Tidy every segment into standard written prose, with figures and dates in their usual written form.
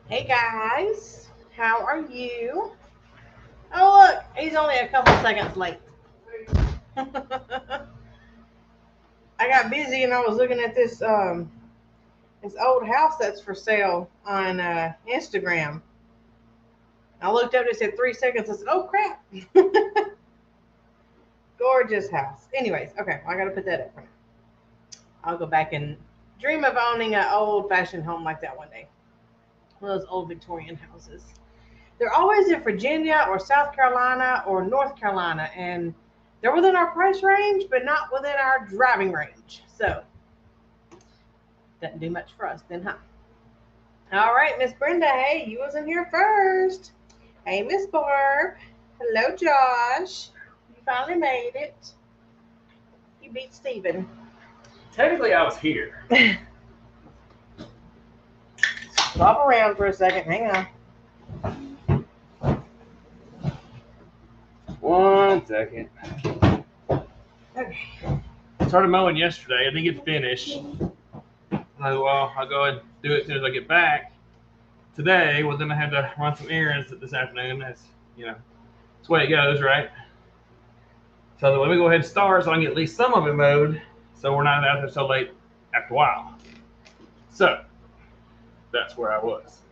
Hey guys, how are you? Oh look, he's only a couple seconds late. I got busy and I was looking at this old house that's for sale on Instagram. I looked up and it said 3 seconds. I said, "Oh crap!" Gorgeous house. Anyways, okay, well, I gotta put that up for now. I'll go back and dream of owning an old-fashioned home like that one day. One of those old Victorian houses. They're always in Virginia or South Carolina or North Carolina, and they're within our price range, but not within our driving range. So, doesn't do much for us then, huh? All right, Miss Brenda. Hey, you was in here first. Hey, Miss Barb. Hello, Josh. You finally made it. You beat Steven. Technically, I was here. Swap around for a second. Hang on. 1 second. Okay. Started mowing yesterday. I didn't get finished. Well, I'll go ahead and do it as soon as I get back. Today, well, then I had to run some errands this afternoon. That's the way it goes, right? So let me go ahead and start so I can get at least some of it mowed, so we're not out there so late after a while. So that's where I was.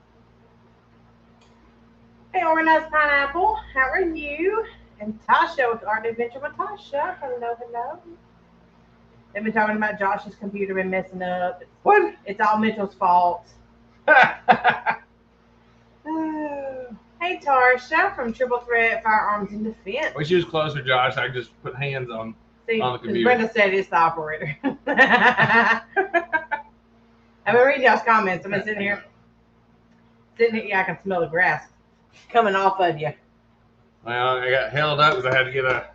Hey, Organized Pineapple. How are you? And Tasha with Art Adventure with Tasha. Hello, hello. They've been talking about Josh's computer been messing up. What? It's all Mitchell's fault. Hey, Tarsha from Triple Threat Firearms and Defense. Wish you was closer, Josh. I just put hands on See, the because computer. Brenda said it's the operator. I've been reading y'all's comments. I've been sitting here. Yeah, I can smell the grass coming off of you. Well, I got held up because I had to get a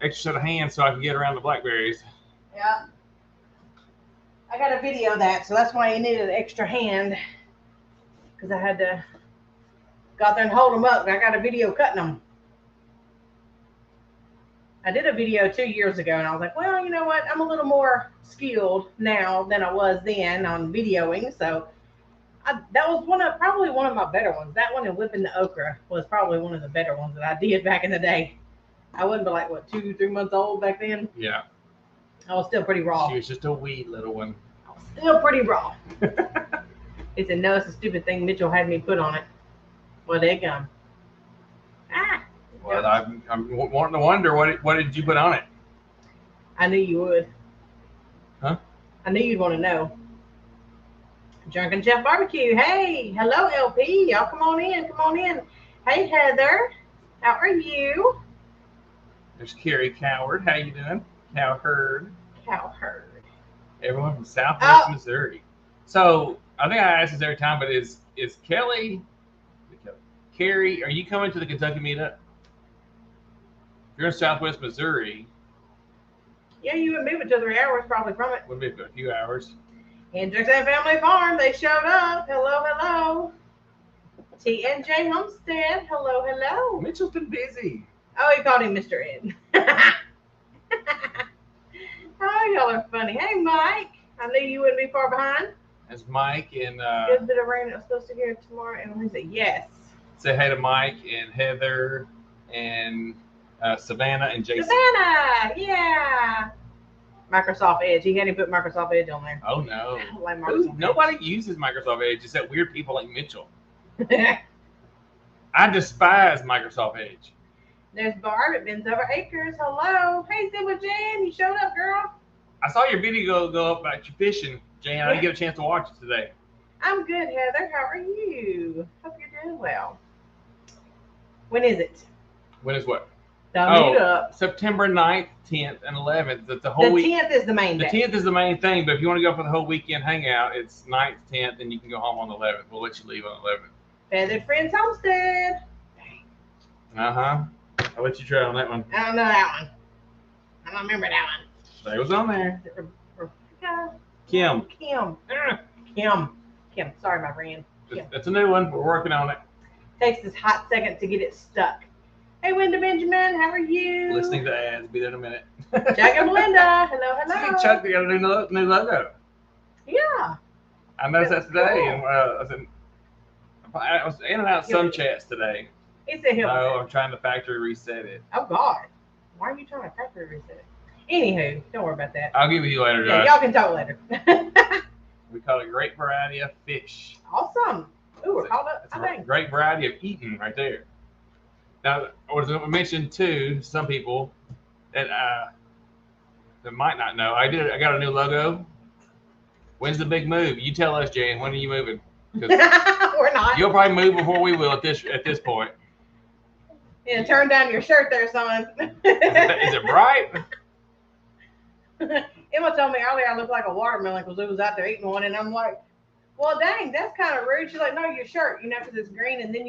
extra set of hands so I could get around the blackberries. Yeah. I got a video of that, so that's why you needed an extra hand. Because I had to go out there and hold them up. I got a video cutting them. I did a video 2 years ago, and I was like, well, you know what? I'm a little more skilled now than I was then on videoing. So that was probably one of my better ones. That one and whipping the okra was probably one of the better ones that I did back in the day. I wasn't but like, what, 2-3 months old back then? Yeah. I was still pretty raw. She was just a wee little one. I was still pretty raw. He said, no, it's a stupid thing Mitchell had me put on it. Well, they gum. Ah. Well, I'm wanting to wonder what did you put on it? I knew you would. Huh? I knew you'd want to know. Drunken Chef Barbecue. Hey, hello, LP. Y'all come on in. Come on in. Hey, Heather. How are you? There's Carrie Coward. How you doing? Cowherd. Cowherd. Everyone from Southwest Missouri. So I think I ask this every time, but is Carrie, are you coming to the Kentucky meetup? If you're in Southwest Missouri. Yeah, you would move it to 3 hours probably from it. Would be a few hours. Hendricks and Family Farm, they showed up. Hello, hello. T&J Homestead. Hello, hello. Mitchell's been busy. Oh, he called him Mr. Ed. Oh, y'all are funny. Hey, Mike. I knew you wouldn't be far behind. That's Mike and good bit of rain that was supposed to hear tomorrow. And he said yes. Say hey to Mike and Heather and Savannah and Jason. Savannah, yeah. Microsoft Edge. He hadn't put Microsoft Edge on there. Oh no. I don't like Microsoft nobody uses Microsoft Edge except weird people like Mitchell. I despise Microsoft Edge. There's Barb at Ben's Over Acres. Hello. Hey, Zibba Jan. You showed up, girl. I saw your video go up about your fishing, Jan. I didn't get a chance to watch it today. I'm good, Heather. How are you? Hope you're doing well. When is it? When is what? The meetup. September 9th, 10th, and 11th. That's the whole week. The 10th is the main day. The 10th is the main thing, but if you want to go for the whole weekend hangout, it's 9th, 10th, and you can go home on the 11th. We'll let you leave on the 11th. Feathered Friends Homestead. Uh-huh. I'll let you try on that one. I don't know that one. I don't remember that one. It was on there. Kim. Kim. Kim. Sorry, my friend. That's a new one. We're working on it. Takes this hot second to get it stuck. Hey, Linda Benjamin. How are you? Listening to ads. Be there in a minute. Jack and Belinda. Hello, hello. See, Chuck, they got a new logo. Yeah. I noticed that today. Cool. And I said, I was in and out some He'll- chats today. He said he'll. No, I'm trying to factory reset it. Oh God, why are you trying to factory reset it? Anywho, don't worry about that. I'll give it to you later, Yeah, Josh. y'all can talk later. We caught a great variety of fish. Awesome. Ooh, we're caught up. It's I a think. great variety of eating right there. Now, I was going to mention too, some people that might not know. I got a new logo. When's the big move? You tell us, Jan. When are you moving? 'Cause We're not. you'll probably move before we will at this point. Yeah, turn down your shirt there, son. Is it bright? Emma told me earlier I looked like a watermelon because we was out there eating one, and I'm like, well, dang, that's kind of rude. She's like, no, your shirt, because it's green, and then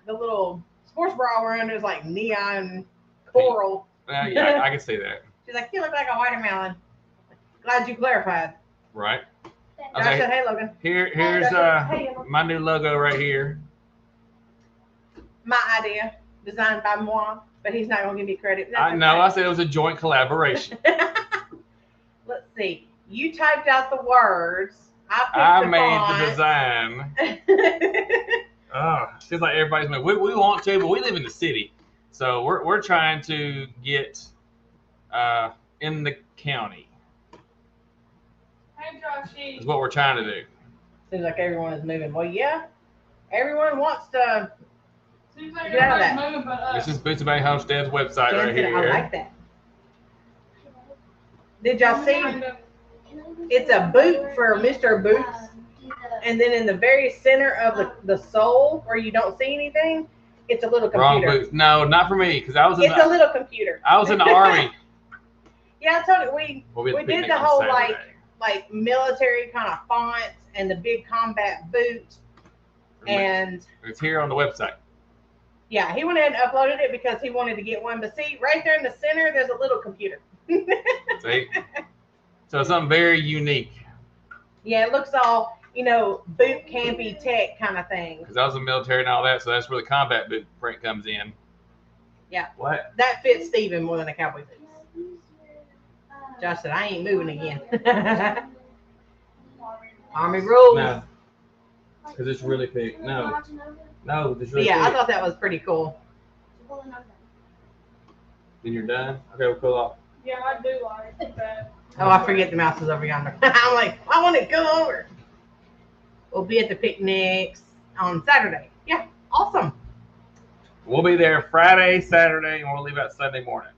the little sports bra we're under is like neon coral. Yeah, I can see that. She's like, you look like a watermelon. Glad you clarified. Right. I said, hey, Logan. Here's Hey, Emma. my new logo right here. My idea, designed by moi, but he's not gonna give me credit. I know. I said it was a joint collaboration. Let's see. You typed out the words. I picked made the design. Oh, seems like everybody's moving. We want to, but we live in the city, so we're trying to get in the county. Hey, Joshy. Is what we're trying to do. Seems like everyone is moving. Well, yeah, everyone wants to. Seems like Get out of everybody's moving but us. This is Boots and Bay Homestead's website right Dancing. here. I like that. Did y'all see? It's a boot for Mr. Boots, and then in the very center of the sole where you don't see anything, it's a little Wrong computer. boots. No, not for me, because I was in It's a little computer. I was in the army. Yeah, I told you We'll be at we did picnic the on whole Saturday. like military kind of fonts and the big combat boot, and It's here on the website. yeah, he went ahead and uploaded it because he wanted to get one. But see, right there in the center, there's a little computer. See? So something very unique. Yeah, it looks all, boot campy tech kind of thing. Because I was in the military and all that, so that's where the combat boot print comes in. Yeah. What? That fits Steven more than a cowboy boot. Josh said, I ain't moving again. Army rules. No. Because it's really big. No. No, it's But really yeah, I big. thought that was pretty cool. Then you're done? Okay, we'll cool off. Yeah, I do like that. Oh, I forget the mouse is over yonder. I'm like, I want to go over. We'll be at the picnics on Saturday. Yeah, awesome. We'll be there Friday, Saturday, and we'll leave out Sunday morning.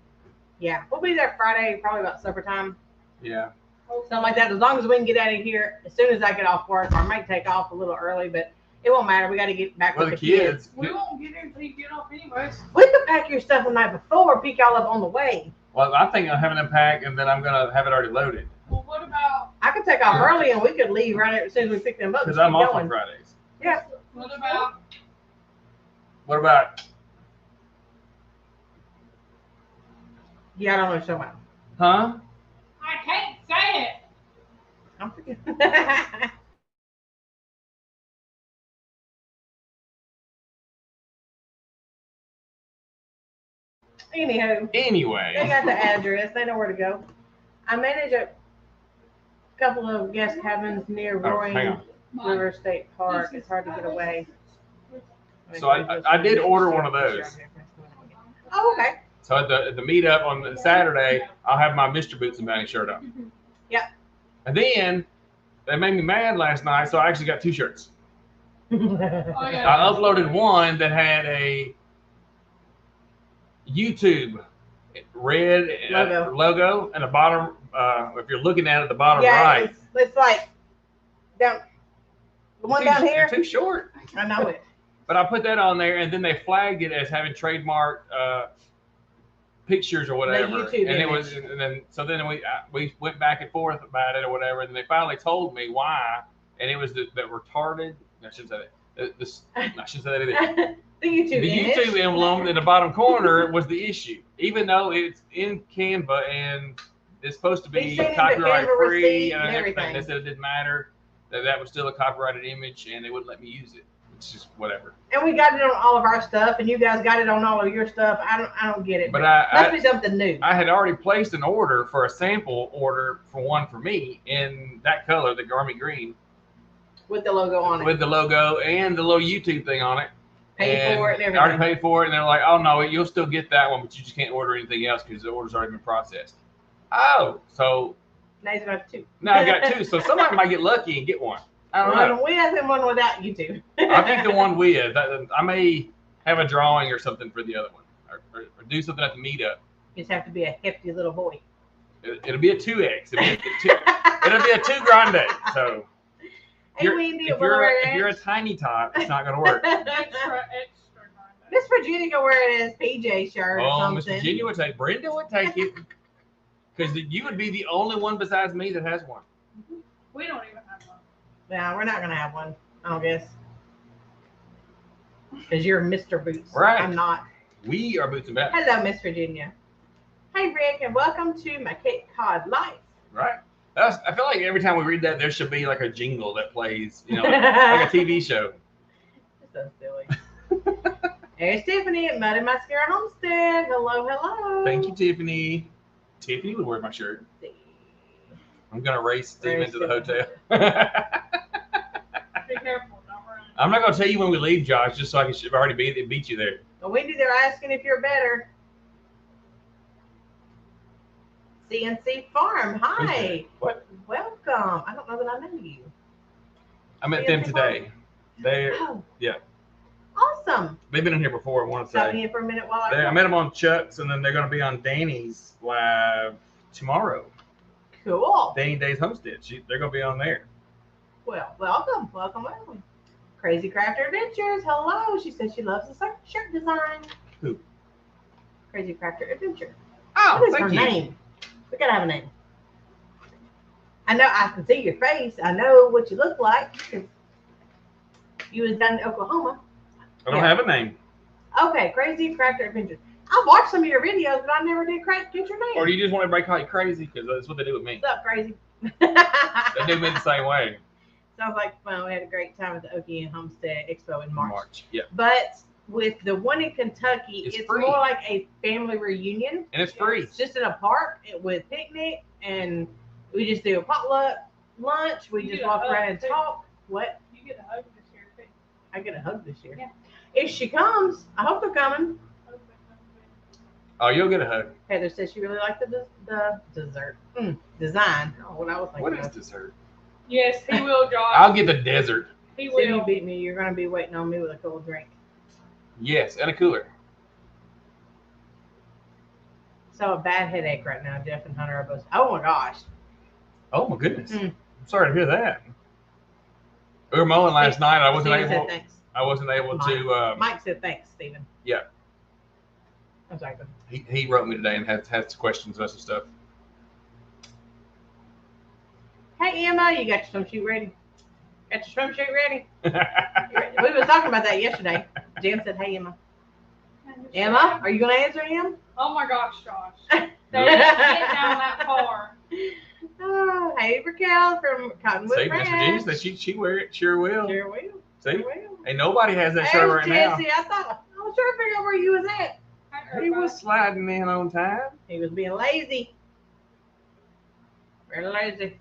Yeah, we'll be there Friday, probably about supper time. Yeah. Something like that. As long as we can get out of here as soon as I get off work, or I might take off a little early, but it won't matter. We got to get back Well, with the the kids. We won't get there until you get off anyways. We could pack your stuff the night before, pick y'all up on the way. Well, I think I'm having them pack, and then I'm going to have it already loaded. Well, what about I could take off early and we could leave right as soon as we pick them up. Because and I'm keep off going. on Fridays. Yeah. what about What about, Yeah, I don't know what you're talking huh? I can't say it. I'm forgetting. Anywho, they Anyway. got the address. They know where to go. I manage a couple of guest cabins near Oh, Roaring hang on. River State Park. It's hard to get away. So I did order one of those. Oh, okay. So at the meetup on Saturday, I'll have my Mr. Boots and Bounty shirt on. Yep. And then they made me mad last night, so I actually got 2 shirts. Oh, I yeah. uploaded one that had a YouTube red logo and the bottom. If you're looking at it, the bottom Yeah, right. it's like down. The one down here. Too short. I know it. But I put that on there, and then they flagged it as having trademark pictures or whatever. YouTube and it image. was, and then we went back and forth about it or whatever, and they finally told me why, and it was the retarded. I shouldn't say that. I shouldn't say that either. The YouTube The image. YouTube emblem in the bottom corner was the issue, even though it's in Canva and it's supposed to They be sent him the copyright Canva free receipt and and everything. everything. They said it didn't matter, that was still a copyrighted image, and they wouldn't let me use it. It's just whatever. And we got it on all of our stuff, and you guys got it on all of your stuff. I don't get it. But must be something new. I had already placed an order for a sample order for one for me in that color, the Army green. with the logo on it. with the logo and the little YouTube thing on it. Paid for it and I already everything. paid for it, and they're like, "Oh no, you'll still get that one, but you just can't order anything else because the order's already been processed." Oh, so Now he's got two. now I got two. So somebody might get lucky and get one. I don't know. One with and one without YouTube. I think the one with I may have a drawing or something for the other one, or do something at the meetup. Just have to be a hefty little boy. It'll be a 2X. It'll be a 2 grande. So Hey, Wendy, if you're a tiny top, it's not going to work. Extra. Miss Virginia can wear it as PJ shirt or Oh, Miss something. Virginia would take. Brenda would take it because you would be the only one besides me that has one. We don't even have one. Yeah, we're not gonna have one, I don't guess. Because you're Mr. Boots. Right. I'm not. We are Boots and Bats, Hello, Miss Virginia. Hey, Rick, and welcome to my Cape Cod life. right? I feel like every time we read that, there should be like a jingle that plays, like a TV show. So silly. There's Tiffany at Muddy Mascara Homestead. Hello, hello. Thank you, Tiffany. Tiffany would wear my shirt. I'm gonna race Steven to the hotel. Be careful, don't run. I'm not gonna tell you when we leave, Josh, just so I can already beat you there. Well, Wendy, they're asking if you're better. CNC Farm, hi. What? Welcome. I don't know that I know you. I met them today. Oh. Yeah. Awesome. They've been in here before. I want to Stop say. in for a minute while I met them on Chuck's, and then they're gonna be on Danny's live tomorrow. Cool. Danny Days Homestead. They're gonna be on there. Well, welcome. Crazy Crafter Adventures. Hello. She says she loves the shirt design. Who? Crazy Crafter Adventure. Oh, What is her thank you. name? We gotta have a name. I know I can see your face. I know what you look like. 'Cause you was down in Oklahoma. I don't Yeah. have a name. Okay, Crazy Crafter Adventures. I've watched some of your videos, but I never did get your name. Or do you just want everybody to call you crazy? Because that's what they do with me. What's up, Crazy? They do me the same way. Sounds like fun. We had a great time at the Okie and Homestead Expo in March. Yeah. But with the one in Kentucky, It's it's free. more like a family reunion. And it's free. It's just in a park with picnic, and we just do a potluck lunch. We You just get a walk hug, around and too. talk. What? You get a hug this year, too. I get a hug this year. Yeah. If she comes, I hope they're coming. Oh, you'll get a hug. Heather says she really liked the dessert design. Oh, what I was thinking. What is of. dessert? Yes, he will, Josh. I'll get the desert. He So you will. beat me. You're gonna be waiting on me with a cold drink. Yes, and a cooler. So a bad headache right now. Jeff and Hunter are both. Oh my gosh. Oh my goodness. Hmm. I'm sorry to hear that. We were mowing last night. I wasn't Steven said able. thanks. I wasn't able to. Mike said thanks, Stephen. Yeah. I'm sorry. go He wrote me today and had some questions about some stuff. Hey Emma, you got your swimsuit ready? Got your swimsuit ready? You ready? We were talking about that yesterday. Jen said, "Hey Emma." Emma, are you gonna answer him? Oh my gosh, Josh. They didn't get down that far. Oh, hey Raquel from Cottonwood See, Miss Virginia Ranch. said she wear it. Sure will. Sure will. See, Sure will. ain't nobody has that shirt right now. Jesse, I was trying to figure out where you was at. He was sliding in on time. He was being lazy. Very lazy.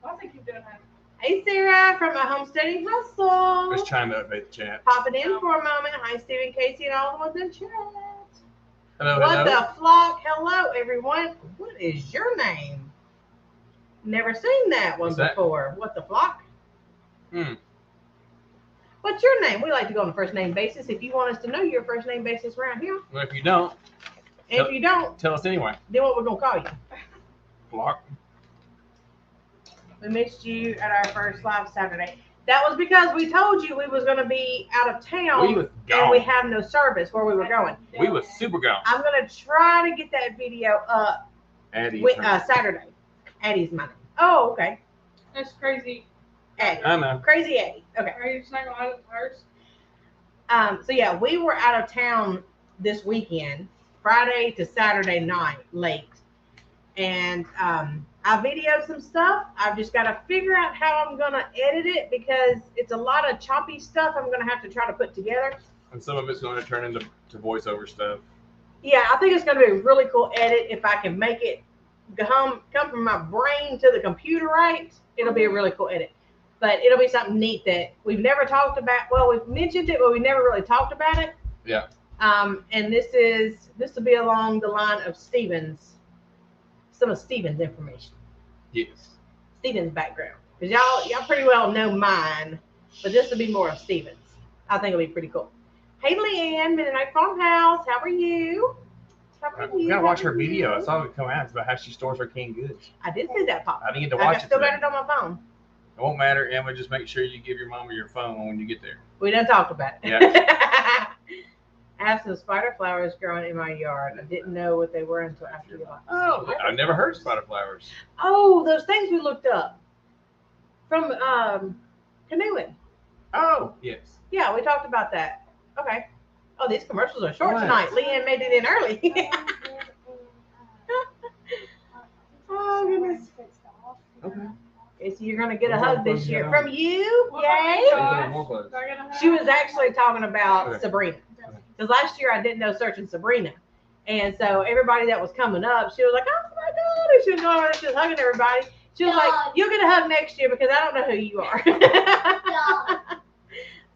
I think you're doing that. Hey Sarah from a homesteading hustle. Just trying to update the chat. Popping in for a moment. Hi Stephen, Casey, and all the ones in chat. Hello, What hello. the flock? Hello, everyone. What is your name? Never seen that one What's that? before. What the flock? Hmm. What's your name? We like to go on a first name basis. If you want us to know your first name basis around here, Well, if you don't, and if you don't, tell us anyway. then what we're gonna call you? Block. We missed you at our first live Saturday. That was because we told you we was gonna be out of town We was and we gone. have no service where we were going. We was super gone. I'm gonna try to get that video up Addie. with Saturday. Addie's my name. Oh, okay. That's crazy. Addie. I know. Crazy Addie. Okay. Are you just not gonna have it first? So yeah, we were out of town this weekend, Friday to Saturday night, late. And I videoed some stuff. I've just got to figure out how I'm gonna edit it because it's a lot of choppy stuff I'm gonna have to try to put together. And some of it's going to turn into voiceover stuff. Yeah, I think it's gonna be a really cool edit if I can make it come from my brain to the computer right. It'll be a really cool edit. But it'll be something neat that we've never talked about. Well, we've mentioned it, but we never really talked about it. Yeah. And this will be along the line of some of Steven's information, Yes. Steven's background. Because y'all pretty well know mine, but this will be more of Steven's. I think it'll be pretty cool. Hey, Leanne, Mennonite Farmhouse, how are you? You gotta watch her video. I saw it come out. It's about how she stores her canned goods. I did see that pop. I didn't get to watch it still today. got it on my phone. It won't matter, Emma. Just make sure you give your mama your phone when you get there. We done talked about it. Yeah. I have some spider flowers growing in my yard. I didn't know what they were until after you left. Oh, I've never heard of spider flowers. Oh, those things we looked up from canoeing. Oh, yes. Yeah, we talked about that. Okay. Oh, these commercials are short What? tonight. Leanne made it in early. Oh, goodness. Okay. Okay, so you're going to get a What hug about this clothes year you got from you. What Yay. about More clothes. Do I get a hug? She was actually talking about Okay. Sabrina. Because last year I didn't know Searching Sabrina. And so everybody that was coming up, she was like, oh my God. And she was going around, she was hugging everybody. She was like, you'll get a hug next year because I don't know who you are.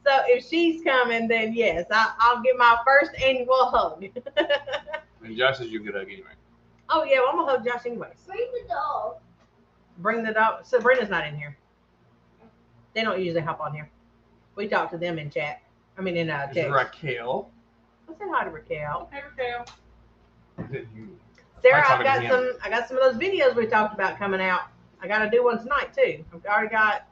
So if she's coming, then yes, I'll get my first annual hug. And Josh says you'll get a hug anyway. Oh yeah, well, I'm gonna hug Josh anyways. Bring the dog. Bring the dog. Sabrina's not in here. They don't usually hop on here. We talk to them in chat. I mean in This is text. Raquel. I said hi to Raquel. Hey, Raquel. Is it you? Sarah, I'm I talking to got some of those videos we talked about coming out. I gotta do one tonight too. I've already got.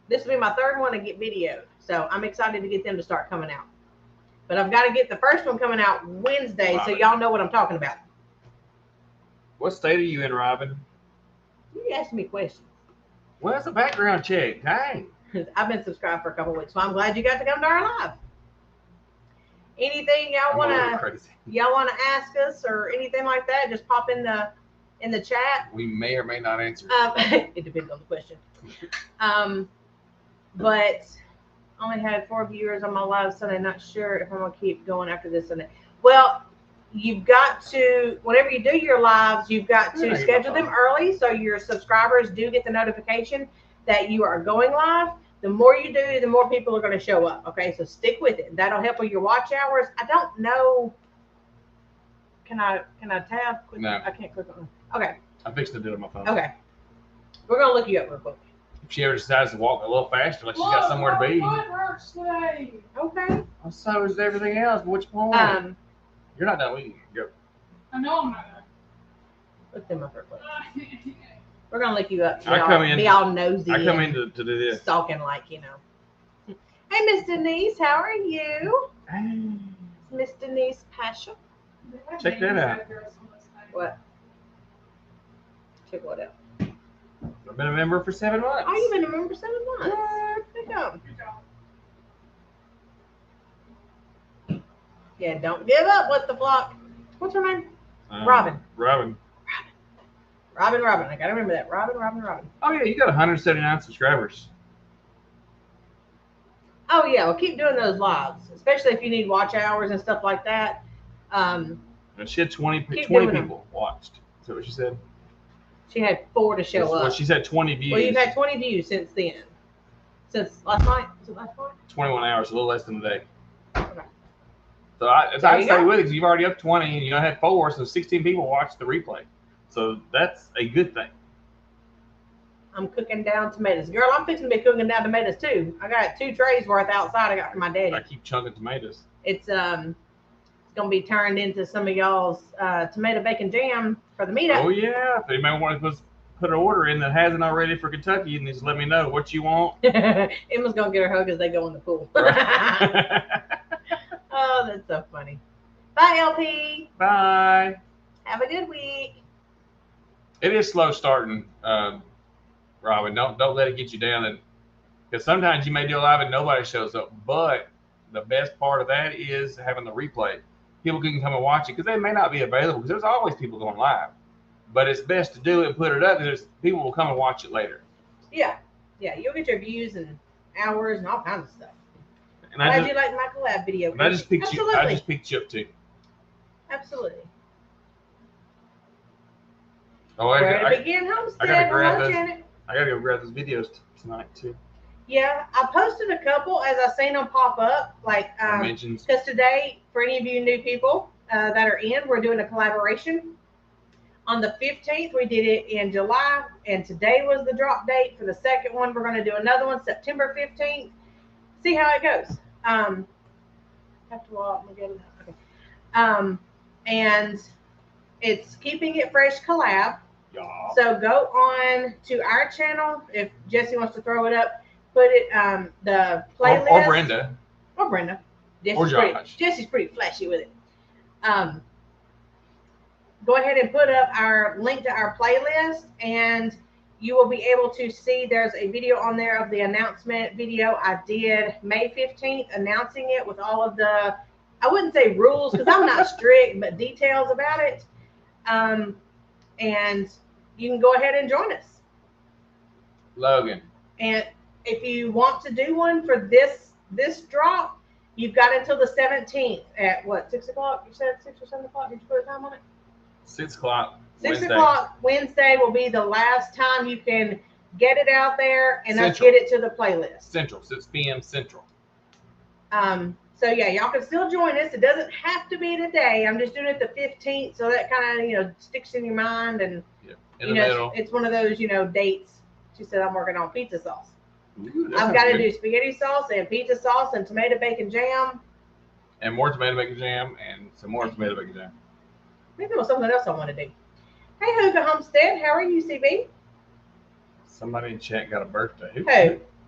This will be my third one to get videoed, so I'm excited to get them to start coming out. But I've got to get the first one coming out Wednesday, so Robin. y'all know what I'm talking about. What state are you in, Robin? You asked me questions. What's the background check? Dang. I've been subscribed for a couple of weeks, so I'm glad you got to come to our live. Anything y'all I'm a little wanna crazy. ask us or anything like that? Just pop in the chat. We may or may not answer. It depends on the question. But only had 4 viewers on my live Sunday. Not sure if I'm gonna keep going after this Sunday. Well, you've got to, whenever you do your lives, you've got to Yeah, schedule them early so your subscribers do get the notification that you are going live. The more you do, the more people are going to show up. Okay, so stick with it. That'll help with your watch hours. I don't know. Can I tab? Click? No. I can't click on it. Okay. I fixed to do it on my phone. Okay. We're gonna look you up real quick. If she ever decides to walk a little faster, like she's got somewhere to be. My foot hurts today. Okay. Well, so is everything else. But which point? You're not done with you. I know I'm not. Look them up real quick. We're gonna look you up. I come in- Be all nosy. I come and in to do this. stalking, like you know. Hey, Miss Denise, how are you? Miss Denise Pasha. Check that out. What? Check what out? I've been a member for 7 months. Oh, you've been a member 7 months. Good job. Yeah, don't give up with the flock. What's her name? Robin. Robin. Robin. I gotta remember that. Robin. Oh yeah, you got 179 subscribers. Oh yeah, well keep doing those lives, especially if you need watch hours and stuff like that. And she had 20 Keep 20 doing them. people watched. Is that what she said? She had 4 to show Well, up. she said 20 views. Well, you've had 20 views since then. Since last night? Was it last night? 21 hours, a little less than a day. Okay. So I'd There you stay go. with it because you've already up 20 and you had 4, so 16 people watched the replay. So that's a good thing. I'm cooking down tomatoes. Girl, I'm fixing to be cooking down tomatoes too. I got 2 trays worth outside I got from my daddy. I keep chunking tomatoes. It's gonna be turned into some of y'all's tomato bacon jam for the meetup. Oh yeah, if anybody wants to put an order in that hasn't already for Kentucky, and just let me know what you want. Emma's gonna get her hug as they go in the pool. Oh, that's so funny. Bye, LP. Bye. Have a good week. It is slow starting, Robin. Don't let it get you down, and because sometimes you may do a live and nobody shows up. But the best part of that is having the replay. People can come and watch it because they may not be available because there's always people going live. But it's best to do it and put it up because people will come and watch it later. Yeah, you'll get your views and hours and all kinds of stuff. And I Glad just, you like my collab video. and I just picked you. I just picked you up too. Absolutely. Oh, Where to I begin homestead? I gotta grab Hello, those. Janet. I gotta go grab those videos tonight too. Yeah, I posted a couple as I seen them pop up. Like, Mentions. because today, for any of you new people that are in, we're doing a collaboration. On the 15th, we did it in July, and today was the drop date for the second one. We're going to do another one September 15th. See how it goes. Have to walk. Okay. And it's Keeping It Fresh collab. Yeah. So go on to our channel if Jesse wants to throw it up. Put it the playlist. Or Brenda. Or Brenda. Or Josh. Jesse's pretty flashy with it. Go ahead and put up our link to our playlist, and you will be able to see there's a video on there of the announcement video I did May 15th, announcing it with all of the, I wouldn't say rules because I'm not strict, but details about it. And you can go ahead and join us. Logan. And if you want to do one for this drop, you've got until the 17th at what, 6 o'clock? You said 6 or 7 o'clock? Did you put a time on it? 6 o'clock. 6 o'clock Wednesday will be the last time you can get it out there and us get it to the playlist. Central, 6 p.m. Central. So yeah, y'all can still join us. It doesn't have to be today. I'm just doing it the 15th, so that kind of sticks in your mind, and in the middle. It's one of those dates. She said I'm working on pizza sauce. Ooh, I've got to do spaghetti sauce and pizza sauce and tomato bacon jam. And more tomato bacon jam and some more tomato bacon jam. Maybe there was something else I want to do. Hey, Hoga Homestead, how are you, CB? Somebody in chat got a birthday. Who?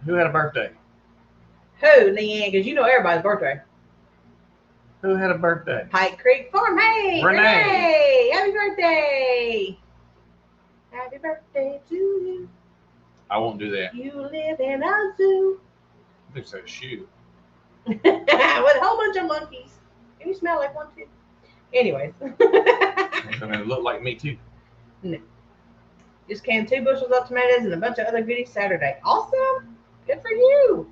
Who had a birthday? Who, Leanne? Because everybody's birthday. Who had a birthday? Pike Creek Farm. Hey, Renee. Happy birthday. Happy birthday to you. I won't do that. You live in a zoo. I think so. Shoe. With a whole bunch of monkeys. And you smell like one too. Anyways. It looked like me too. No. Just canned 2 bushels of tomatoes and a bunch of other goodies Saturday. Awesome. Good for you.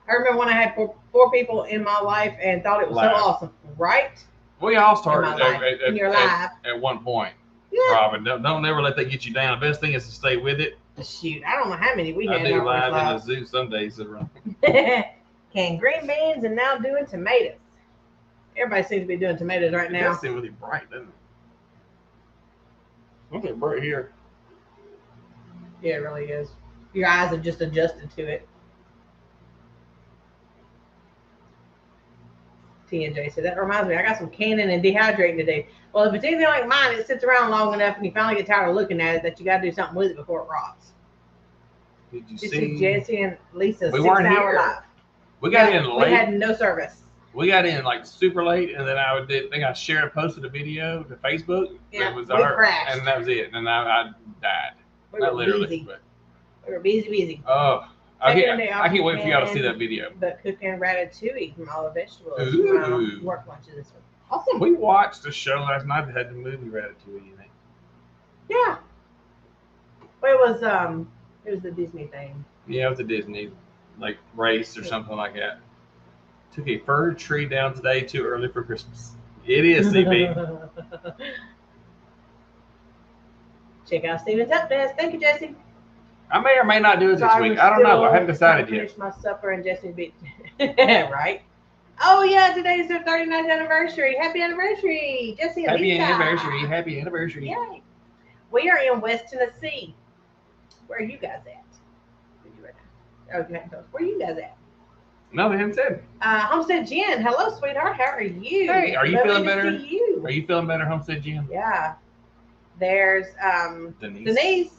I remember when I had four people in my life and thought it was so awesome. Right? We all started in your life. At one point. Yeah. Robin, don't ever let that get you down. The best thing is to stay with it. Shoot, I don't know how many we had. I do live in the zoo some days. Canned green beans and now doing tomatoes. Everybody seems to be doing tomatoes right now. It seems really bright, doesn't it? Look at bright here. Yeah, it really is. Your eyes have just adjusted to it. TNJ said, that reminds me, I got some canning and dehydrating to do. Well, if it's anything like mine, it sits around long enough and you finally get tired of looking at it that you got to do something with it before it rots. Did you Just see Jesse and Lisa's we weren't 6-hour here. live. We got in late. We had no service. We got in like super late, and then I think I posted a video to Facebook. Yeah, that was we crashed. and that was it. And I died. We were busy. But We were busy. oh, I can't wait for y'all to see cooking that video. But cooking ratatouille from all the vegetables Ooh. from work lunches this week. Awesome. We watched a show last night that had the movie Ratatouille in it. Yeah. Well, it was the Disney thing. Yeah, it was a Disney race or something like that. Took a fir tree down today too early for Christmas. It is, CB. Check out Steven's Up Fest. Thank you, Jesse. I may or may not do it this week. I don't know. I haven't decided yet. Finish my supper and Jesse's beat. Right? Oh yeah, today's their 39th anniversary. Happy anniversary, Jesse and Happy Lisa. anniversary. Happy anniversary. Yay. We are in West Tennessee. Where are you guys at? Okay, where are you guys at? No, they haven't said. Homestead Jen, hello, sweetheart. How are you? Hey, are you Lovely feeling to better? see you. Are you feeling better, Homestead Jim? Yeah. There's Denise.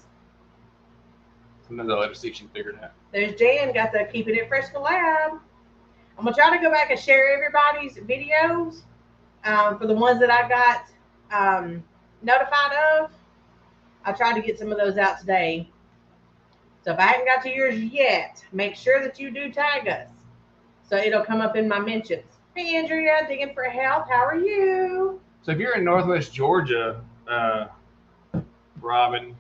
Sometimes I'll let her see if she can figure it out. There's Jan, got the Keeping It Fresh collab. I'm gonna try to go back and share everybody's videos for the ones that I got notified of. I tried to get some of those out today. So if I haven't got to yours yet, make sure that you do tag us. So it'll come up in my mentions. Hey, Andrea, digging for health. How are you? So if you're in Northwest Georgia, Robin,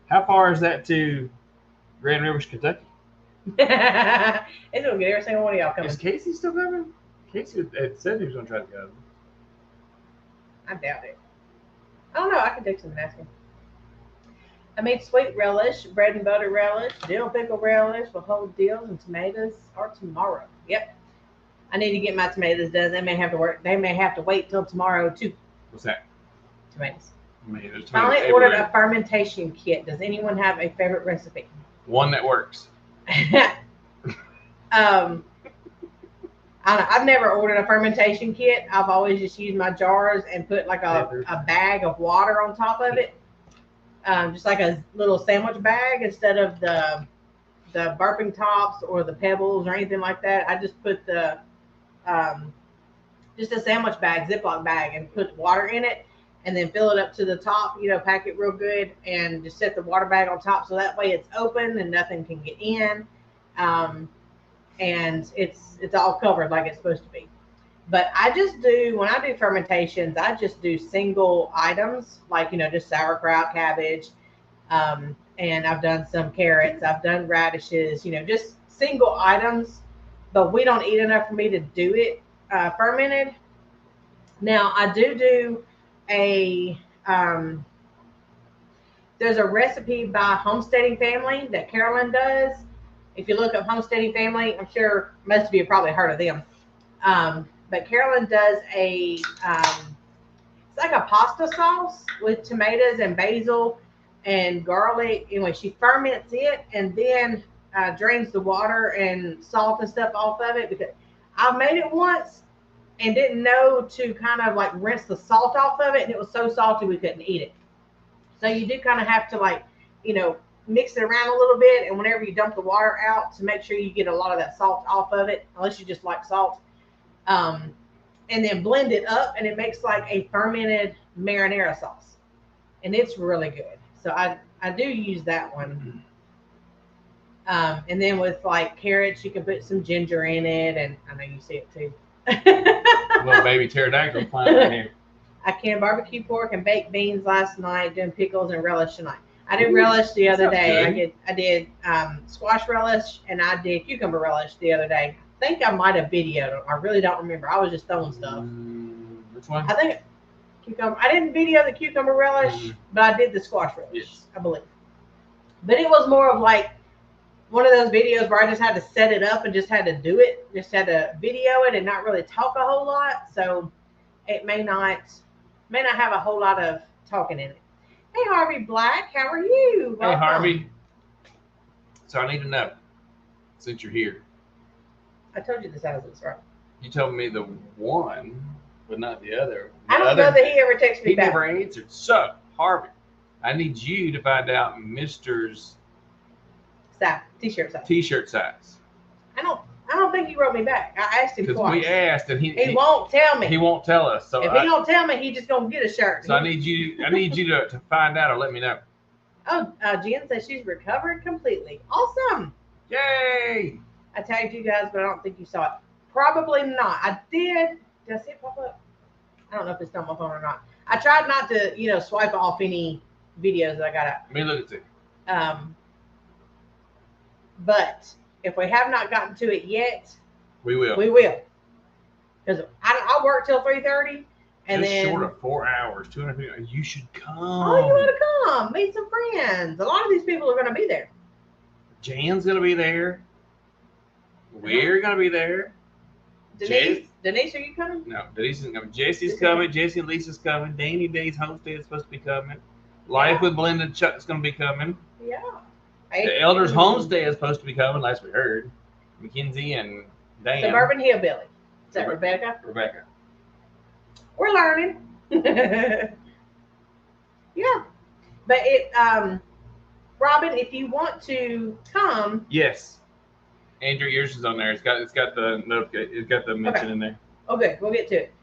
how far is that to Grand Rivers, Kentucky? It's gonna get every single one of y'all coming. Is Casey still coming? Casey had said he was gonna try to go. I doubt it. I don't know. I can text him and ask him. I made sweet relish, bread and butter relish, dill pickle relish with whole dills and tomatoes are tomorrow. Yep. I need to get my tomatoes done. They may have to work. They may have to wait till tomorrow too. What's that? Tomatoes. I mean, there's tomatoes Finally ordered everywhere. a fermentation kit. Does anyone have a favorite recipe? One that works. I don't know, I've never ordered a fermentation kit. I've always just used my jars and put like a bag of water on top of it. Just like a little sandwich bag instead of the burping tops or the pebbles or anything like that. I just put the just a sandwich bag, Ziploc bag, and put water in it and then fill it up to the top, pack it real good and just set the water bag on top so that way it's open and nothing can get in. And it's all covered like it's supposed to be. But I just do, when I do fermentations, I just do single items, like, just sauerkraut, cabbage, and I've done some carrots, I've done radishes, just single items, but we don't eat enough for me to do it fermented. Now, I do there's a recipe by Homesteading Family that Carolyn does. If you look up Homesteading Family, I'm sure most of you have probably heard of them. But Carolyn does it's like a pasta sauce with tomatoes and basil and garlic. Anyway, she ferments it and then drains the water and salt and stuff off of it, because I made it once and didn't know to kind of like rinse the salt off of it, and it was so salty we couldn't eat it. So you do kind of have to mix it around a little bit, and whenever you dump the water out, to make sure you get a lot of that salt off of it, unless you just like salt, and then blend it up, and it makes like a fermented marinara sauce, and it's really good. So I do use that one. And then with like carrots, you can put some ginger in it, and I know you see it too. Little baby pterodactyl flying in here. I canned barbecue pork and baked beans last night, doing pickles and relish tonight. I did relish the other day. Good. I did squash relish, and I did cucumber relish the other day. I think I might have videoed it. I really don't remember. I was just throwing stuff. Which one? I think cucumber. I didn't video the cucumber relish, but I did the squash relish, Yes. I believe. But it was more of like one of those videos where I just had to set it up and just had to do it, just had to video it and not really talk a whole lot. So it may not have a whole lot of talking in it. Hey, Harvey Black, how are you? Hey, Harvey. So I need to know, since you're here, I told you the sizes, right? you told me the one, but not the other. I don't know that he ever texted me He back. never answered. So, Harvey, I need you to find out Mr.'s Size, t-shirt size. t-shirt size. I don't think he wrote me back. I asked him Because twice. we asked and He won't tell me. he won't tell us. So If he don't tell me, he just gonna get a shirt. I need you to find out or let me know. Oh, Jen says she's recovered completely. Awesome. Yay! I tagged you guys, but I don't think you saw it. Probably not. I did. Did I see it pop up? I don't know if it's on my phone or not. I tried not to, swipe off any videos that I got out. Let me look at it. But if we have not gotten to it yet, We will. we will. Because I work till 3:30, and Just then short of 4 hours, 250. You should come. oh, you want to come meet some friends? A lot of these people are going to be there. Jan's gonna be there. We're gonna be there. Denise, are you coming? No, Denise isn't coming. Jesse's coming. Jesse and Lisa's coming. Danny Day's homestead is supposed to be coming. Life with Belinda and Chuck's gonna be coming. Yeah. The Elders Homestead is supposed to be coming, last we heard. Mackenzie and Dan. Suburban Hillbilly. Is that Rebecca? Rebecca. We're learning. Yeah. But Robin, if you want to come, Yes. Andrew, yours is on there. It's got the notification. It's got the mention in there. okay, we'll get to it.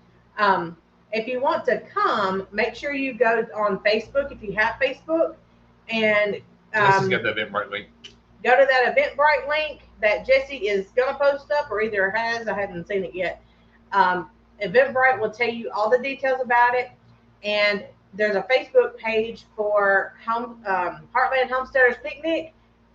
If you want to come, make sure you go on Facebook if you have Facebook, and Jesse's got the Eventbrite link. go to that Eventbrite link that Jesse is going to post up, or either has. I haven't seen it yet. Eventbrite will tell you all the details about it, and there's a Facebook page for Heartland Homesteaders Picnic,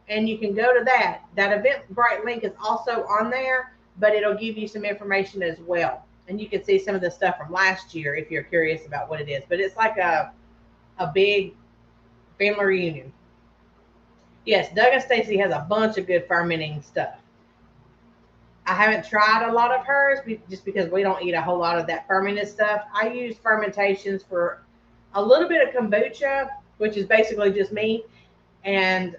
and you can go to that. That Eventbrite link is also on there, but it'll give you some information as well. And you can see some of the stuff from last year if you're curious about what it is. But it's like a big family reunion. Yes, Doug and Stacy has a bunch of good fermenting stuff. I haven't tried a lot of hers just because we don't eat a whole lot of that fermented stuff. I use fermentations for a little bit of kombucha, which is basically just me, and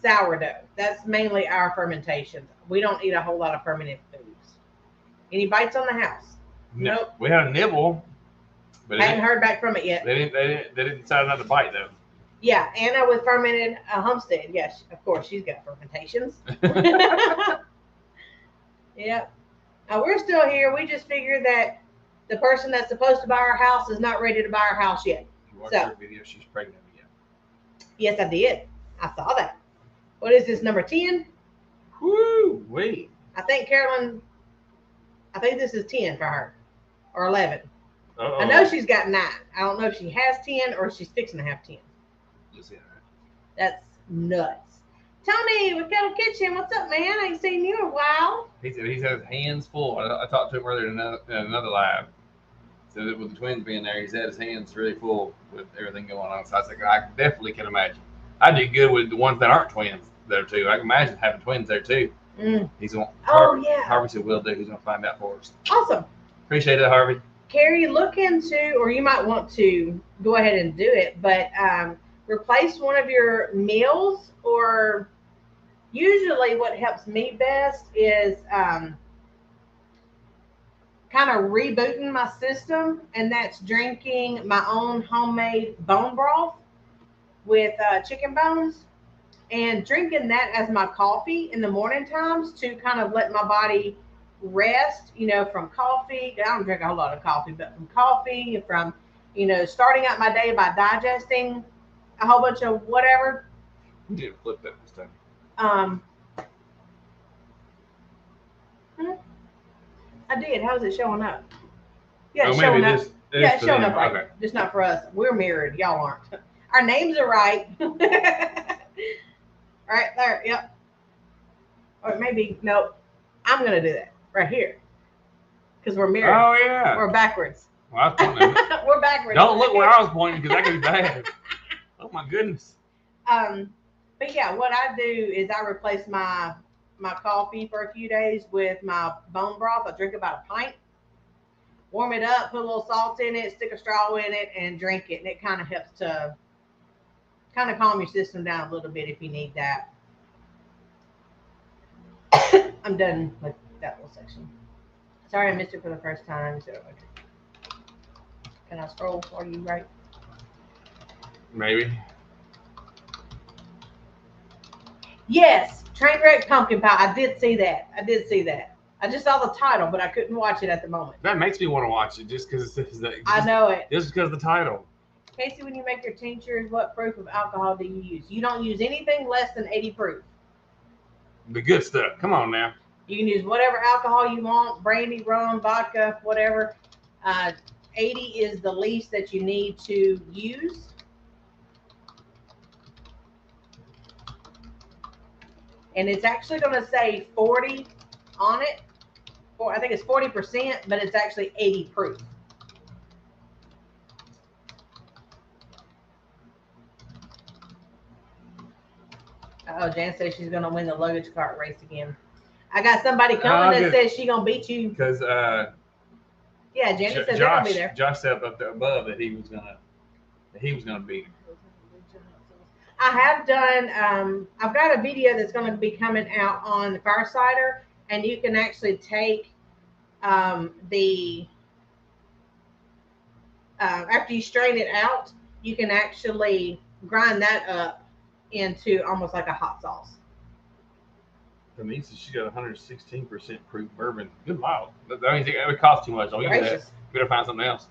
sourdough. That's mainly our fermentations. We don't eat a whole lot of fermented foods. Any bites on the house? Nope. We had a nibble, but I haven't heard back from it yet. they didn't decide not to bite though. Yeah, Anna with fermented homestead. Yes, of course, she's got fermentations. Yep. We're still here. We just figured that the person that's supposed to buy our house is not ready to buy our house yet. You watched So- her video, she's pregnant again. Yes, I did. I saw that. What is this, number 10? Woo wait. I think this is 10 for her, or 11. Uh-oh. I know she's got 9. I don't know if she has 10 or she's fixing to have 10. You'll see that. That's nuts. Tony with Kettle Kitchen, what's up, man? I ain't seen you in a while. He's had his hands full. I talked to him earlier in another live. So that with the twins being there, he's had his hands really full with everything going on. So I was like, I definitely can imagine. I do good with the ones that aren't twins there too. I can imagine having twins there too. He's going. Yeah. Harvey said will do. He's going to find out for us. Awesome. Appreciate it, Harvey. Carrie, look into, or you might want to go ahead and do it, but replace one of your meals, or usually what helps me best is kind of rebooting my system, and that's drinking my own homemade bone broth with chicken bones, and drinking that as my coffee in the morning times to kind of let my body rest, from coffee. I don't drink a whole lot of coffee, but from coffee, from, starting out my day by digesting a whole bunch of whatever. You didn't flip that this time. I did. How's it showing up? Yeah, it's Oh, showing maybe up. this. Yeah, it's for showing them. up right. Okay. Just not for us. We're mirrored. Y'all aren't. Our names are right. Right there. Yep. Or maybe, nope. I'm going to do that right here. Because we're mirrored. Oh yeah. We're backwards. Well, I was pointing at it. We're backwards. Don't look where I was pointing because that could be bad. Oh my goodness. But yeah, what I do is I replace my coffee for a few days with my bone broth. I drink about a pint, warm it up, put a little salt in it, stick a straw in it, and drink it. And it kind of helps to kind of calm your system down a little bit if you need that. I'm done with that little section. Sorry I missed it for the first time. So, okay. Can I scroll? Are you right? Maybe. Yes, Trainwreck Pumpkin Pie. I did see that. I just saw the title, but I couldn't watch it at the moment. That makes me want to watch it just because I know it. Just because of the title. Casey, when you make your tinctures, what proof of alcohol do you use? You don't use anything less than 80 proof. The good stuff. Come on now. You can use whatever alcohol you want, brandy, rum, vodka, whatever. 80 is the least that you need to use. And it's actually going to say 40 on it. I think it's 40%, but it's actually 80 proof. Oh, Jan says she's going to win the luggage cart race again. I got somebody coming that says she's going to beat you. Because Yeah, Janet said they're going to be there. Josh said up there above that he was gonna beat him. I have done, I've got a video that's going to be coming out on the Fire Cider, and you can actually take after you strain it out, you can actually grind that up into almost like a hot sauce. Denise, she got 116% proof bourbon. Good wow. That means it would cost too much. Don't use that. Gracious. We gotta find something else.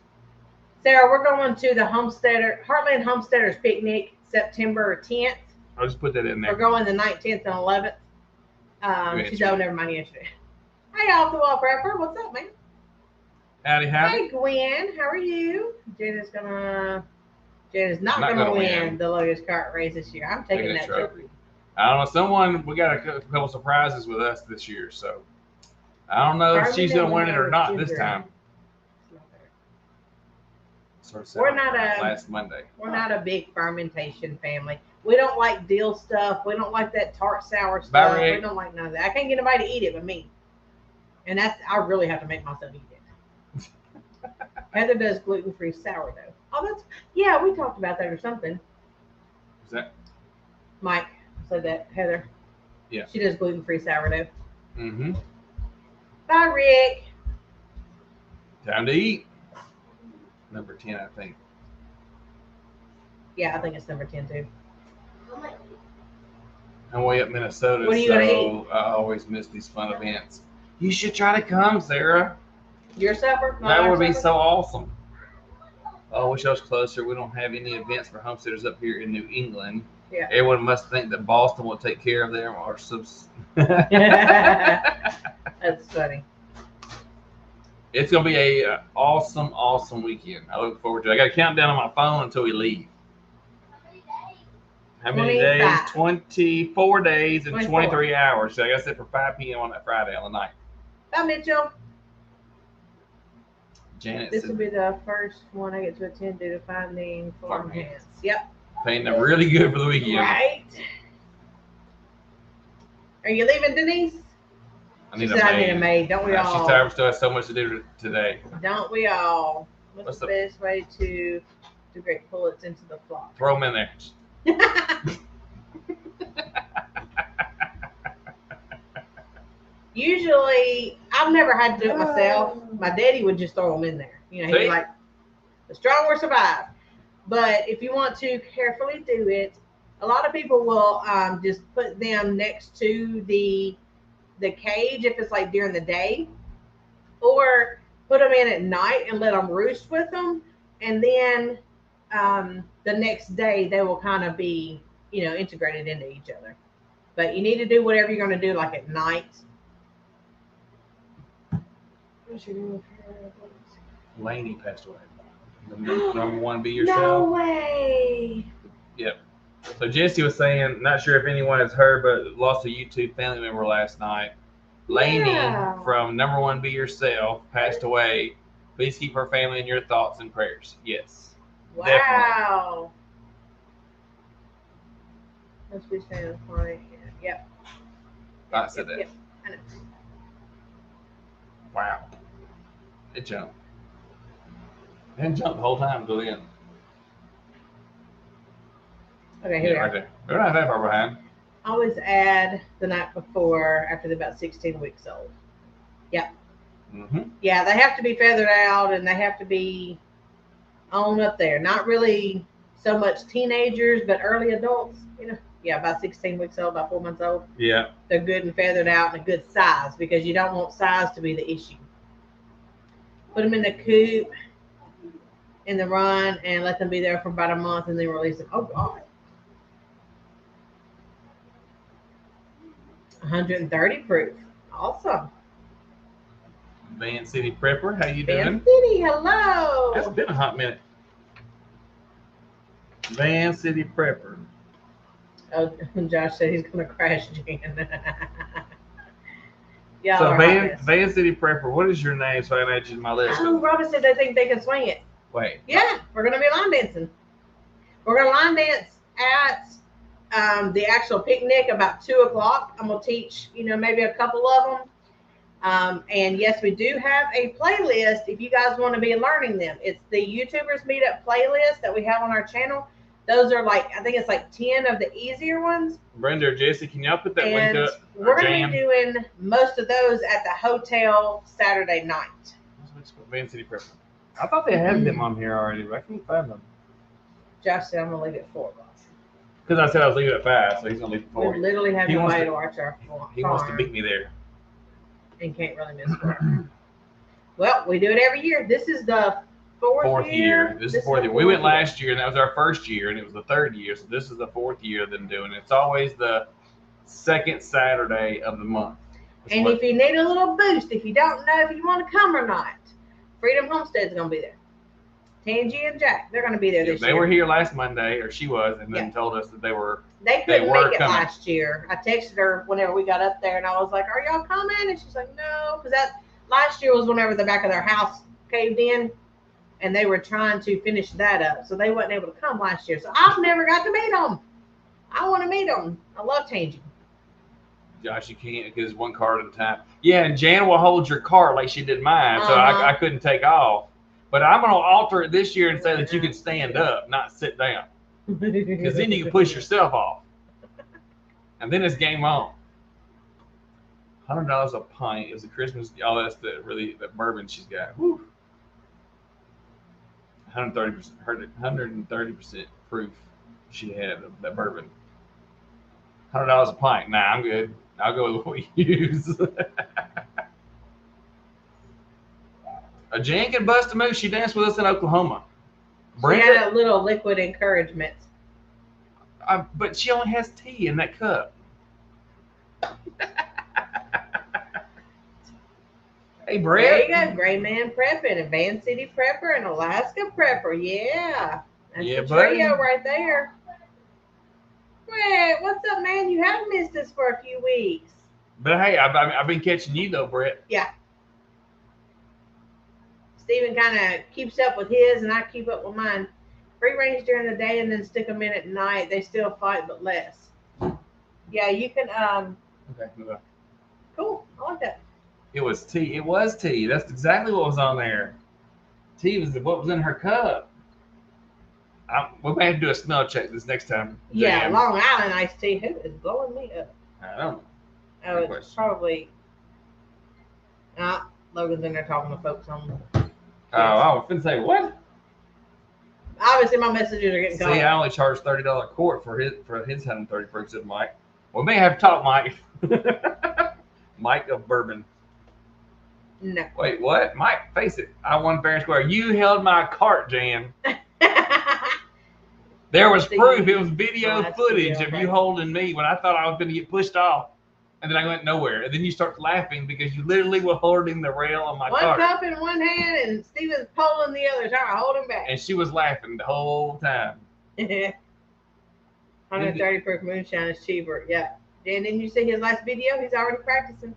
Sarah, we're going to the Heartland Homesteaders Picnic, September 10th. I'll just put that in there. We're going the 19th and 11th. She's never mind yesterday. Hey, Off the Wall Prepper. What's up, man? Howdy. Hey, Gwen. How are you? Jenna's not gonna win the luggage cart race this year. I'm taking that trophy. I don't know. We got a couple surprises with us this year, so I don't know if she's gonna win it or not this time. We're not last Monday. We're not a big fermentation family. We don't like dill stuff. We don't like that tart sour stuff. Barry. We don't like none of that. I can't get anybody to eat it but me. And I really have to make myself eat it. Heather does gluten-free sourdough. Oh, yeah, we talked about that or something. Is that? Mike said that, Heather. Yeah. She does gluten-free sourdough. Mm-hmm. Bye, Rick. Time to eat. Number 10, I think. Yeah, I think it's number 10 too. I'm way up Minnesota, What are you so gonna I always miss these fun events. You should try to come, Sarah. Your supper? That Our would be supper? so awesome. Oh, I wish I was closer. We don't have any events for homesteaders up here in New England. Yeah. Everyone must think that Boston will take care of them or some. That's funny. It's gonna be a awesome, awesome weekend. I look forward to it. I got a countdown on my phone until we leave. How many 25. days? 24 days and 24. 23 hours. So I got set for 5 p.m. on that Friday on the night. Bye, Mitchell. Janet This will said, be the first one I get to attend due to finding farmhands. Yep. paying them really good for the weekend. Right. Are you leaving, Denise? I She need said I need a a maid. maid. Don't we She's all? tired. We still have so much to do today. Don't we all? What's What's the the- best way to great pullets into the flock? Throw them in there. Usually, I've never had to do it myself. My daddy would just throw them in there. You know, he'd be See? like, the strong will survive. But if you want to carefully do it, a lot of people will just put them next to the cage if it's like during the day, or put them in at night and let them roost with them, and then the next day they will kind of be, you know, integrated into each other. But you need to do whatever you're going to do like at night. What's your name? Laney passed away. The number one be No yourself. way. Yep. So Jesse was saying, not sure if anyone has heard, but lost a YouTube family member last night. Laney Yeah. from Number One Be Yourself passed away. Please keep her family in your thoughts and prayers. Yes. Wow. Must be saying funny. Yep. I said that. Yep. I know. Wow. It jumped. It didn't jump the whole time until the end. Okay, Yeah, here we right are. there. They're not that far behind. Always add the night before after they're about 16 weeks old. Mm-hmm. Yeah, they have to be feathered out and they have to be on up there. Not really so much teenagers, but early adults, you know. Yeah, about 16 weeks old, about 4 months old. Yeah. They're good and feathered out and a good size because you don't want size to be the issue. Put them in the coop in the run and let them be there for about a month and then release them. Oh, God. 130 proof. Awesome. Van City Prepper, how you Van doing? City, hello. It's been a hot minute. Van City Prepper. Oh, Josh said he's going to crash Jan. Y'all So are Van hot Van City Prepper, what is your name so I can add you to my list? Oh, Robin said they think they can swing it. Wait. Yeah, we're going to be line dancing. We're going to line dance at the actual picnic about 2 o'clock. I'm going to teach, you know, maybe a couple of them. And yes, we do have a playlist if you guys want to be learning them. It's the YouTubers Meetup playlist that we have on our channel. Those are like, I think it's like 10 of the easier ones. Brenda or Jesse, can y'all put that And link up? we're going Jan? to be doing most of those at the hotel Saturday night. Van City Prepper. I thought they had them on here already, but I can't find them. Josh said I'm going to leave at 4 o'clock. Because I said I was leaving at 5, so he's going to leave at 4. We literally have He wants nobody to- to watch our farm. He wants to beat me there. And can't really miss work. Well, we do it every year. This is the fourth year. This is the fourth year. We went last year, and that was our first year, and it was the third year. So this is the fourth year of them doing it. It's always the second Saturday of the month. That's And what- if you need a little boost, if you don't know if you want to come or not, Freedom Homestead's going to be there. Tangy and Jack, they're going to be there this they year. were here last Monday, or she was, and then Yeah. told us that they were. They couldn't were make it coming. last year. I texted her whenever we got up there, and I was like, "Are y'all coming?" And she's like, "No," because that last year was whenever the back of their house caved in, and they were trying to finish that up, so they wasn't able to come last year. So I've never got to meet them. I want to meet them. I love changing. Josh, you can't because one card at a time. Yeah, and Jan will hold your cart like she did mine, so Uh-huh. I couldn't take off. But I'm gonna alter it this year and say that you can stand up, not sit down, because then you can push yourself off, and then it's game on. $100 a pint is a Christmas. Oh, that's the bourbon she's got. Whew. 130%, 130% proof she had of that bourbon. $100 a pint. Nah, I'm good. I'll go with what we use. Jan can bust a move. She danced with us in Oklahoma. She Brenda, had a little liquid encouragement. but she only has tea in that cup. Hey, There Brett. you go, Gray Man Prepper, Van City Prepper, and Alaska Prepper. Yeah, that's Yeah, the buddy. trio right there. Brett, what's up, man? You have missed us for a few weeks. But hey, I've been catching you though, Brett. Steven kind of keeps up with his, and I keep up with mine. Free range during the day, and then stick them in at night. They still fight, but less. Yeah, you can. Okay, move on. Cool. I like that. It was tea. It was tea. That's exactly what was on there. Tea was what was in her cup. We may have to do a smell check this next time. Yeah, Jan. Long Island iced tea. Who is blowing me up? I don't know. Oh, Good it's question. probably. Logan's in there talking to folks on. Oh, I was finna say what? Obviously, my messages are getting See, caught. I only charged $30 quart for his 130 proof. Said Mike. We may have to talk, Mike. Mike of bourbon. No. Wait, what? Mike, face it. I won fair and square. You held my cart, Jan. There was proof. It was video That's footage video, of okay. you holding me when I thought I was going to get pushed off. And then I went nowhere. And then you start laughing because you literally were holding the rail on my One cart. cup in one hand, and Steven's pulling the other, trying to hold him back. And she was laughing the whole time. 130 proof moonshine is cheaper. Yeah. Dan, didn't you see his last video? He's already practicing.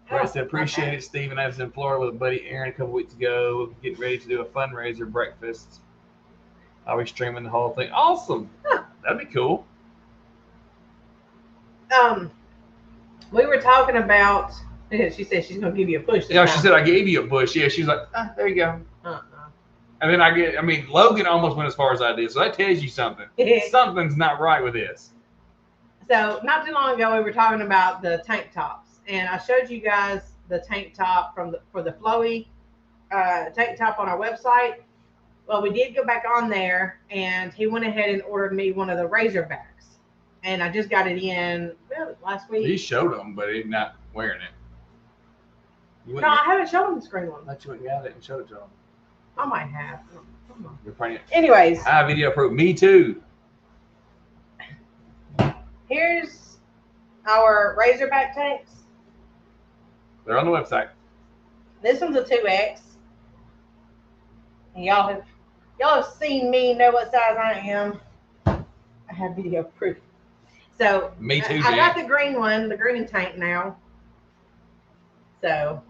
Brett said, appreciate it, Stephen. I was in Florida with a buddy Aaron a couple weeks ago, getting ready to do a fundraiser breakfast. I'll be streaming the whole thing. Awesome. Huh. That'd be cool. We were talking about. She said she's gonna give you a push. this Yeah, she time. said I gave you a push. Yeah, she's like, there you go. And then Logan almost went as far as I did. So that tells you something. Something's not right with this. So not too long ago, we were talking about the tank tops, and I showed you guys the tank top for the flowy tank top on our website. Well, we did go back on there, and he went ahead and ordered me one of the Razorbacks, and I just got it in last week. He showed them, but he's not wearing it. You No, I haven't shown him the screen one. I thought you went and got it and showed it to him. I might have. You're probably Anyways, video proof. Me too. here's our Razorback tanks. They're on the website. This one's a 2X. And y'all have seen me, know what size I am. I have video proof. So Me too, I got Jan. the green one, the green tank now. So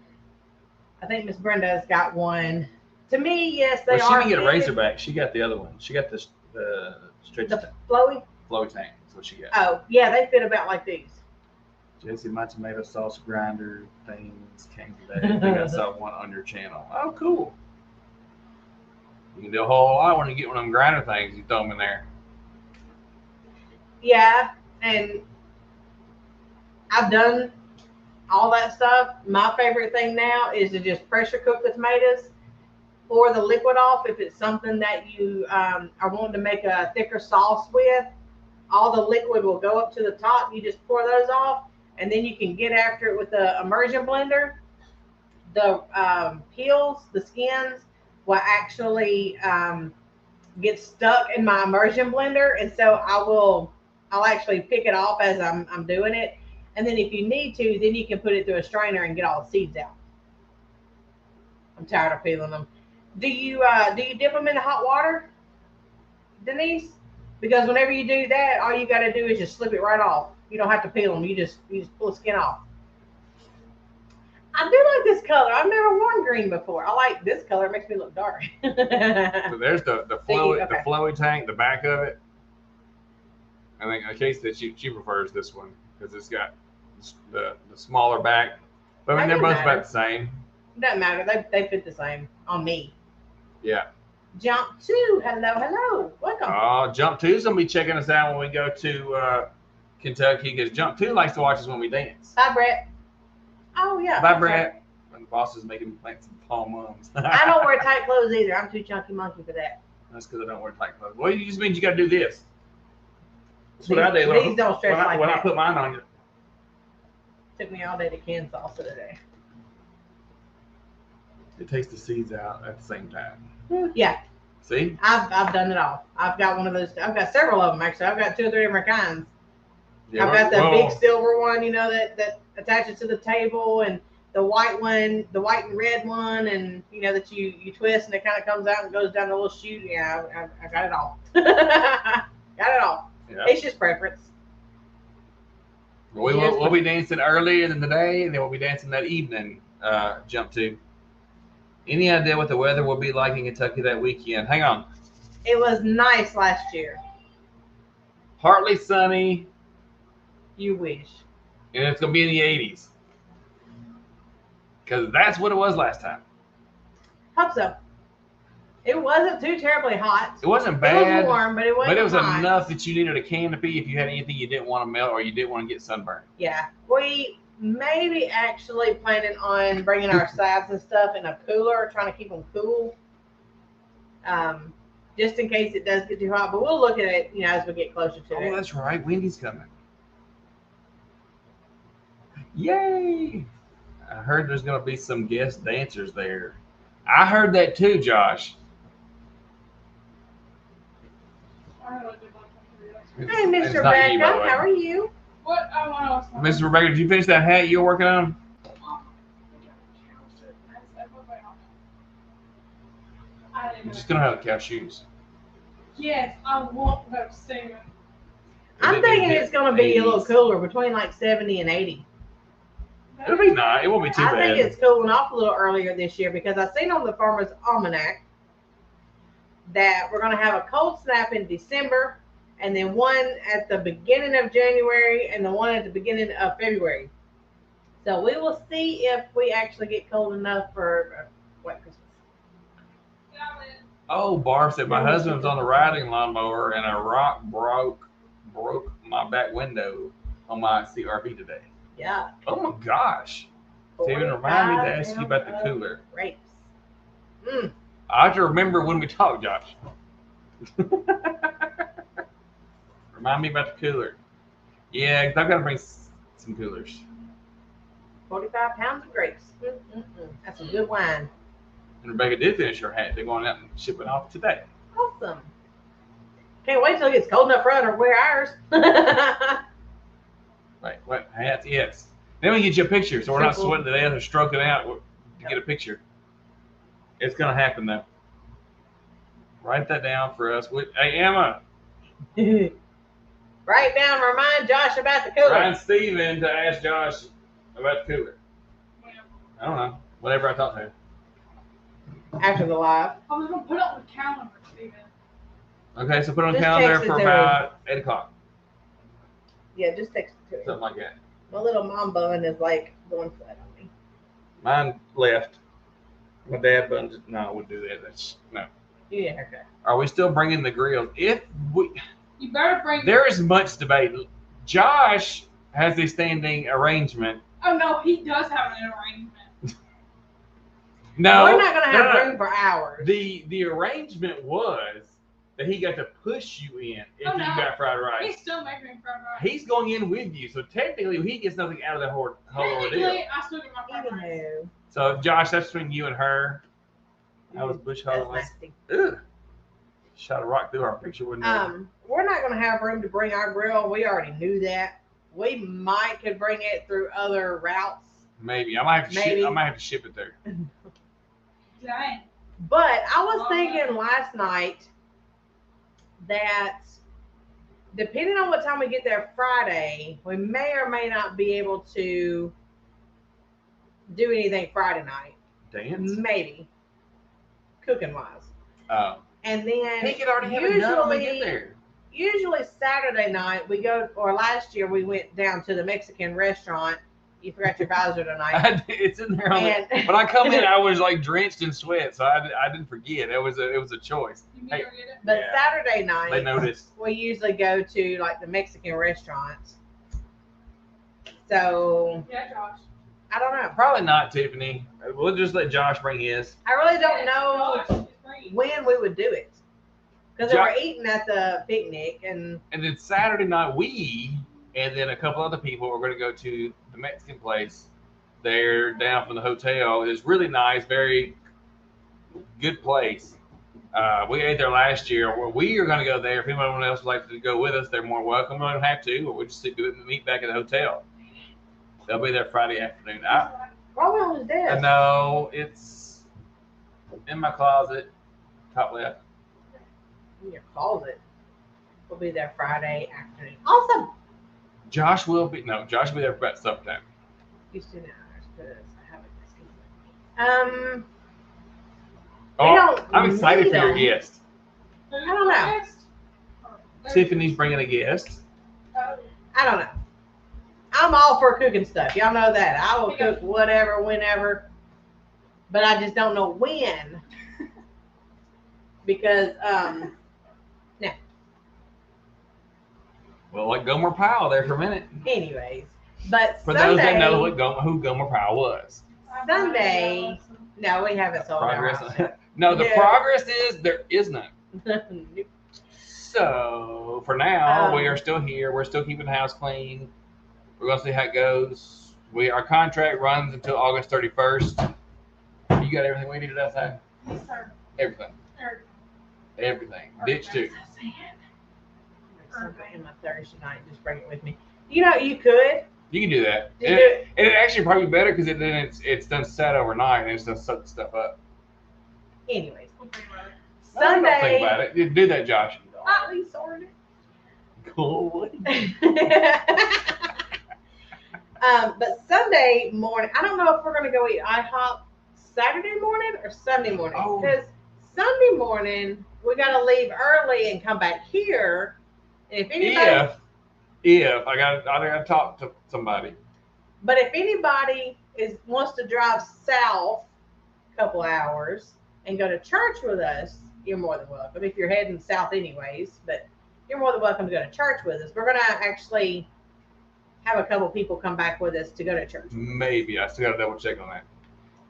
I think Miss Brenda's got one. To me, yes, they Well, she are. didn't get a fitted. Razorback. She got the other one. She got the stretch The flowy. flow tank. That's what she got. Oh, yeah, they fit about like these. Jesse, my tomato sauce grinder things came today. I think I saw one on your channel. Oh, cool. You can do a whole lot when you get one of them grinder things. You throw them in there. Yeah, and I've done all that stuff. My favorite thing now is to just pressure cook the tomatoes, pour the liquid off. If it's something that you are wanting to make a thicker sauce with, all the liquid will go up to the top. You just pour those off, and then you can get after it with the immersion blender. The peels, the skins will actually get stuck in my immersion blender, and so I'll actually pick it off as I'm doing it. And then if you need to, then you can put it through a strainer and get all the seeds out. I'm tired of peeling them. Do you dip them in the hot water, Denise? Because whenever you do that, all you got to do is just slip it right off. You don't have to peel them. You just pull the skin off. I do like this color. I've never worn green before. I like this color. It makes me look dark. So there's the See, flowy, okay. the flowy tank, the back of it. I think Casey said she prefers this one because it's got the smaller back. But I mean, That they're both doesn't about the same. Doesn't matter. They fit the same on me. Yeah. Jump 2. Hello. Welcome. Jump 2's gonna be checking us out when we go to Kentucky because Jump 2 likes to watch us when we dance. Bye, Brett. Oh yeah. Bye, that's right. Brett. And the boss is making me plant some palm mums. I don't wear tight clothes either. I'm too chunky monkey for that. That's because I don't wear tight clothes. Well, it just means you got to do this. That's what I do. These don't stretch like when I that. put mine on you. Took me all day to can salsa today. It takes the seeds out at the same time. Yeah, See? I've done it all. I've got one of those. I've got several of them actually. I've got 2 or 3 different kinds. Yeah, I've got the well, big silver one, you know, that attaches to the table, and the white one, the white and red one, and you know that you twist and it kind of comes out and goes down the little chute. Yeah, I got it all. Got it all. Yeah. It's just preference. We'll be dancing earlier in the day, and then we'll be dancing that evening. Jump 2. Any idea what the weather will be like in Kentucky that weekend? Hang on. It was nice last year. Partly sunny, You wish. and it's going to be in the 80s. Because that's what it was last time. Hope so. It wasn't too terribly hot. It wasn't It bad, was warm, but it wasn't but it was hot. enough that you needed a canopy if you had anything you didn't want to melt or you didn't want to get sunburned. Yeah. We maybe actually planning on bringing our slabs and stuff in a cooler, trying to keep them cool. Just in case it does get too hot. But we'll look at it, you know, as we get closer to Oh, it. that's right. Wendy's coming. Yay! I heard there's going to be some guest dancers there. I heard that too, Josh. I really did like that. Hey, And Mr. it's not Rebecca, you, by the way. how are you? What? I want to Mr. Rebecca, did you finish that hat you were working on? I didn't You're know. just going to have cow shoes. Yes, I want those Steven. I'm thinking it's going to be a little cooler, between like 70 and 80. It'll be nice. It won't be too I bad. think it's cooling off a little earlier this year because I seen on the Farmer's Almanac that we're going to have a cold snap in December, and then one at the beginning of January and the one at the beginning of February. So we will see if we actually get cold enough for wet Christmas. Oh, Barb said my husband was on the riding lawnmower and a rock broke my back window on my CRV today. Yeah. Oh my gosh. Steven, remind me to ask you about the cooler. Grapes. I have to remember when we talk, Josh. Remind me about the cooler. Yeah, 'cause I've got to bring some coolers. 45 pounds of grapes. That's a good wine. And Rebecca did finish her hat. They're going out and shipping off today. Awesome. Can't wait till it gets cold enough for us to wear ours. Right. What hats? Yes. Then we get you a picture, so we're not Simple. sweating to death or stroking out to get a picture. It's gonna happen though. Write that down for us. Hey Emma, Write down, remind Josh about the cooler. remind Steven to ask Josh about the cooler. I don't know. Whatever I talk to him. After the live. I was going to put it on the calendar, Steven. Okay, so put it on Just calendar text it for to about 8 o'clock, Yeah, just text it to him. something like that. My little mom bun is like going flat on me. Mine left. My dad bun. No, I wouldn't do that. That's no. You need a haircut. Are we still bringing the grills? If we, You better bring. there is much debate. Josh has a standing arrangement. Oh no, he does have an arrangement. No, We're not gonna have no. room for hours. The arrangement was that he got to push you in if Oh, you no. got fried rice. He's still making fried rice. He's going in with you, so technically he gets nothing out of the whole ordeal. Technically, I still get my fried Even rice. though So Josh, that's between you and her. I was bush that's hogging. nasty. Ugh. Shot a rock through our picture, wouldn't it? We're not gonna have room to bring our grill. We already knew that. We might could bring it through other routes. Maybe I might have to Maybe. ship. I might have to ship it there. Dang. But I was thinking last night that depending on what time we get there Friday, we may or may not be able to do anything Friday night. Dance. Maybe. Cooking wise. Oh. And then He could already have it done when we get there. usually Saturday night we go, or last year we went down to the Mexican restaurant. You forgot your visor tonight. It's in there. And When I come in, I was like drenched in sweat, so I didn't forget. It was a choice. You need Hey. to go get it? but Yeah. Saturday They night noticed. we usually go to like the Mexican restaurants. So Yeah, Josh. I don't know. Probably not, Tiffany. We'll just let Josh bring his. I really don't Yes, know Josh is great. when we would do it because they Jo- were eating at the picnic, and And then Saturday night, we and then a couple other people are going to go to the Mexican place. They're down from the hotel. It's really nice, very good place. We ate there last year. Well, we are going to go there. If anyone else would like to go with us, they're more welcome. We don't have to, or we'll just meet back at the hotel. They'll be there Friday afternoon. probably on his I desk. know it's in my closet, top left. In your closet. We'll be there Friday afternoon. Awesome. Josh will be there for about supper time. Houston hours because I have a discount. We Oh, don't I'm excited need for your them. guest. Who's I don't know. next? Tiffany's bringing a guest. Oh, I don't know. I'm all for cooking stuff. Y'all know that. I will cook whatever, whenever. But I just don't know when. Because, Well, like Gomer Pyle there for a minute. anyways. But For those that know Sunday, who Gomer Pyle was. Sunday, no, we haven't sold our Progress. house yet. No, the Yeah. progress is there is none. Nope. So for now, we Um, are still here. We're still keeping the house clean. We're gonna see how it goes. Our contract runs until August 31st. You got everything we needed outside? yes, sir. Everything. Or- Everything. Ditch too. Something in my Thursday night, just bring it with me. You know, you could. You can do that. Just And do it. it actually probably better because then it's done set overnight and it's done soak the stuff up. Anyways, We'll think about it. Don't think Sunday. about it. You do that, Josh. Hotly sorted. Cool. But Sunday morning, I don't know if we're gonna go eat IHOP Saturday morning or Sunday morning. Oh. Because Sunday morning we gotta leave early and come back here. And if anybody, If I gotta talk to somebody. but if anybody wants to drive south a couple hours and go to church with us, you're more than welcome. If you're heading south anyways, but you're more than welcome to go to church with us. We're gonna actually have a couple people come back with us to go to church. Maybe I still gotta double check on that.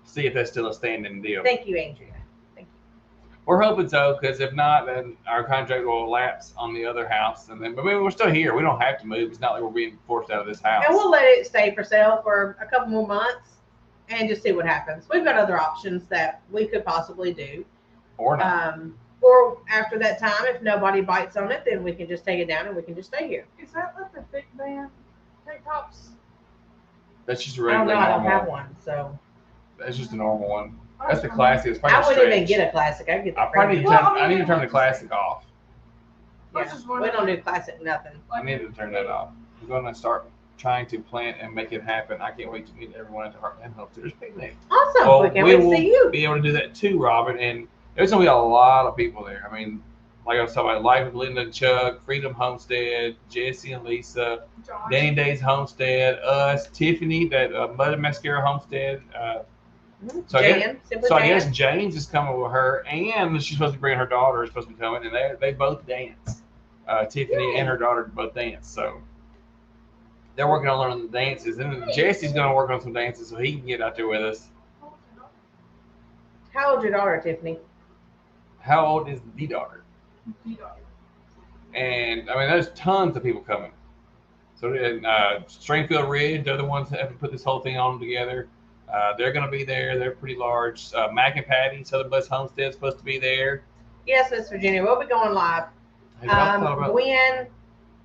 See if that's still a standing deal. Thank you, Andrea. Thank you. We're hoping so, because if not, then our contract will lapse on the other house, and then but maybe we're still here. We don't have to move. It's not like we're being forced out of this house. And we'll let it stay for sale for a couple more months and just see what happens. We've got other options that we could possibly do. Or not. Or after that time, if nobody bites on it, then we can just take it down and we can just stay here. Is that what the big band tank tops? That's just a I don't regular know. I don't normal. have one, so That's just a normal one. That's the classic. It's I probably wouldn't even stretch. get a classic. I'd get the I probably need to premium. turn, Well, I I need to mean, turn the classic off. I Yeah, was just we wondering. don't do classic nothing. I need to turn that off. We're gonna start trying to plan and make it happen. I can't wait to meet everyone at the Heartland Hopsters picnic. Awesome. Well, we can't we wait to will see you. be able to do that too, Robin. And there's gonna be a lot of people there. I mean, like I was talking about, Life with Linda and Chuck, Freedom Homestead, Jesse and Lisa, Josh. Danny Days Homestead, us, Tiffany, that Mud and Mascara Homestead. So I guess- Jan, Simply So I Jan. guess James is coming with her, and she's supposed to bring her daughter. Is supposed to be coming, and they both dance. Tiffany and her daughter both dance. So they're working on learning the dances, and then Jesse's going to work on some dances so he can get out there with us. How old's your daughter, Tiffany? How old is the daughter? And I mean, there's tons of people coming. So Stringfield Ridge, they're the ones that have put this whole thing on together. They're going to be there. They're pretty large. Mac and Patty, Southern Bliss Homestead, supposed to be there. Yes, Miss Virginia. We'll be going live. Have y'all thought about-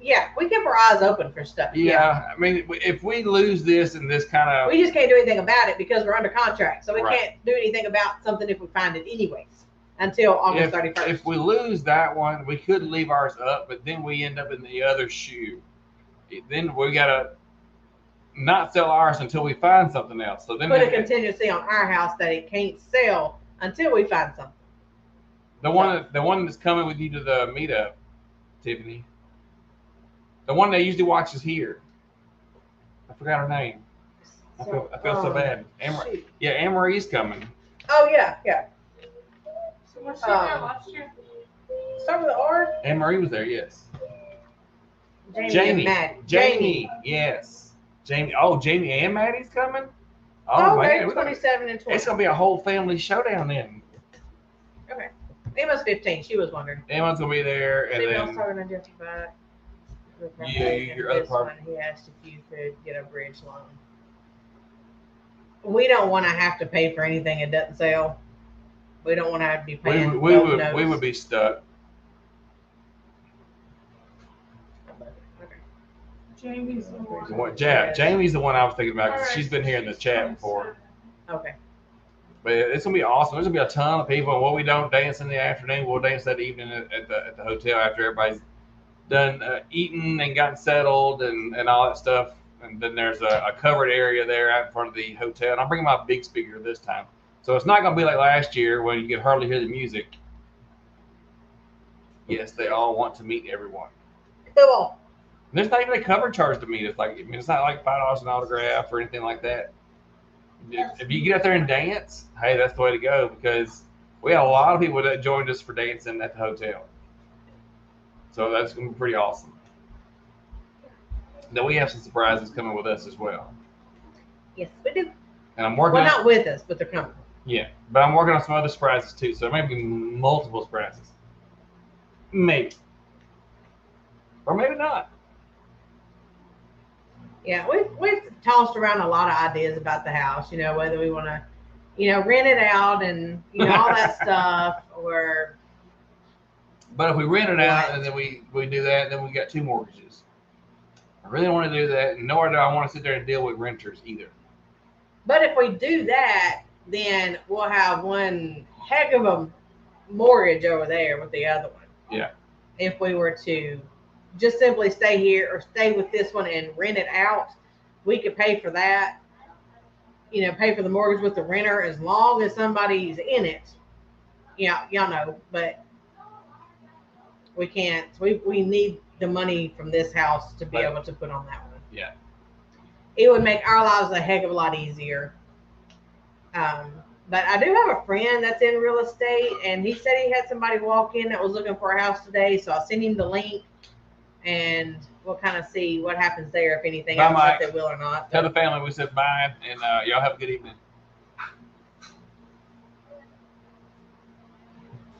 Yeah, we keep our eyes open for stuff. Yeah, I mean, if we lose this and this kind of, We just can't do anything about it because we're under contract. So we Right. can't do anything about something if we find it anyways until August 31st. if we lose that one, we could leave ours up, but then we end up in the other shoe. Then we gotta not sell ours until we find something else. So then Put a contingency on our house that it can't sell until we find something. the one that's coming with you to the meetup, Tiffany, The one that usually watches here. I forgot her name. I feel so bad. Shoot. Yeah, Anne-Marie's coming. Oh yeah, yeah. So what's she there last year? Start with the R. Anne-Marie was there, yes. Jamie and Maddie. Jamie, yes. Jamie. Oh, Jamie and Maddie's coming? Oh, man. okay, 27 and 20. It's going to be a whole family showdown then. Okay. Emma's 15. She was wondering. Emma's going to be there. And Female's then, talking to Jeff about Yeah, your other this part. one, he asked if you could get a bridge loan. We don't want to have to pay for anything that doesn't sell. We don't want to have to be paying. we both would be stuck. Okay. Jamie's the one. Jamie's the one I was thinking about because Alright, she's been here in the chat before. Okay. But it's gonna be awesome. There's gonna be a ton of people. And what we don't dance in the afternoon, we'll dance that evening at the hotel after everybody's done eating and gotten settled and all that stuff. And then there's a covered area there out in front of the hotel. And I'm bringing my big speaker this time, so it's not gonna be like last year when you could hardly hear the music. Yes, they all want to meet everyone. Cool. And there's not even a cover charge to meet us. Like, I mean, it's not like $5 an autograph or anything like that. If you get out there and dance, hey, that's the way to go because we had a lot of people that joined us for dancing at the hotel. So that's going to be pretty awesome. Then we have some surprises coming with us as well. Yes, we do. And I'm working Well, on, not with us, but they're coming. yeah, but I'm working on some other surprises too. So there may be multiple surprises. Maybe. Or maybe not. Yeah, we've tossed around a lot of ideas about the house. You know, whether we want to, rent it out and all that stuff, or. But if we rent it out and then we do that, then we got 2 mortgages. I really don't want to do that, and nor do I want to sit there and deal with renters either. But if we do that, then we'll have one heck of a mortgage over there with the other one. Yeah. If we were to just simply stay here or stay with this one and rent it out, we could pay for that. Pay for the mortgage with the renter as long as somebody's in it. Yeah, y'all know, but we can't. We need the money from this house to be Right. able to put on that one. Yeah. It would make our lives a heck of a lot easier. But I do have a friend that's in real estate, and he said he had somebody walk in that was looking for a house today. So I'll send him the link, and we'll kind of see what happens there, if anything Bye, else, Mike. if they will or not. Tell the family we said bye, and y'all have a good evening.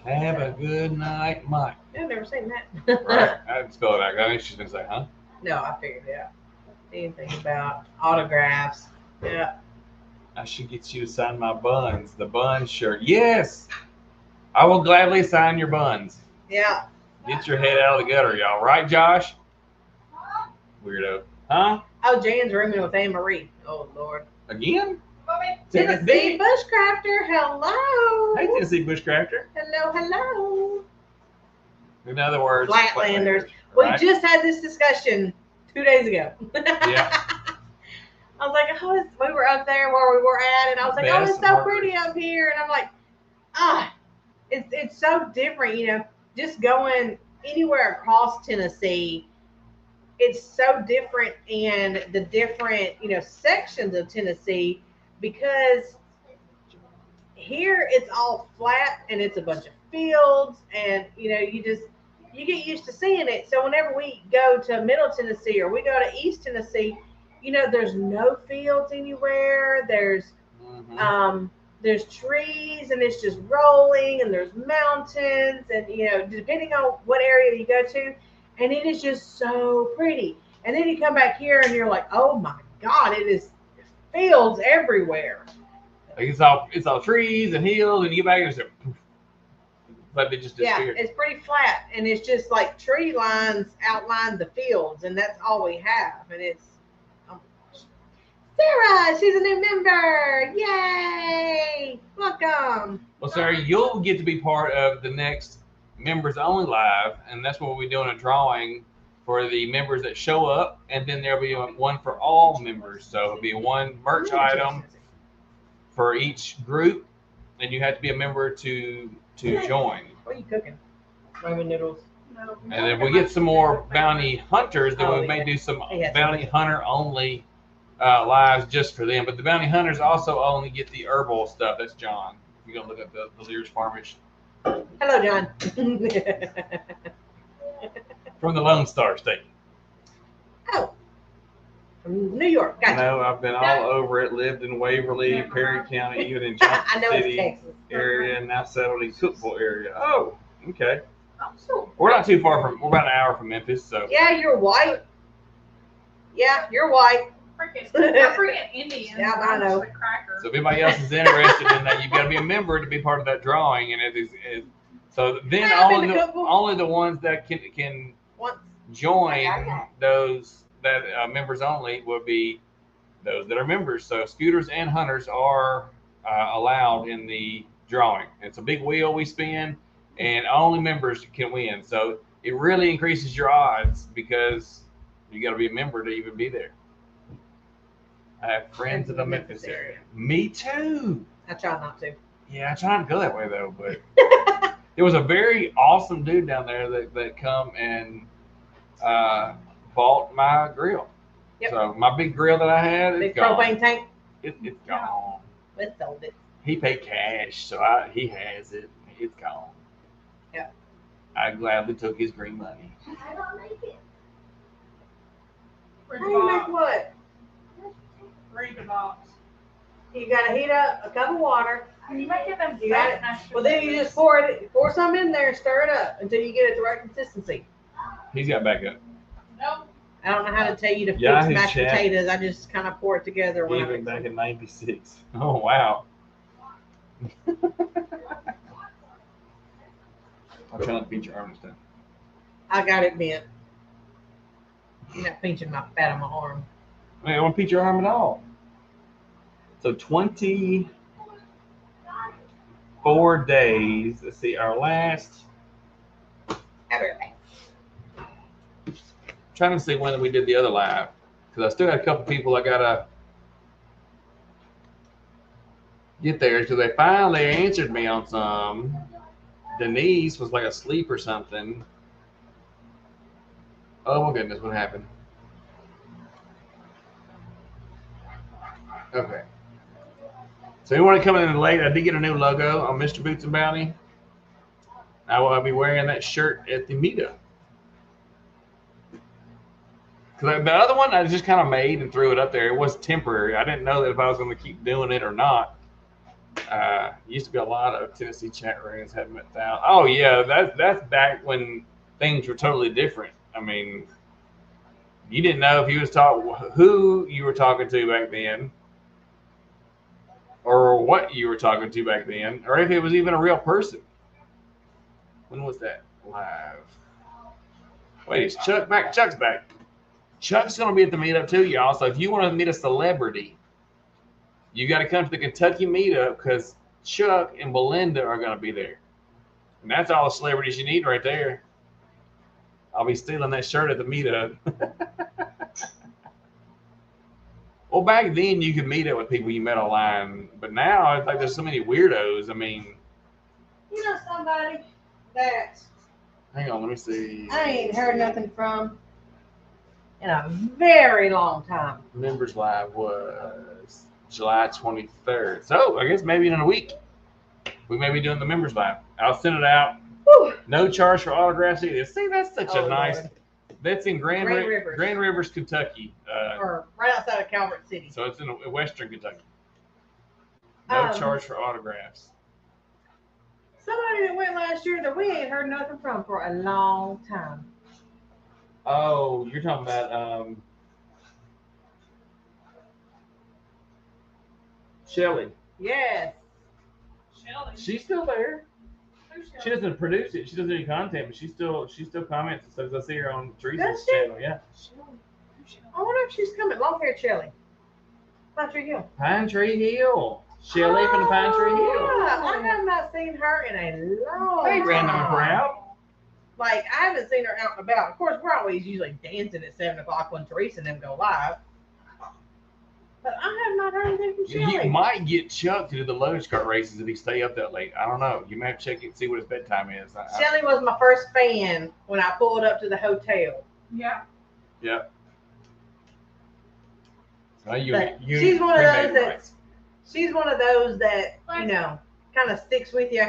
Have a good night, Mike. I've never seen that. Right. I didn't spell it out. I think she's going to say, huh? No, I figured it out. Anything about autographs. Yeah. I should get you to sign my buns. The buns shirt. Yes! I will gladly sign your buns. Yeah. Get your head out of the gutter, y'all. Right, Josh? Weirdo. Huh? Oh, Jan's rooming with Anne Marie. Oh, Lord. Again? Tennessee Bushcrafter. Hello. Hey, Tennessee Bushcrafter. Hello. In other words, Flatlanders. Right? We just had this discussion 2 days ago. Yeah. I was like, we were up there where we were at, and I was like, Best it's so workers. pretty up here. And I'm like, it's so different, just going anywhere across Tennessee. It's so different in the different, sections of Tennessee, because here it's all flat and it's a bunch of fields, and you get used to seeing it. So whenever we go to Middle Tennessee or we go to East Tennessee, there's no fields anywhere. There's trees, and it's just rolling, and there's mountains, and depending on what area you go to, and it is just so pretty. And then you come back here and you're like, oh my God, it is fields everywhere. Like it's all trees and hills, and you get back here and it's like they just Yeah, disappeared. it's pretty flat, and it's just like tree lines outline the fields, and that's all we have. And it's Sarah, she's a new member. Yay! Welcome. Well, Sarah, you'll get to be part of the next Members Only Live, and that's where we'll be doing a drawing for the members that show up, and then there'll be one for all members. So it'll be one merch item for each group, and you have to be a member to join. What are you cooking? Ramen noodles. No. And if we get some more bounty hunters, then Oh, we may yeah. do some Yeah, bounty hunter only lives just for them. But the bounty hunters also only get the herbal stuff. That's John. You're gonna look at the Lear's Farmers Hello, John. from the Lone Star State. Oh, from New York. I Gotcha. know I've been all over it. Lived in Waverly, Perry County, even in Johnson I know it's City Texas. area, and now settled in Cookville area. Oh, okay. Oh, so. We're not too far from. We're about an hour from Memphis, so. Yeah, you're white. Yeah, you're white. Freaking Indians. Yeah, I know. With crackers. So if anybody else is interested in that, you've got to be a member to be part of that drawing, and so then Yeah, I've been only to the, Cookville. only the ones that can Once. join Okay. those that members only will be those that are members. So scooters and hunters are allowed in the drawing. It's a big wheel we spin, and only members can win. So it really increases your odds because you got to be a member to even be there. I have friends in the Memphis area. Me too. I try not to. Yeah, I try not to go that way though, but there was a very awesome dude down there that come and bought my grill. Yep. So my big grill that I had, Big it's gone. propane tank. It's gone. Let's sold it. He paid cash, so he has it. It's gone. Yep. I gladly took his green money. I don't make it. Where's How the do you make box? what? Read the box. You gotta heat up a cup of water. Can you make it them You got it. Well, then you just pour some in there and stir it up until you get it the right consistency. He's got backup. Nope. I don't know how to tell you to Yeah, fix his mashed chat. potatoes. I just kind of pour it together when I Even mix back them. in '96. Oh wow. I'm trying to beat your arm this time. I got it bent. You're not pinching my fat on my arm. I mean, I won't beat your arm at all. So 24 days. Let's see, our last. Everything. Trying to see when we did the other live because I still got a couple people I gotta get there because they finally answered me on some. Denise was like asleep or something. Oh my goodness, what happened? Okay. So anyone coming in late, I did get a new logo on Mr. Boots and Bounty. I will be wearing that shirt at the meetup. Because the other one I just kind of made and threw it up there. It was temporary. I didn't know that if I was going to keep doing it or not. Used to be a lot of Tennessee chat rooms, had met out. Oh yeah, that's back when things were totally different. I mean, you didn't know if you was who you were talking to back then, or what you were talking to back then, or if it was even a real person. When was that live? Wait, is Chuck back? Chuck's back. Chuck's gonna be at the meetup too, y'all. So if you want to meet a celebrity, you got to come to the Kentucky meetup because Chuck and Belinda are going to be there. And that's all the celebrities you need right there. I'll be stealing that shirt at the meetup. Well, back then you could meet up with people you met online. But now it's like there's so many weirdos. I mean. You know somebody that Hang on, let me see. I ain't heard nothing from in a very long time. Members Live was July 23rd. So I guess maybe in a week we may be doing the Members Live. I'll send it out. Whew. No charge for autographs either. See, that's such Oh, a nice. Lord. That's in Grand Rivers, Kentucky. Or right outside of Calvert City. So it's in western Kentucky. No charge for autographs. Somebody that went last year that we ain't heard nothing from for a long time. Oh, you're talking about Shelly. Yes. Shelly. She's still there. Who's She Shelly? doesn't produce it. She doesn't do any content, but she still comments and stuff. I see her on Teresa's Does she? channel. Yeah. Shelly. Who's Shelly? I wonder if she's coming. Long-haired Shelly. Pine Tree Hill. Pine Tree Hill. Shelly from the Pine Tree Hill. Yeah, I have not seen her in a long Hey, time. random crowd. Like, I haven't seen her out and about. Of course, we're always usually dancing at 7 o'clock when Teresa and them go live. But I have not heard anything from You Shelly. might get Chuck to do the Lotus Cart races if he stay up that late. I don't know. You may have to check it and see what his bedtime is. Shelly was my first fan when I pulled up to the hotel. Yeah. Yeah. So But she's one of those that she's one of those that you know kind of sticks with you.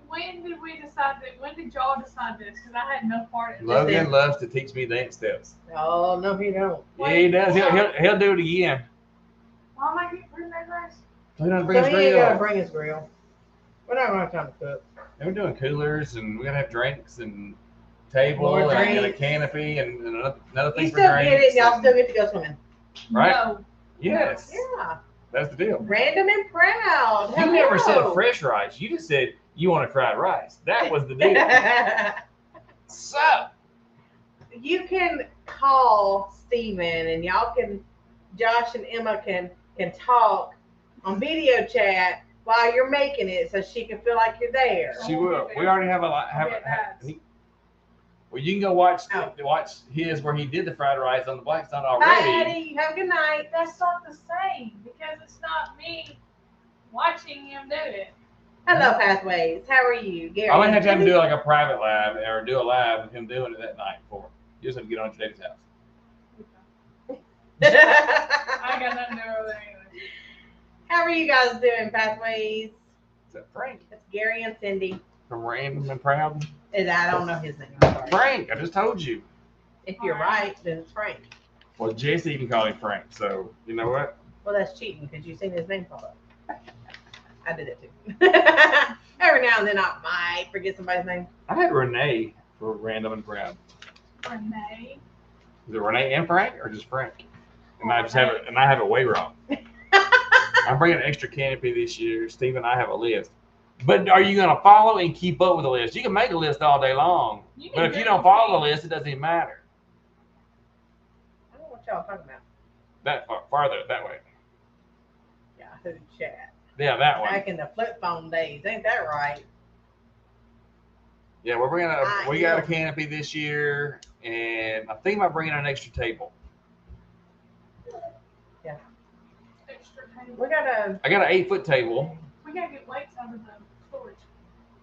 When did we decide that? When did y'all decide this? Because I had no part in it. Logan loves to teach me dance steps. Oh no, he don't. Yeah, he does. He'll do it again. Why am I getting rid of that rice? So he doesn't So bring his he ain't gonna grill. bring his grill. We're not gonna have time to cook. And we're doing coolers, and we're gonna have drinks and table More and a drinks. canopy and another thing You for still drinks. get it. Y'all and- still get to go swimming. Right? No. Yes. Yeah. That's the deal. Random and proud. You never said Hello. fresh rice. You just said you want to fried rice. That was the deal. So, You can call Steven and y'all can, Josh and Emma can talk on video chat while you're making it so she can feel like you're there. she will. We already have a lot. Well, you can go watch his where he did the fried rice on the Blackstone Bye, already. Eddie. Have a good night. That's not the same because it's not me watching him do it. Hello, Pathways. How are you, Gary? I might have to have him do like a private live or do a live of him doing it that night for him. You just have to get on your daddy's house. I got nothing to do with it anyway. How are you guys doing, Pathways? Is that Frank It's Gary and Cindy. from Random and Proud? I don't know his name. I'm sorry. Frank, I just told you. If you're right, then it's Frank. Well, Jesse can call him Frank, so you know what? Well, that's cheating because you've seen his name pop up. I did it too. Every now and then I might forget somebody's name. I had Renee for Random and Proud. Renee. Is it Renee and Frank or just Frank? And I just have it, and I have it way wrong. I'm bringing an extra canopy this year. Steve and I have a list. But are you going to follow and keep up with the list? You can make a list all day long, but if you don't follow the list, it doesn't even matter. I don't know what y'all talking about. That farther, that way. Yahoo chat. Yeah, that one. Back in the flip phone days, ain't that right? Yeah, we're bringing I we got a know. canopy this year, and I think about bringing an extra table. Extra table. We got I got an 8-foot table. We gotta get weights out of the storage.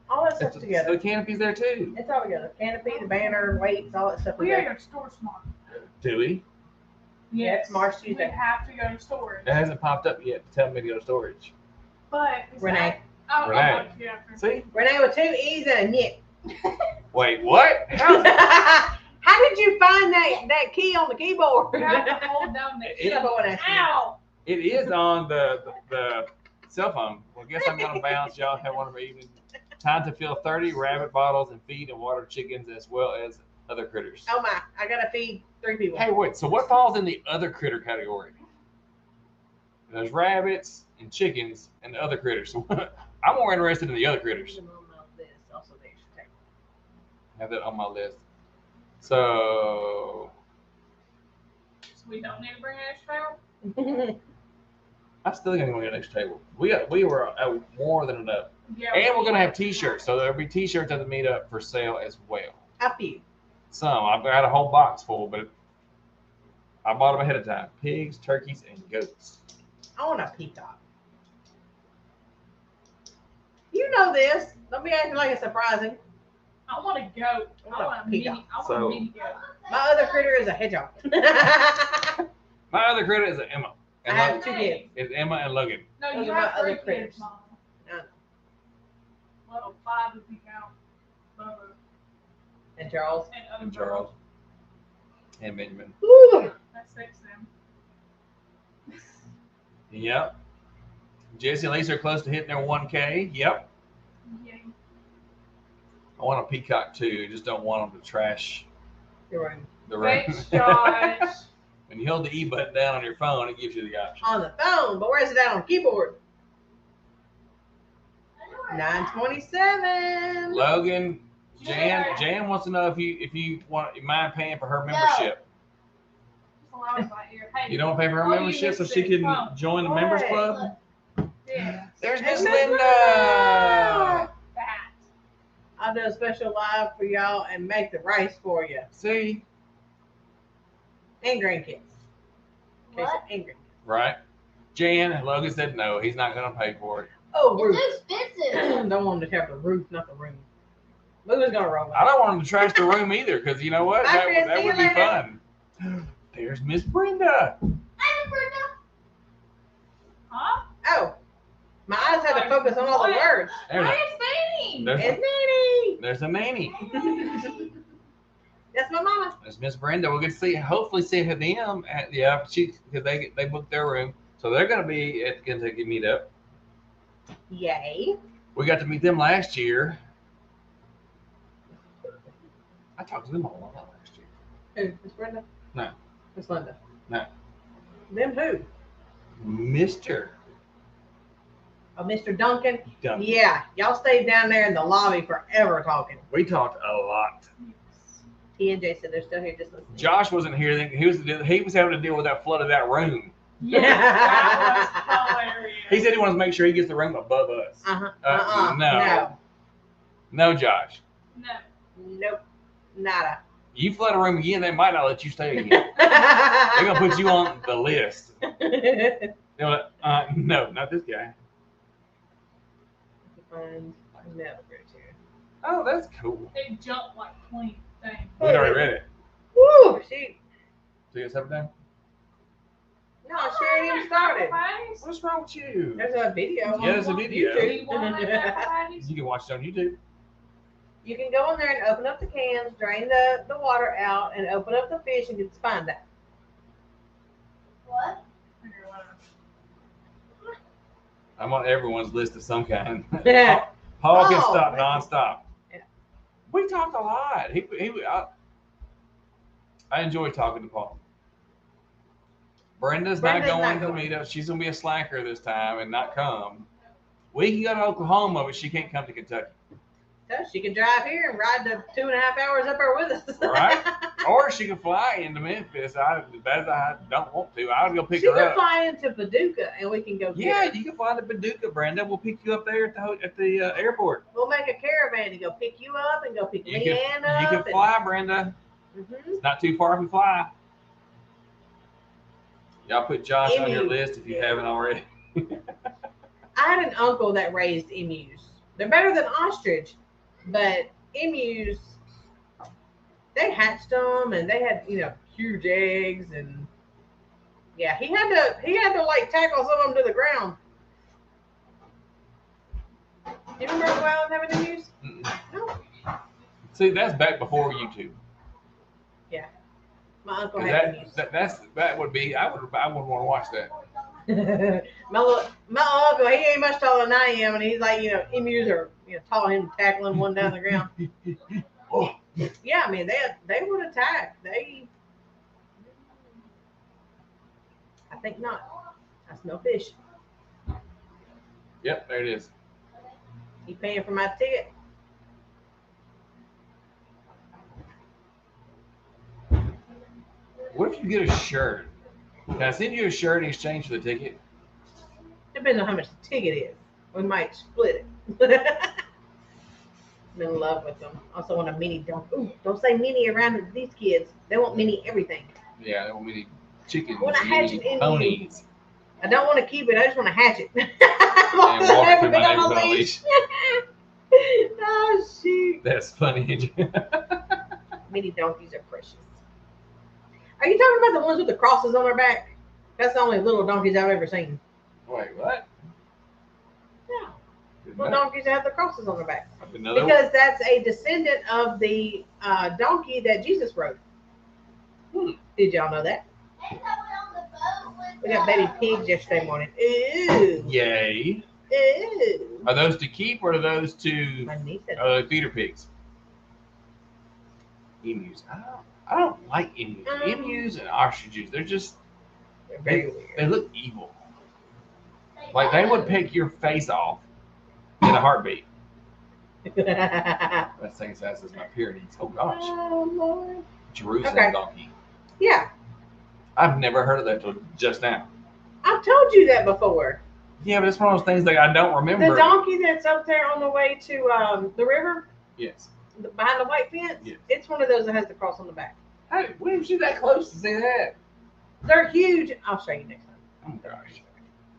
all that stuff So together. the canopy's there too. It's all together. Canopy, the banner, weights, all that stuff We together. gotta go to storage tomorrow. Do we? Yeah, it's March We Tuesday. have to go to storage. It hasn't popped up yet to tell me to go to storage. But is Renee. That, Renee. I'll talk to you after. See? Renee with 2 E's and a knit. Wait, what? How did you find that key on the keyboard? You have to hold down the It- That's what I asked you. Ow! It is on the cell phone. Well, I guess I'm gonna bounce. Y'all have one of our evenings. Time to fill 30 rabbit bottles and feed and water chickens as well as other critters. Oh my, I gotta feed 3 people. Hey, wait. So what falls in the other critter category? There's rabbits and chickens and the other critters. I'm more interested in the other critters. Also the extra table. Have that on my list. So So we don't need to bring an extra table? I'm still gonna go get an extra table. We were at more than enough. Yeah. And we're gonna have T-shirts, so there'll be T-shirts at the meetup for sale as well. A few. Some I've got a whole box full, but I bought them ahead of time. Pigs, turkeys, and goats. I want a peacock. You know this. Don't be acting like it's surprising. I want a goat. I want a mini. peacock. I want So- a mini goat. My other critter is a hedgehog. I My other critter is Emma. And have Logan. 2 kids. It's Emma and Logan. No, Those you are my have other 3 critters. kids, Mom. I know. Well, 5 if you count Bubba And Charles. and other And girls. Charles. And Benjamin. Woo. That's 6 then. Yep. Jesse and Lisa are close to hitting their 1K. Yep. Yay. I want a peacock too. Just don't want them to trash You're right. the room. Thanks, Josh. When you hold the E button down on your phone, it gives you the option. On the phone, but where's it at on the keyboard? 927. Logan, Jan wants to know if you mind paying for her membership. Just allow us by ear. Hey, You don't pay for her Oh, you membership so missed she it. can Oh. join the members What? club? yeah, There's Hey, Miss Miss Linda. that. I'll do a special live for y'all and make the rice for you. See? And grandkids. What? And grandkids. Right? Jan, Logan said no, he's not going to pay for it. Oh, roof. It's expensive. Don't want him to have the roof, not the room. Logan's gonna roll I out. don't want him to trash the room either, because you know what? Bye, Chris. That See would you be later. fun. There's Miss Brenda. I'm Brenda. Huh? Oh, my eyes had to focus on all the words. There's a, Where's Fanny? there's, It's Nanny. there's a nanny. That's my mama. There's Miss Brenda. We're gonna hopefully see them at because they booked their room, so they're gonna be at the Kentucky meetup. Yay. We got to meet them last year. I talked to them a lot last year. Who? Miss Brenda? No. Miss Linda? No. Them who? Mr. Oh, Mr. Duncan? Duncan. Yeah, y'all stayed down there in the lobby forever talking. We talked a lot. T and J said they're still here just listening. Josh wasn't here. He was having to deal with that flood of that room. Yes, that was hilarious. He said he wants to make sure he gets the room above us. Uh-huh. No. No, Josh. No. Nope. Nada. You flood a room again, they might not let you stay again. They're gonna put you on the list. They're like, no, not this guy. Find another bridge here. Oh, that's cool. It jumped like 20 things. We already read it. Woo! She. So you guys have it done? No, she ain't even started. Patties? What's wrong with you? There's a video. Yeah, there's a on video. Do you YouTube. want to make apple patties? You can watch it on YouTube. You can go in there and open up the cans, drain the water out, and open up the fish and just find that. What? Here, whatever. I'm on everyone's list of some kind. Yeah. Paul can Oh, stop that's- nonstop. Yeah. We talked a lot. I enjoy talking to Paul. Brenda's not Brenda's going not to the going. meetup. She's going to be a slacker this time and not come. We can go to Oklahoma, but she can't come to Kentucky. So she can drive here and ride the 2.5 hours up there with us. Right. Or she can fly into Memphis. As bad as I don't want to, I would go pick She her can up. fly into Paducah and we can go get Yeah, her. you can fly to Paducah, Brenda. We'll pick you up there at the airport. We'll make a caravan to go pick you up and go pick You Leanne up. You can fly, Brenda. Mhm. It's not too far if you fly. Y'all put Josh on your Emu. list if you haven't already. I had an uncle that raised emus. They're better than ostrich, but emus, they hatched them and they had, huge eggs and yeah, he had to like tackle some of them to the ground. Do you remember Uncle Alan having emus? Mm-mm. No. See, that's back before YouTube. My uncle had emus. That would be I wouldn't want to watch that. my uncle, he ain't much taller than I am, and he's like, emus are, taller than him tackling one down the ground. Oh, Yeah, I mean, they would attack. I think not. That's no fish. yep, there it is. He paying for my ticket. What if you get a shirt? Can I send you a shirt in exchange for the ticket? Depends on how much the ticket is. We might split it. I'm in love with them. Also want a mini dunk. Ooh, don't say mini around these kids. They want mini everything. Yeah, they want me to chickens, Wanna hatch mini it in ponies. I don't want to keep it. I just want to hatch it. And walk through my neighborhood on a leash. Oh, shoot. That's funny. Mini donkeys are precious. Are you talking about the ones with the crosses on their back? That's the only little donkeys I've ever seen. Wait, what? Yeah, Didn't little know. donkeys that have the crosses on their back. I didn't know that. Because that's a descendant of the donkey that Jesus rode. Did y'all know that? They got one on the boat with We got baby pigs yesterday morning. Ooh. Yay. Ooh. Are those to keep or are those to My niece said feeder pigs? Emus. I don't like emus. Emus and ostriches, they're just, they're very weird. they look evil. Like they would pick your face off in a heartbeat. That same size as my Pyrenees. Oh gosh. Oh, Lord. Jerusalem Okay. donkey. Yeah, I've never heard of that till just now. I've told you that before. Yeah, but it's one of those things that I don't remember. The donkey that's up there on the way to the river, Yes. behind the white fence, Yes. it's one of those that has the cross on the back. How, when was you that close to see that? They're huge. I'll show you next time. Oh gosh.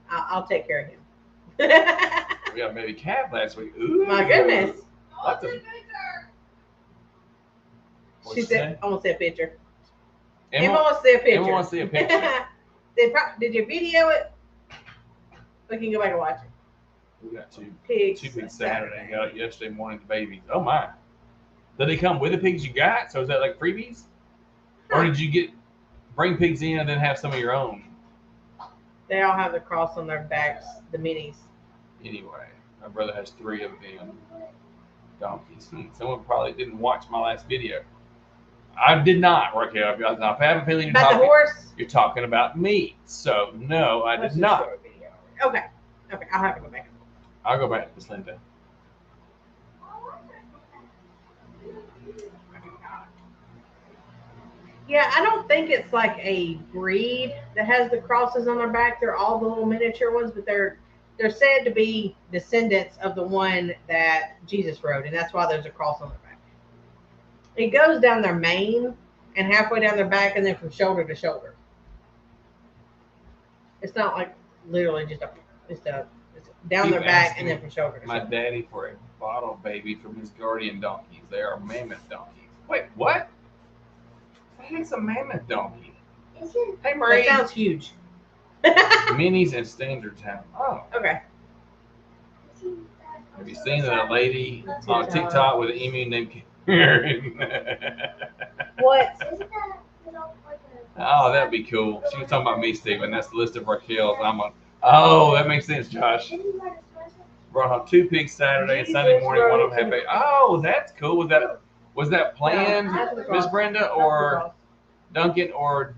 I'll take care of him. We got a baby calf last week. Ooh. My goodness. What the? She said, I want to see a picture. Emma Emma, wants to see a picture. Emma wants to see a picture. Did you video it? We can go back and watch it. We got two Pigs. pigs Saturday. Got it yesterday morning. The babies. Oh my! Did they come with the pigs you got? So is that like freebies, or did you bring pigs in and then have some of your own? They all have the cross on their backs, the minis. Anyway, my brother has 3 of them donkeys. Someone probably didn't watch my last video. I did not, Raquel. I have a feeling About the horse? you're talking about me. So no, I That's did a not. short video. Okay. I'll have to go back. I'll go back to Miss Linda. Yeah, I don't think it's like a breed that has the crosses on their back. They're all the little miniature ones, but they're said to be descendants of the one that Jesus rode, and that's why there's a cross on their back. It goes down their mane and halfway down their back, and then from shoulder to shoulder. It's not like literally just it's down Keep their back asking and then from shoulder to my shoulder. daddy for a bottle baby from his guardian donkeys. They are mammoth donkeys. Wait, what? The heck's a mammoth donkey? Hey, Marie. That sounds huge. Minis and standard town. Oh, Okay. have you seen that lady on TikTok with an emu named Karen? What? Oh, that'd be cool. She was talking about me, Stephen. That's the list of Raquel's. I'm on. Oh, that makes sense, Josh. Brought home 2 pigs Saturday and Sunday morning. One of them had baby. Oh, that's cool. Was that planned, Miss Brenda, or Duncan, or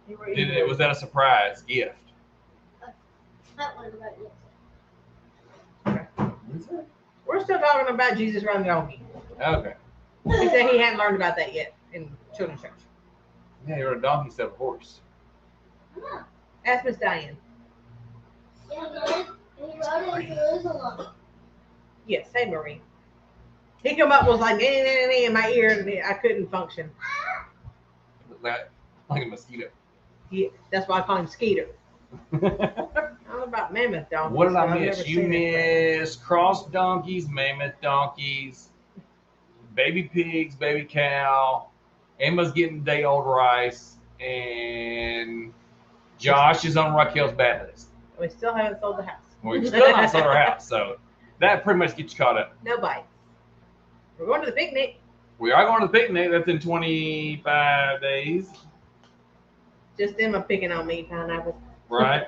was that a surprise gift? We're still talking about Jesus running the donkey. Okay. He said he hadn't learned about that yet in children's church. Yeah, you're a donkey instead of a horse. Ask Miss Diane. Yes, hey Marie. He come up and was like in my ear, and I couldn't function. Like a mosquito. Yeah, that's why I call him Skeeter. I don't know about mammoth donkeys. What did so I I've miss? never You seen it. missed cross donkeys, mammoth donkeys, baby pigs, baby cow. Emma's getting day-old rice, and Josh is on Raquel's bad list. We still haven't sold the house. We're still not sold our house, so that pretty much gets you caught up. No bites. We're going to the picnic. We are going to the picnic. That's in 25 days, Just Emma picking on me, pineapple. right?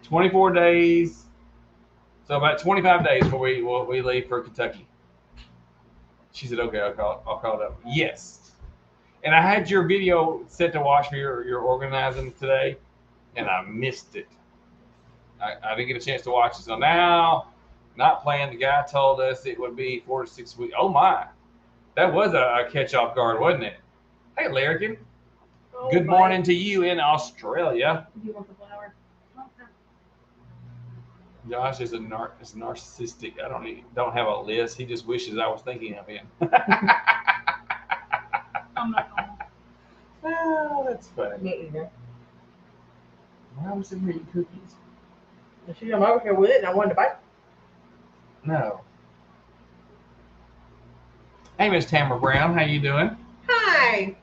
24 days. So about 25 days before we leave for Kentucky. She said, "Okay, I'll call it up." Yes. And I had your video set to watch for your organizing today, and I missed it. I didn't get a chance to watch it. So now, not playing. The guy told us it would be 4 to 6 weeks. Oh my, that was a catch off guard, wasn't it? Hey, Larrikin. Oh, Good bite. morning to you in Australia. Do you want the flower? Josh is narcissistic. I don't have a list. He just wishes I was thinking of him. I'm not going. Oh, that's funny. Me either. Why was it eating cookies? She come over here with it, and I wanted to bite. No. Hey, Miss Tamara Brown, how you doing? Hi.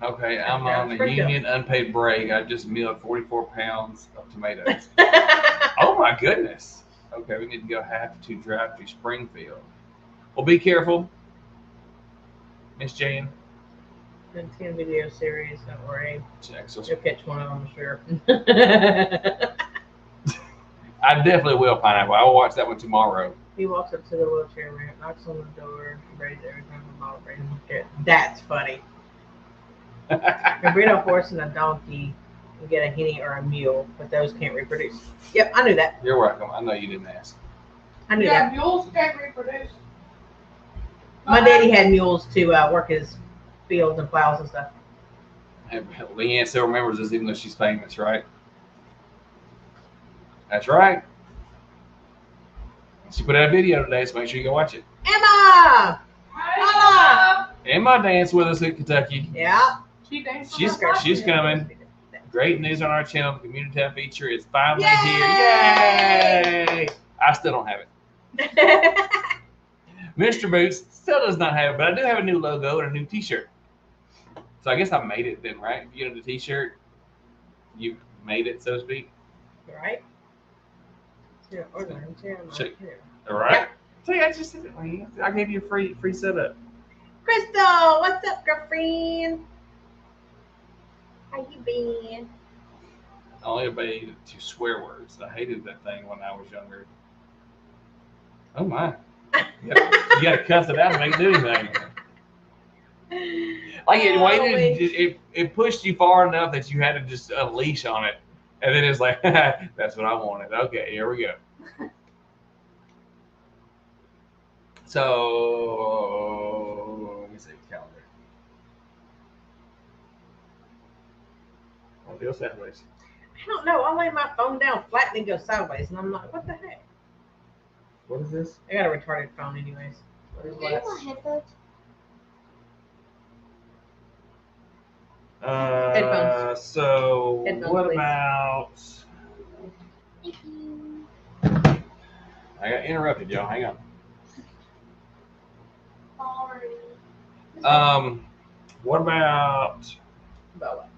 Okay, I'm on a Pretty good. union unpaid break. I just milled 44 pounds of tomatoes. Oh my goodness. Okay, we need to go half to drive to Springfield. Well, be careful, Miss Jane. 10 video series, don't worry. Check. So You'll catch one of them, I'm sure. I definitely will, Pineapple. I will watch that one tomorrow. He walks up to the wheelchair ramp, knocks on the door, raises every time the ball raises the chair. That's funny. A breed a horse and a donkey and get a henny or a mule, but those can't reproduce. Yep, I knew that. You're welcome. I know you didn't ask. I knew Yeah, that. mules can't reproduce. My daddy had mules to work his fields and plows and stuff. And Leanne still remembers us even though she's famous, right? That's right. She put out a video today, so make sure you go watch it. Emma! Holla! Emma danced with us in Kentucky. Yeah. She danced. She's coming. Great news on our channel. The community tab feature is finally here. Yay! I still don't have it. Mr. Boots still does not have it, but I do have a new logo and a new T-shirt. So I guess I made it then, right? If you get a T-shirt, you made it, so to speak. Right? Yeah, Check. All right. See, I just said it. I gave you a free setup. Crystal, what's up, girlfriend? How you been? I only obeyed to swear words. I hated that thing when I was younger. Oh my. You gotta cuss it out to make it do anything. Like it pushed you far enough that you had to just unleash on it. And then it's like, that's what I wanted. Okay, here we go. So let me see the calendar. Oh, deal sideways. I don't know. I lay my phone down flat and it goes sideways, and I'm like, what the heck? What is this? I got a retarded phone, anyways. What is Do you what? want headphones? Headphones. So Headphones, what please. about? Thank you. I got interrupted, y'all. Hang on. Sorry. What about? About what?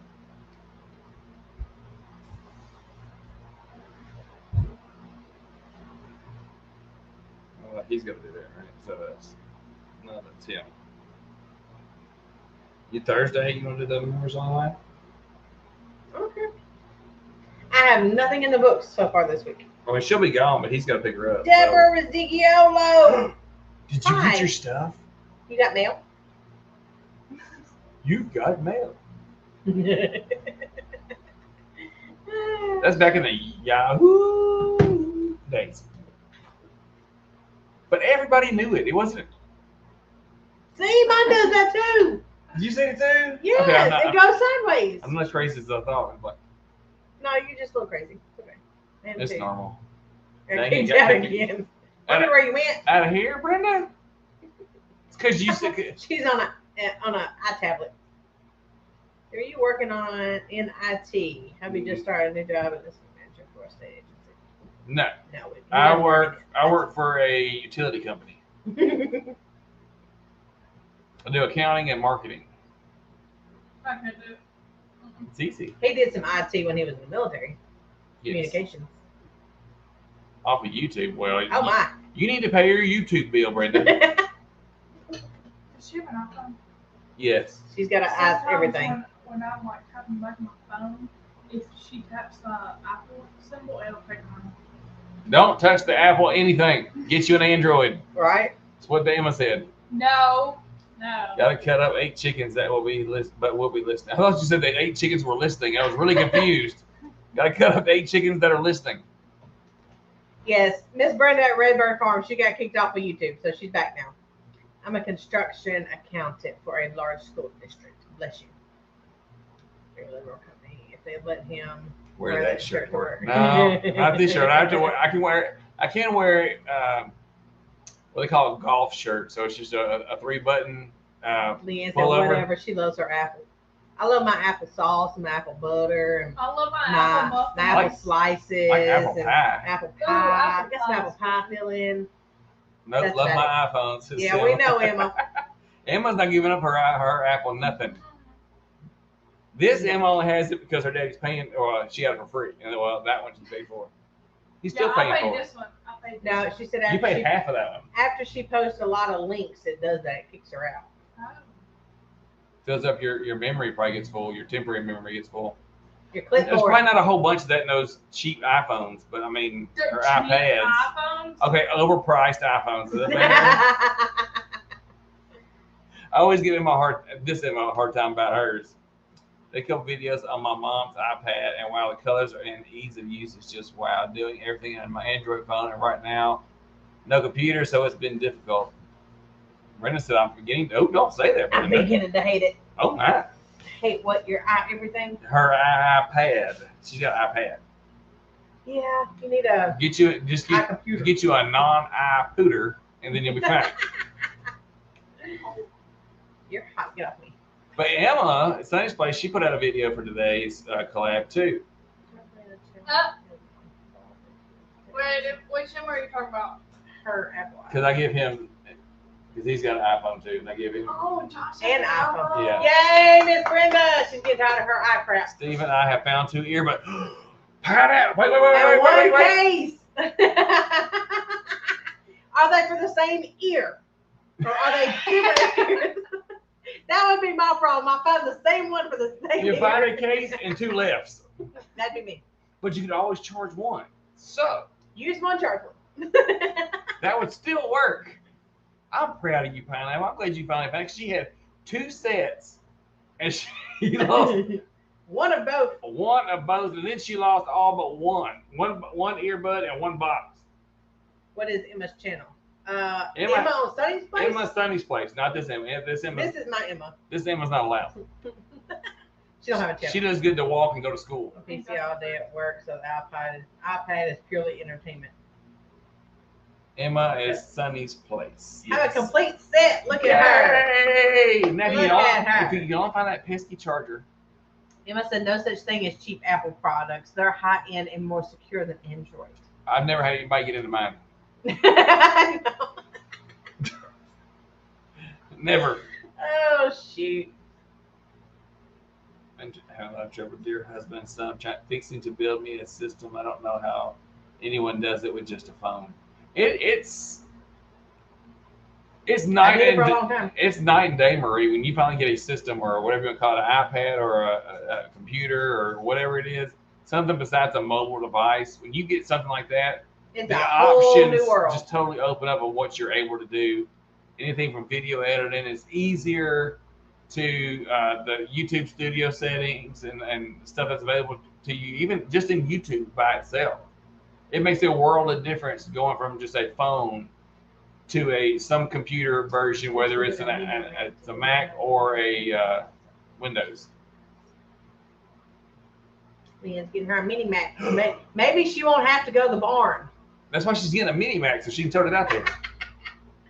He's gonna do that, right? So that's him. You Thursday? You gonna do the members online? Okay. I have nothing in the books so far this week. I mean, she'll be gone, but he's got to pick her up. Deborah Rizzigiolo. Did you Hi. get your stuff? You got mail? You got mail. That's back in the Yahoo days. But everybody knew it. It wasn't. See, mine does that too. Did you see it too? Yes, Okay, it goes sideways. I'm not as crazy as I thought. But No, you're just a little crazy. It's okay. I am it's too. normal. I Dang kicked it, you out dang it. again. Wonder where you went. Out of here, Brenda? It's because you said. She's on a iTablet. Are you working on in IT? Have you just started a new job at this manager for a state agency? No. No. I work for a utility company. I do accounting and marketing. I can do it. It's easy. He did some IT when he was in the military. Yes. Communications. Off of YouTube. Well, Oh my. you need to pay your YouTube bill, Brenda. Does she have an iPhone? Yes. She's got to ask Sometimes everything. When I'm like tapping back my phone, if she taps the Apple symbol, it'll take her. Don't touch the Apple anything. Get you an Android. Right? That's what Emma said. No. Gotta cut up 8 chickens that will be listening. I thought you said that 8 chickens were listening. I was really confused. Gotta cut up 8 chickens that are listening. Yes. Miss Brenda at Redbird Farm, she got kicked off of YouTube, so she's back now. I'm a construction accountant for a large school district. Bless you. Very liberal company. If they let him Wear that shirt. to work. No, not this shirt. I have to wear. I can wear what they call a golf shirt. So it's just a 3-button. Leanne said pull over. whatever. She loves her apple. I love my apple sauce and my apple butter and I love my my apple muffin. apple Like- slices like apple and pie. apple Ooh, pie. apple Get some pie. apple pie filling. No, That's love better. my iPhones. It's Yeah, we know, Emma. Emma's not giving up her Apple nothing. This Emma only has it because her daddy's paying, or she got it for free. And well, that one she paid for. He's still Yeah, paying I paid for this one. I paid this No, one. she said it. You after paid she, half of that one. after she posts a lot of links, it does that. It kicks her out. Oh. Fills up your memory, probably gets full. Your temporary memory gets full. Your There's clipboard. probably not a whole bunch of that in those cheap iPhones, but I mean, They're or cheap iPads. iPhones. Okay, overpriced iPhones. Does that matter? I always give Emma a hard time about hers. They couple videos on my mom's iPad, and wow, the colors and ease of use is just wow. Doing everything on my Android phone, and right now, no computer, so it's been difficult. Brenda said, "I'm beginning." Oh, don't say that, I'm Brenda. beginning to hate it. Oh my, Hate what your eye, everything. her iPad. She's got an iPad. Yeah, you need a Get you just eye computer. get you a non-iPooter, and then you'll be fine. You're hot. Get off me. But Emma at Sunny's Place, she put out a video for today's collab too. Which number are you talking about? Her Apple. Because I give him, because he's got an iPhone too, and I give him. Oh, Josh. And iPhone. Yeah. Yay, Miss Brenda! She's getting tired of her eye crap. Steve and I have found 2 earbuds. Pineapple. Wait. And one case. Are they for the same ear? Or are they different ears? That would be my problem. I find the same one for the same You ear. find a case and 2 lefts, That'd be me. but you could always charge one. So Use one charge one. that would still work. I'm proud of you, Pineapple. I'm glad you finally found it. She had 2 sets, and she lost One of both. one of both, and then she lost all but one earbud and 1 box. What is Emma's channel? Emma- Emma on Sunny's Place? Emma Sunny's Place, not this Emma. This This is my Emma. Emma's not allowed. She don't have a channel. She does good to walk and go to school. PC all day at work, so the iPad is purely entertainment. Emma is Sunny's Place. Have a complete set. Look at her. Yay! Now Look at her. if you can only find that pesky charger. Emma said no such thing as cheap Apple products. They're high end and more secure than Android. I've never had anybody get into mine. Never. Oh shoot. And how I've trouble with your husband, son, fixing to build me a system. I don't know how anyone does it with just a phone. It's I night did it for a and long time. it's night and day, Marie. When you finally get a system or whatever you want to call it, an iPad or a computer or whatever it is, something besides a mobile device. When you get something like that, It's the a whole new options world. just totally open up on what you're able to do. Anything from video editing is easier to the YouTube studio settings and stuff that's available to you, even just in YouTube by itself. It makes a world of difference going from just a phone to some computer version, whether it's a Mac or a Windows. Leanne's getting her a mini Mac. Maybe she won't have to go to the barn. That's why she's getting a mini Mac so she can tote it out there.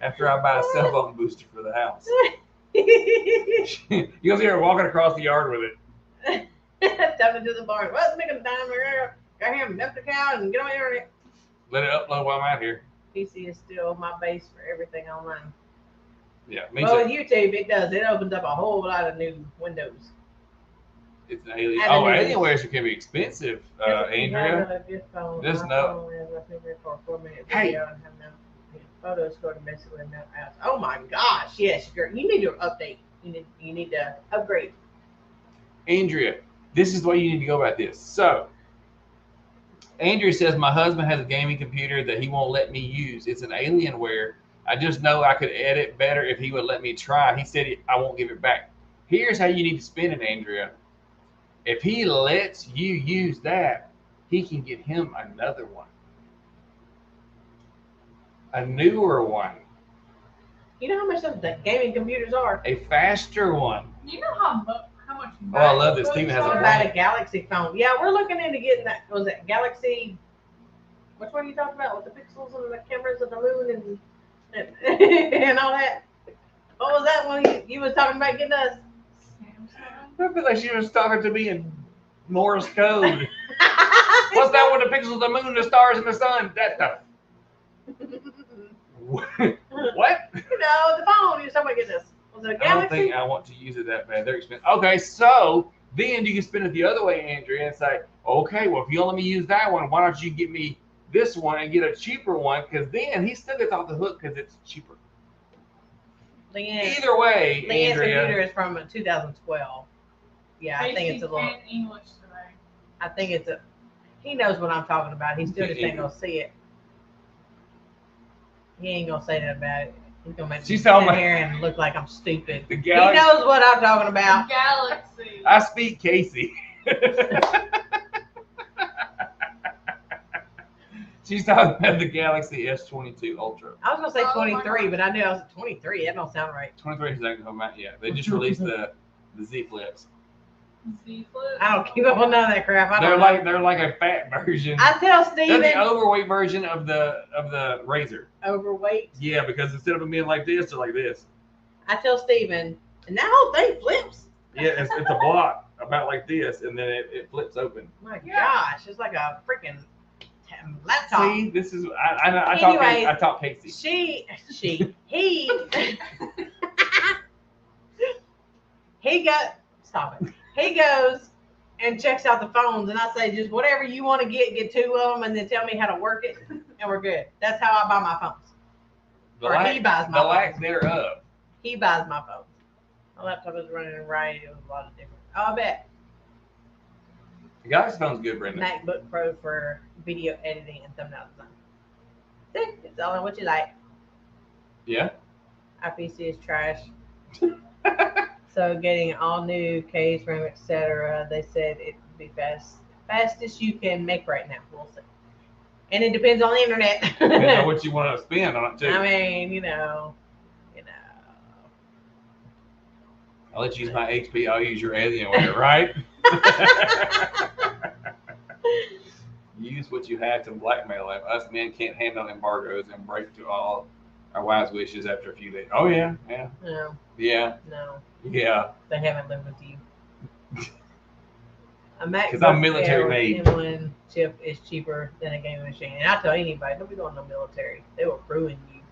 After I buy a cell phone booster for the house. You'll see her walking across the yard with it. Time to do the barn. Well, let's make a dime. Go here and milk the cow and get on the internet. Let it upload while I'm out here. PC is still my base for everything online. Yeah, me Well, too. with YouTube, it does. It opens up a whole lot of new windows. It's an alien. And then Alienware can be expensive, Andrea. Just know. Hey. Photos stored basically no apps. Oh my gosh, yes, girl. You need to update. You need to upgrade. Andrea, this is the way you need to go about this. So, Andrea says, my husband has a gaming computer that he won't let me use. It's an Alienware. I just know I could edit better if he would let me try. He said I won't give it back. Here's how you need to spin it, Andrea. If he lets you use that, he can get him another one. A newer one. You know how much the gaming computers are? A faster one. You know how much Oh, I love this. Steven has What a about a Galaxy phone? Yeah, we're looking into getting that. Was it Galaxy? Which one are you talking about with the pixels and the cameras and the moon and all that? What was that one you was talking about getting us? I feel like she was talking to me in Morse code. What's that with the pixels, the moon, the stars, and the sun? That stuff. What? You know, the phone. You was talking about getting us. Was it a I don't Galaxy? think I want to use it that bad. They're expensive. Okay, so then you can spin it the other way, Andrea, and say, okay, well, if you let me use that one, why don't you get me this one and get a cheaper one? Because then he still gets off the hook because it's cheaper. Leanne's Either way, computer Andrea. is from 2012. Yeah, I think it's a little. English today. I think it's a. He knows what I'm talking about. He still just ain't gonna see it. He ain't gonna say that about it. He's gonna make me She's sit talking about- here and look like I'm stupid. The He Galaxy. knows what I'm talking about. Galaxy. I speak Casey. She's talking about the Galaxy S22 Ultra. I was gonna say Oh, my 23, God. but I knew I was at 23. That don't sound right. 23 is not come out yet. They just released the Z Flips. Z Flip. I don't keep up on none of that crap. I They're don't like know. they're like a fat version. I tell They're Steven the overweight version of the Razor. overweight. Yeah, because instead of them being like this, they're like this. I tell Steven, and that whole thing flips. Yeah, it's a block about like this, and then it flips open. My Yeah. gosh, it's like a freaking laptop. See, this is I Anyways. taught Casey. He stop it. He goes and checks out the phones, and I say, just whatever you want to get 2 of them, and then tell me how to work it, and we're good. That's how I buy my phones. He buys my the lack phones. thereof. He buys my phones. My laptop is running right. It was a lot of different. Oh, I bet. The guy's phone's good, Brenda. MacBook Pro for video editing and thumbnail design. See, it's all in what you like. Yeah. Our PC is trash. So getting all new case, RAM, etc. They said it would be fastest you can make right now. We'll see. And it depends on the internet. Depends on what you want to spend on it too. I mean, you know. I'll let you use my HP. I'll use your Alienware, right? Use what you have to blackmail them. Us men can't handle embargoes and break to all our wives' wishes after a few days. Oh yeah, yeah, No, yeah, no, yeah. they haven't lived with you. A MacBook 'Cause I'm military Air made. M1 chip is cheaper than a gaming machine. And I tell anybody, don't be going to the military. They will ruin you.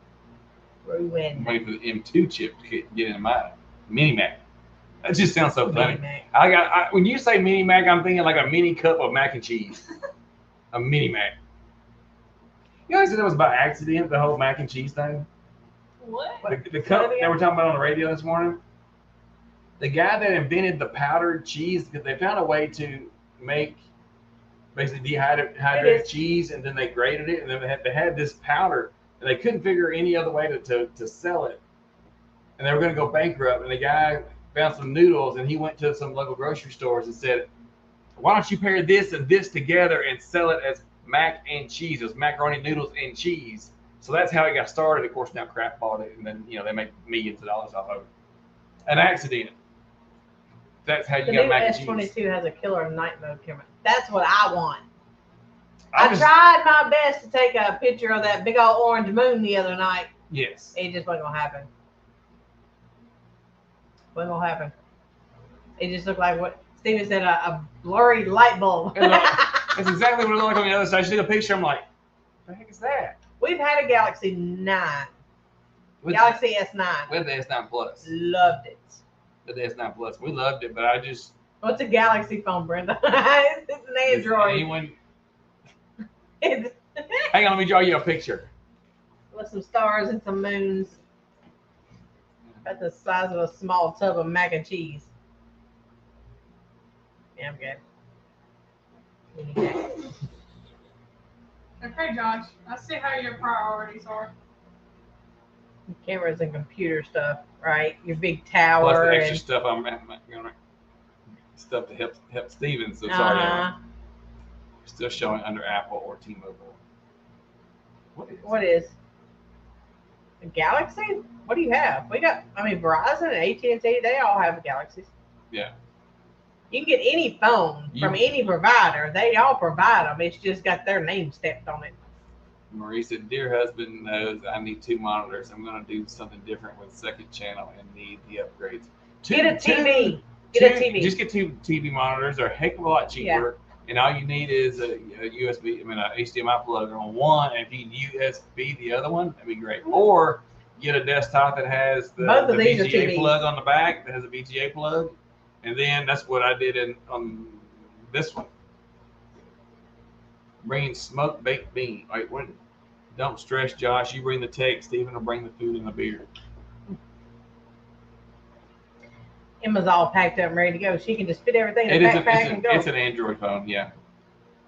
I'm Ruin. waiting for the M2 chip to get in my mini Mac. That just sounds so funny. Mac. When you say mini Mac, I'm thinking like a mini cup of mac and cheese. A mini Mac. You guys said it was by accident, the whole mac and cheese thing? What? The cup that we're talking about on the radio this morning, the guy that invented the powdered cheese, because they found a way to make basically dehydrated cheese, and then they grated it, and then they had this powder, and they couldn't figure any other way to sell it. And they were going to go bankrupt, and the guy found some noodles, and he went to some local grocery stores and said, why don't you pair this and this together and sell it as mac and cheese? It was macaroni, noodles, and cheese. So that's how it got started. Of course, now Kraft bought it, and then they make millions of dollars off of it. An accident. That's how you The got new mac and cheese. S22 has a killer night mode camera. That's what I want. I I was- tried my best to take a picture of that big old orange moon the other night. Yes. It just wasn't gonna happen. Wasn't gonna happen. It just looked like what Steven said, a blurry light bulb. It looked- That's exactly what it looked like on the other side. I see the picture. I'm like, what the heck is that? We've had a Galaxy 9. With Galaxy S9. the S9 Plus. Loved it. With the S9 Plus. We loved it, but I just... What's a Galaxy phone, Brenda? It's an Android. Anyone... It's Hang on, let me draw you a picture. with some stars and some moons. About the size of a small tub of mac and cheese. Yeah, I'm good. Okay, Josh. I see how your priorities are. Cameras and computer stuff, right? Your big Plus tower. the extra and, stuff I'm gonna stuff to help Steven. So sorry, uh-huh. still showing under Apple or T-Mobile. What is? A Galaxy? What do you have? Verizon and AT&T, they all have Galaxies. Yeah. You can get any phone from any provider. They all provide them. It's just got their name stamped on it. Marie said, "Dear husband knows I need 2 monitors. I'm gonna do something different with second channel and need the upgrades. Get a TV. Get a TV. Just get 2 TV monitors. They're a heck of a lot cheaper. And all you need is a HDMI plug on one, and if you USB the other one, that'd be great. Or get a desktop that has the Both of these are VGA TVs. plug on the back, that has a VGA plug, and then that's what I did on this one. Bringing smoked baked bean. Wait, don't stress, Josh. You bring the tech. Steven will bring the food and the beer. Emma's all packed up and ready to go. She can just fit everything in It a is backpack and go. it's an Android phone, yeah.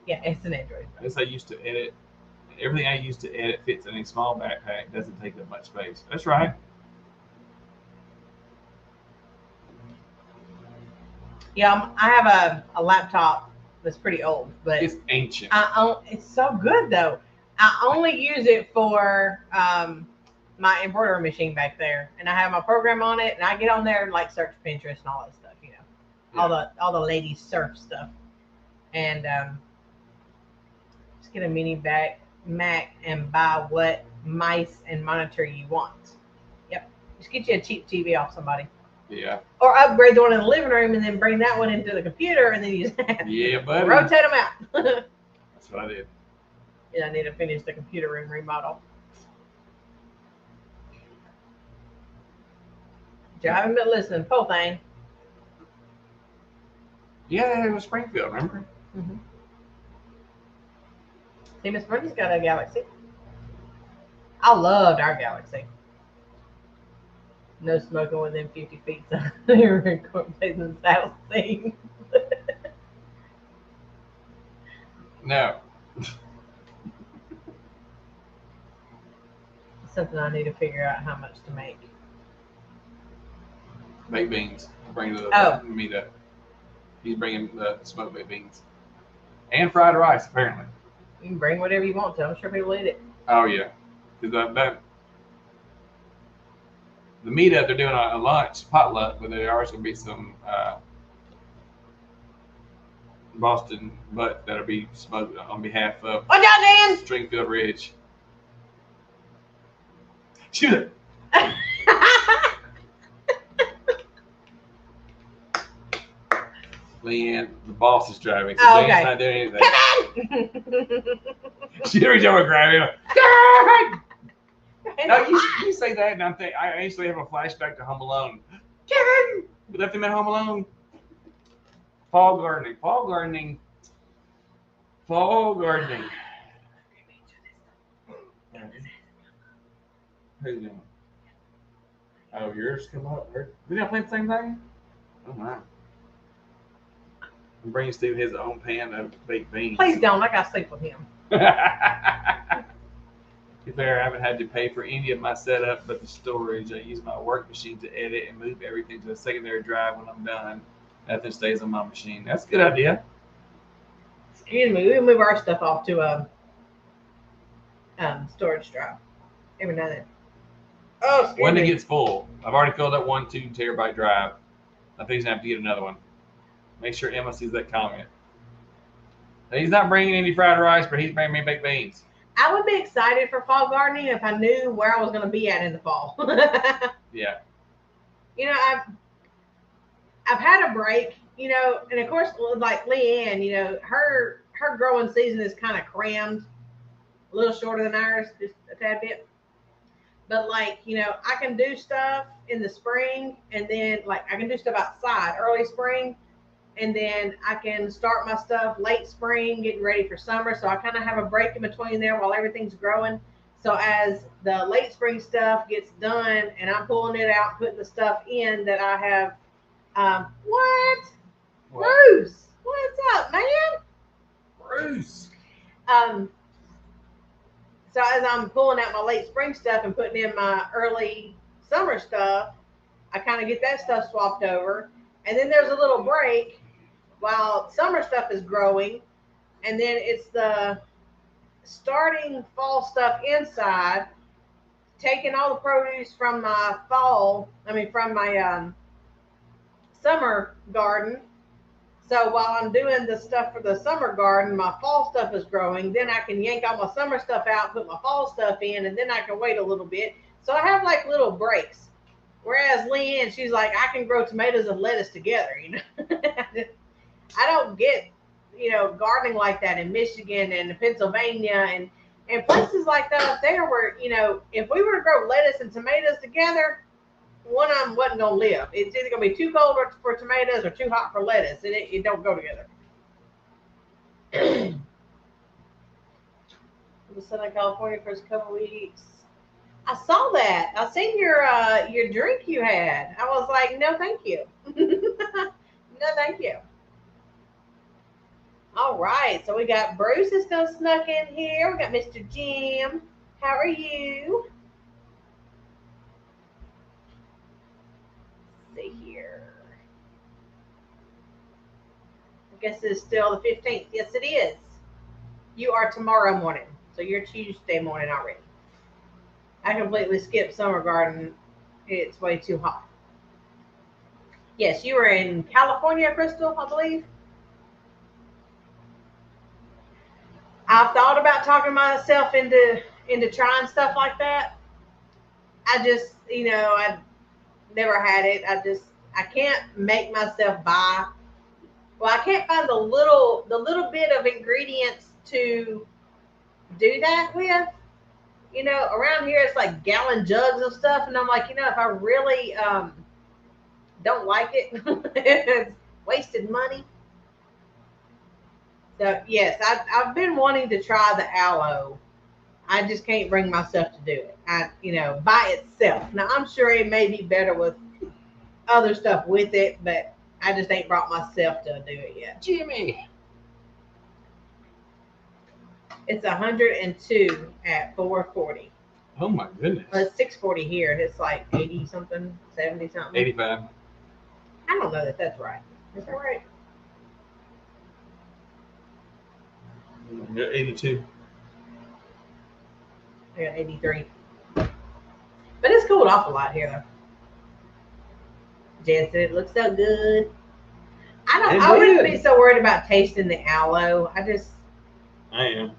Yeah, it's an Android phone. This I used to edit. Everything I used to edit fits in a small backpack. Doesn't take up much space. That's right. Yeah, I have a laptop that's pretty old, but It's ancient. it's so good though. I only use it for my embroidery machine back there, and I have my program on it, and I get on there and like search Pinterest and all that stuff, all the ladies surf stuff, and just get a mini Mac and buy what mice and monitor you want. Yep, just get you a cheap TV off somebody. Yeah. Or upgrade the one in the living room and then bring that one into the computer and then use that. Yeah, buddy. Rotate them out. That's what I did. Yeah, I need to finish the computer room remodel. Driving but listening, poor thing. Yeah, it was Springfield, remember? Mm-hmm. See, Miss Brenda's got a Galaxy. I loved our Galaxy. No smoking within 50 feet. So they were in court in South Sea. No. Something I need to figure out how much to make. Baked beans. Bring the meat up. He's bringing the smoked baked beans. And fried rice, apparently. You can bring whatever you want to. I'm sure people eat it. Oh, yeah. Because the meetup, they're doing a lunch potluck, but there are going to be some Boston butt that'll be smoked on behalf of What y'all doing? Stringfield Ridge. Shoot it. Leanne, the boss is driving, so Oh, Jane's okay. not doing anything. Come She reached over and grabbed him. on! No, you say that, and I instantly have a flashback to Home Alone. Kevin! We left him at Home Alone. Fall gardening. Who's doing? Oh, yours come up. We not playing the same thing? Oh, wow. I'm bringing Steve his own pan of baked beans. Please don't. I got to sleep with him. To be fair, I haven't had to pay for any of my setup but the storage. I use my work machine to edit and move everything to a secondary drive when I'm done. Nothing stays on my machine. That's a good idea. Excuse me. We move our stuff off to a storage drive every now and then. Oh, excuse When it me. gets full, I've already filled up 1 2 terabyte drive. I think he's gonna have to get another one. Make sure Emma sees that comment. Now, he's not bringing any fried rice, but he's bringing me baked beans. I would be excited for fall gardening if I knew where I was going to be at in the fall. Yeah. You know, I've had a break, you know, and of course, like Leanne, you know, her growing season is kind of crammed, a little shorter than ours, just a tad bit. But like, you know, I can do stuff in the spring, and then like I can do stuff outside early spring, and then I can start my stuff late spring, getting ready for summer. So I kind of have a break in between there while everything's growing. So as the late spring stuff gets done and I'm pulling it out, putting the stuff in that I have, what? Bruce, what's up, man? Bruce. So as I'm pulling out my late spring stuff and putting in my early summer stuff, I kind of get that stuff swapped over. And then there's a little break while summer stuff is growing. And then it's the starting fall stuff inside, taking all the produce from my from my summer garden. So while I'm doing the stuff for the summer garden, my fall stuff is growing. Then I can yank all my summer stuff out, put my fall stuff in, and then I can wait a little bit. So I have like little breaks. Whereas Leanne, she's like, I can grow tomatoes and lettuce together, you know. I don't get, you know, gardening like that in Michigan and Pennsylvania and places like that up there where, you know, if we were to grow lettuce and tomatoes together, one of them wasn't going to live. It's either going to be too cold for tomatoes or too hot for lettuce, and it don't go together. I was in Southern California for a couple of weeks. I saw that. I seen your drink you had. I was like, no, thank you. No, thank you. All right, so we got Bruce is still snuck in here. We got Mr. Jim. How are you? Let's see here. I guess it's still the 15th. Yes, it is. You are tomorrow morning, so you're Tuesday morning already. I completely skipped summer garden. It's way too hot. Yes, you were in California, Crystal, I believe. I've thought about talking myself into trying stuff like that. I just, you know, I never had it. I can't make myself buy. Well, I can't find the little bit of ingredients to do that with. You know, around here it's like gallon jugs of stuff, and I'm like, if I really don't like it, it's wasted money. So yes, I've been wanting to try the aloe. I just can't bring myself to do it. By itself. Now I'm sure it may be better with other stuff with it, but I just ain't brought myself to do it yet. Jimmy. It's 102 at 440. Oh my goodness. Well, it's 640 here, and it's like 80 something, 70 something. 85. I don't know that that's right. Is that right? Yeah, 82. I got 83. But it's cooled off a lot here, though. Jen said it looks so good. I wouldn't be so worried about tasting the aloe. I am.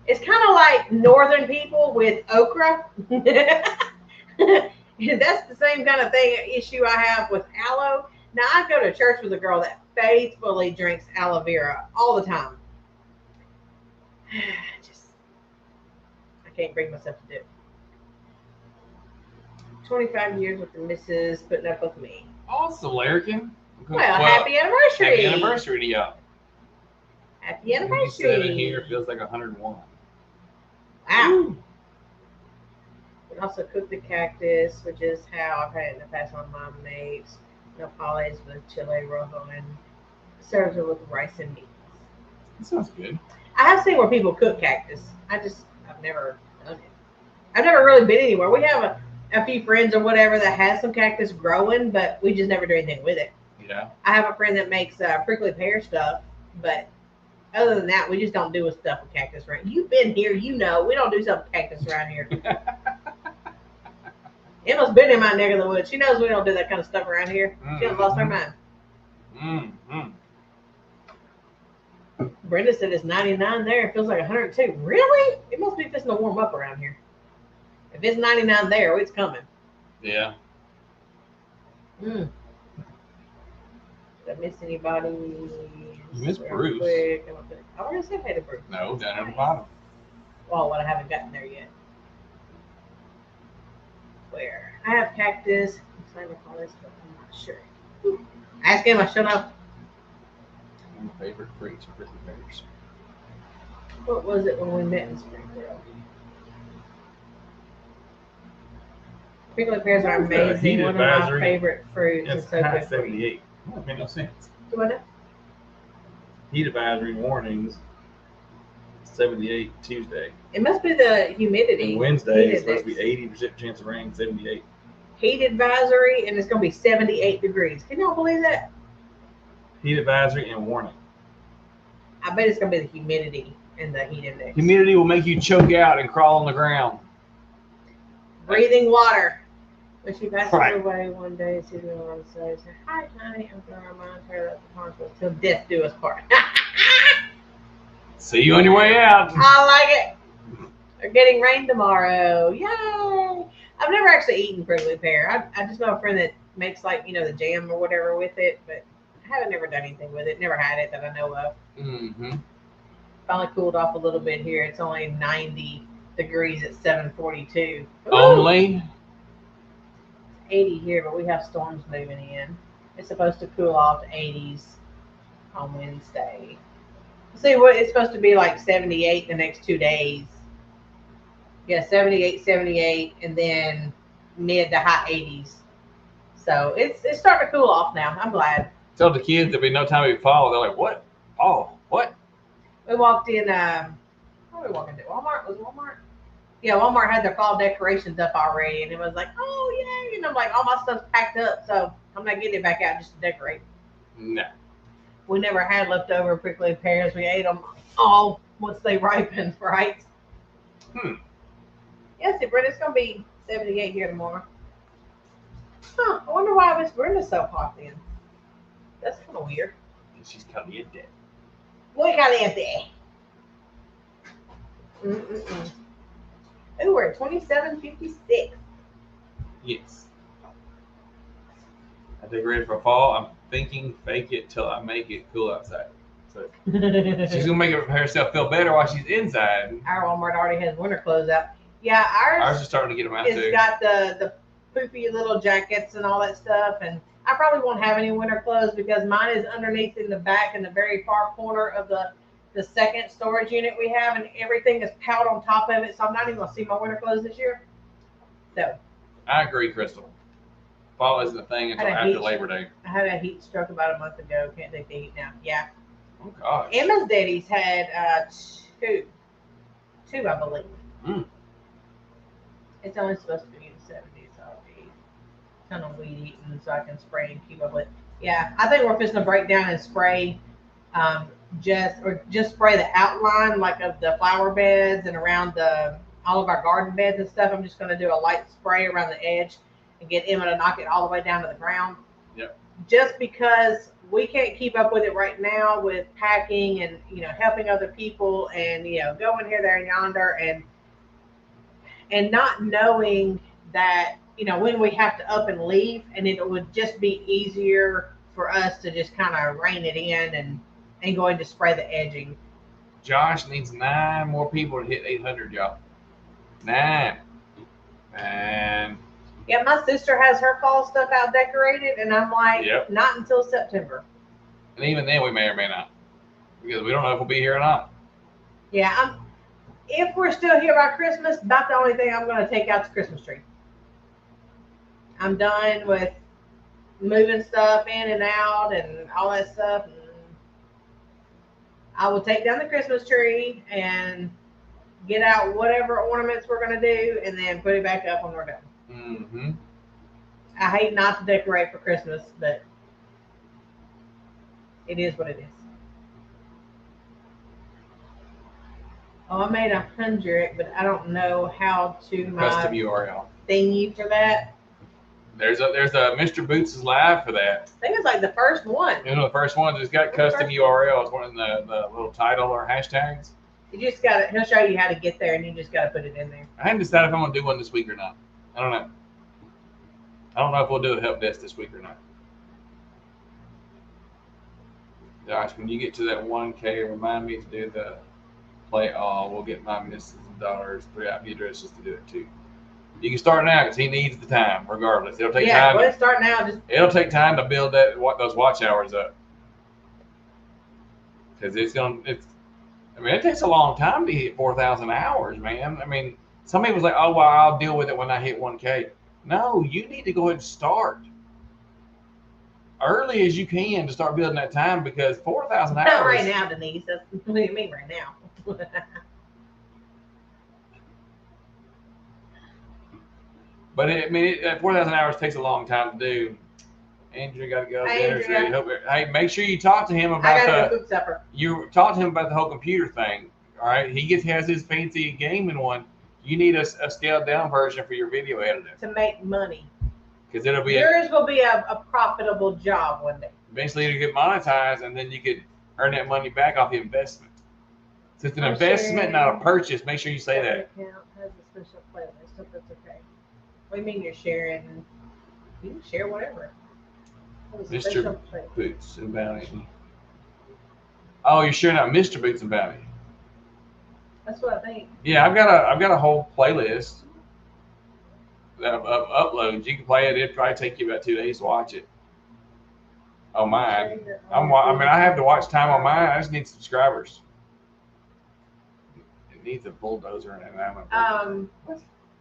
It's kind of like northern people with okra. That's the same kind of issue I have with aloe. Now, I go to church with a girl that faithfully drinks aloe vera all the time. I can't bring myself to do it. 25 years with the missus putting up with me. Awesome, Larrikin. Well, happy anniversary. Happy anniversary to y'all. Happy anniversary. 57 here feels like 101. Wow. Ooh. We also cook the cactus, which is how I've had it in the past. My mom makes nopales with chile rojo and serves it with rice and meat. That sounds good. I have seen where people cook cactus. I've never done it. I've never really been anywhere. We have a few friends or whatever that has some cactus growing, but we just never do anything with it. Yeah. I have a friend that makes prickly pear stuff, but other than that, we just don't do stuff with cactus around. You've been here, we don't do stuff with cactus around here. Emma's been in my neck of the woods. She knows we don't do that kind of stuff around here. She has lost her mind. Mm-hmm. Brenda said it's 99 there. It feels like 102. Really? It must be just to warm up around here. If it's 99 there, it's coming. Yeah. Did I miss anybody? You missed Bruce. Quick. I already said hey to Bruce. No, down at the bottom. Well, I haven't gotten there yet. Where? I have cactus. I'm trying to call this, but I'm not sure. Ask him. I shut up. My favorite fruits are prickly pears. What was it when we met in Springfield? Prickly pears are amazing. One of my favorite fruits. It's so good for you. 78. That made no sense. Do what? Heat advisory warnings. 78 Tuesday. It must be the humidity. And Wednesday Heat is supposed to be index. 80% chance of rain. 78. Heat advisory, and it's going to be 78 degrees. Can y'all believe that? Heat advisory and warning. I bet it's going to be the humidity and the heat index. Humidity will make you choke out and crawl on the ground. Breathing water. When she passes Right. away one day, she's going to want to say, "Hi, honey. I'm going to remind her that the harmful till death do us part." See you on your way out. I like it. We're getting rain tomorrow. Yay! I've never actually eaten prickly pear. I just know a friend that makes the jam or whatever with it, but I haven't never done anything with it. Never had it that I know of. Mm-hmm. Finally cooled off a little bit here. It's only 90 degrees at 7:42. Only? 80 here, but we have storms moving in. It's supposed to cool off to 80s on Wednesday. See, what it's supposed to be like 78 the next 2 days. Yeah, 78, and then mid to high 80s. So it's starting to cool off now. I'm glad. Tell the kids there'll be no time to fall. They're like, what? Oh, what? We walked in, what were we walking to? Walmart? Was it Walmart? Yeah, Walmart had their fall decorations up already, and it was like, oh, yay. And I'm like, all my stuff's packed up, so I'm not getting it back out just to decorate. No. We never had leftover prickly pears. We ate them all once they ripened, right? Yes, Brenda, it's going to be 78 here tomorrow. Huh, I wonder why Miss Brenda's so hot then. That's kind of weird. She's caliente. Muy caliente. Mm-mm-mm. Ooh, we're at 27:56. Yes. I decorated for fall. I'm thinking fake it till I make it cool outside. So she's gonna make herself feel better while she's inside. Our Walmart already has winter clothes out. Yeah, Ours is starting to get them out it's too. got the poopy little jackets and all that stuff, and I probably won't have any winter clothes because mine is underneath in the back in the very far corner of the second storage unit we have, and everything is piled on top of it, so I'm not even gonna see my winter clothes this year. So I agree, Crystal. Fall isn't a thing until I had a after heat- Labor Day. I had a heat stroke about a month ago. Can't take the heat now. Yeah. Oh gosh. Emma's daddy's had two, I believe. Mm. It's only supposed to be in the 70s, so I'll be kind of weed eating so I can spray and keep up with. Yeah, I think we're fixing to break down and spray, just spray the outline like of the flower beds and around all of our garden beds and stuff. I'm just gonna do a light spray around the edge and get Emma to knock it all the way down to the ground. Yep. Just because we can't keep up with it right now with packing and helping other people and going here, there, and yonder and not knowing that when we have to up and leave, and it would just be easier for us to just kind of rein it in and going to spray the edging. Josh needs 9 more people to hit 800, y'all. 9. And Yeah, my sister has her fall stuff out decorated, and I'm like, Yep. not until September. even then, we may or may not, because we don't know if we'll be here or not. Yeah, if we're still here by Christmas, about the only thing I'm going to take out is the Christmas tree. I'm done with moving stuff in and out and all that stuff. And I will take down the Christmas tree and get out whatever ornaments we're going to do and then put it back up when we're done. Mm-hmm. I hate not to decorate for Christmas, but it is what it is. Oh, I made 100, but I don't know how to Custom my URL. thingy for that. There's a Mr. Boots' live for that. I think it's like the first one. The first one that's got custom URLs, one in the little title or hashtags. You just got to, he'll show you how to get there, and you just got to put it in there. I haven't decided if I'm gonna do one this week or not. I don't know. I don't know if we'll do a help desk this week or not. Josh, when you get to that 1K, remind me to do the play all. We'll get my missus and daughters 3 IP addresses to do it too. You can start now because he needs the time, regardless. It'll take Yeah, time. let's start now. Just It'll take time to build those watch hours up. Because it takes a long time to hit 4,000 hours, man. I mean, some people's like, oh, well, I'll deal with it when I hit 1K. No, you need to go ahead and start early as you can to start building that time, because 4,000 hours. not right now, Denise. That's what do you mean right now? But that 4,000 hours takes a long time to do. Andrew got to go. Hey, Dinner's Andrea. ready. Hey, make sure you talk to him I about got to cook supper. you talk to him about the whole computer thing. All right, has his fancy gaming one. You need a scaled down version for your video editing, To make money. because it'll be Yours will be a profitable job one day. eventually it'll get monetized, and then you could earn that money back off the investment. So it's an I'm investment, sharing. not a purchase. Make sure you say that. Account has a special playlist, so that's okay. What do you mean you're sharing? You can share whatever. It was a Mr. special playlist. Boots and Bounty. Oh, you're sharing out Mr. Boots and Bounty. That's what I think. Yeah, I've got a whole playlist of uploads. You can play it. It'd probably take you about 2 days to watch it. Oh, mine. I have the watch time on mine. I just need subscribers. It needs a bulldozer in it.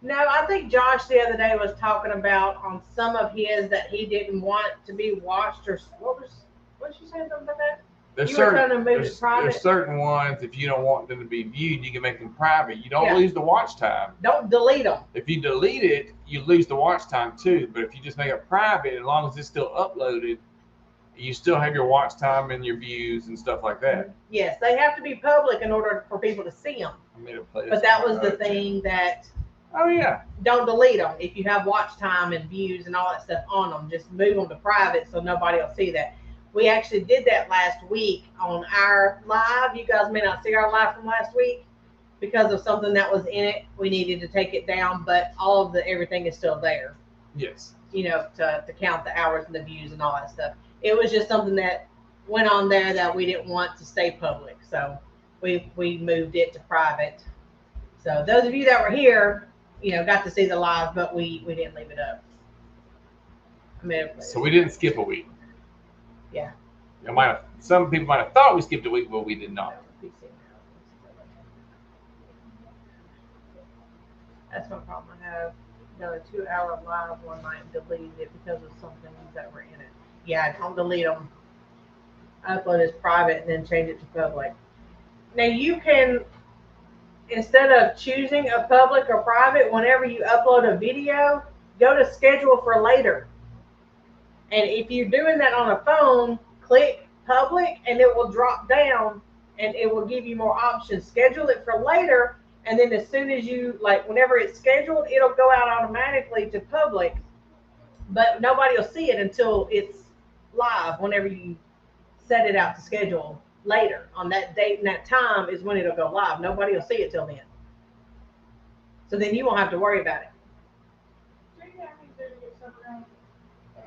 No, I think Josh the other day was talking about on some of his that he didn't want to be watched, or what did you say something about that? There's You were trying to move it there's private? certain ones, if you don't want them to be viewed, you can make them private. You don't Yeah. lose the watch time. Don't delete them. If you delete it, you lose the watch time too. But if you just make it private, as long as it's still uploaded, you still have your watch time and your views and stuff like that. Yes, they have to be public in order for people to see them. I made a playlist. But that was the thing that Oh yeah. don't delete them. If you have watch time and views and all that stuff on them, just move them to private so nobody will see that. We actually did that last week on our live. You guys may not see our live from last week because of something that was in it. We needed to take it down, but all of everything is still there. Yes. to count the hours and the views and all that stuff. It was just something that went on there that we didn't want to stay public, so we moved it to private. So those of you that were here, got to see the live, but we didn't leave it up. So we didn't skip a week. Yeah. Some people might have thought we skipped a week, but we did not. That's no problem. I have done a 2-hour live one night and deleted it because of some things that were in it. Yeah, don't delete them. Upload as private and then change it to public. Now you can, instead of choosing a public or private, whenever you upload a video, go to schedule for later. And if you're doing that on a phone, click public and it will drop down and it will give you more options. Schedule it for later, and then as soon as you, whenever it's scheduled, it'll go out automatically to public, but nobody will see it until it's live. Whenever you set it out to schedule later on that date and that time is when it'll go live. Nobody will see it till then. So then you won't have to worry about it.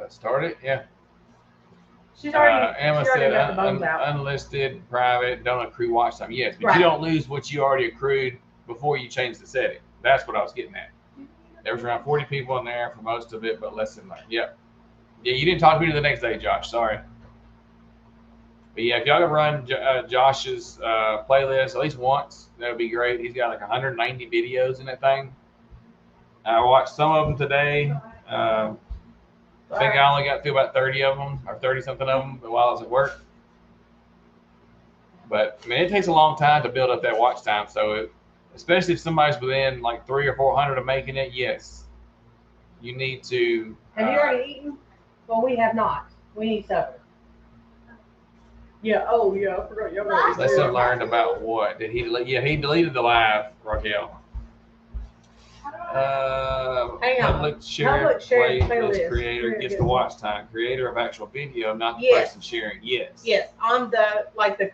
Start it, yeah. She's already, Emma she already said got the bones out. unlisted, private, don't accrue watch time. Yes, but Right. you don't lose what you already accrued before you change the setting. That's what I was getting at. There was around 40 people in there for most of it, but less than that. Yep. Yeah, you didn't talk to me the next day, Josh. Sorry. But yeah, if y'all could run Josh's playlist at least once, that would be great. He's got like 190 videos in that thing. I watched some of them today. I think I only got through about 30 of them, or 30 something of them, while I was at work. But I mean, it takes a long time to build up that watch time. So, especially if somebody's within like 300 or 400 of making it, yes, you need to. Have you already eaten? Well, we have not. We need supper. Yeah. Oh, yeah. I forgot. Y'all already Lesson did. learned about what? Did he delete? Yeah, he deleted the live, Raquel. Hang on. Public sharing playlist creator gets the watch time. Creator of actual video, not the Yes. person sharing. Yes. Yes, on the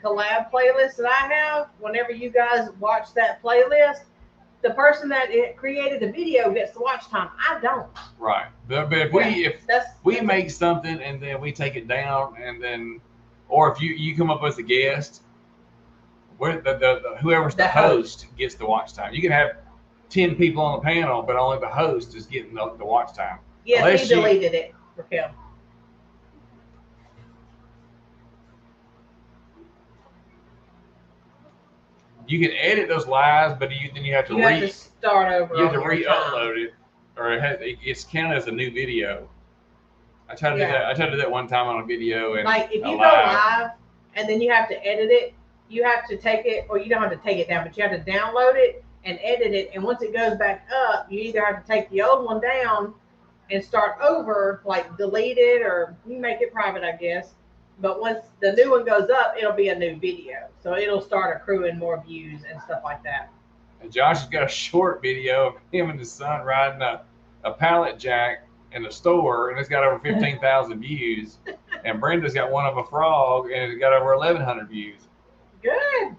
collab playlist that I have, whenever you guys watch that playlist, the person that created the video gets the watch time. I don't. Right. But if we make something and then we take it down and then, or if you come up with a guest, where whoever's the host gets the watch time. You can have 10 people on the panel, but only the host is getting the watch time. Yes, Unless he deleted it, Raquel. You can edit those lives, but then you have to have to start over. You have to re-upload it, or it's counted as a new video. I tried to do that. I tried to do that one time on a video, and like if you go live and then you have to edit it, you have to take it, or you don't have to take it down, but you have to download it and edit it. And once it goes back up, you either have to take the old one down and start over, like delete it, or you make it private, I guess. But once the new one goes up, it'll be a new video. So it'll start accruing more views and stuff like that. And Josh has got a short video of him and his son riding a pallet jack in the store, and it's got over 15,000 views. And Brenda's got one of a frog, and it's got over 1,100 views. Good.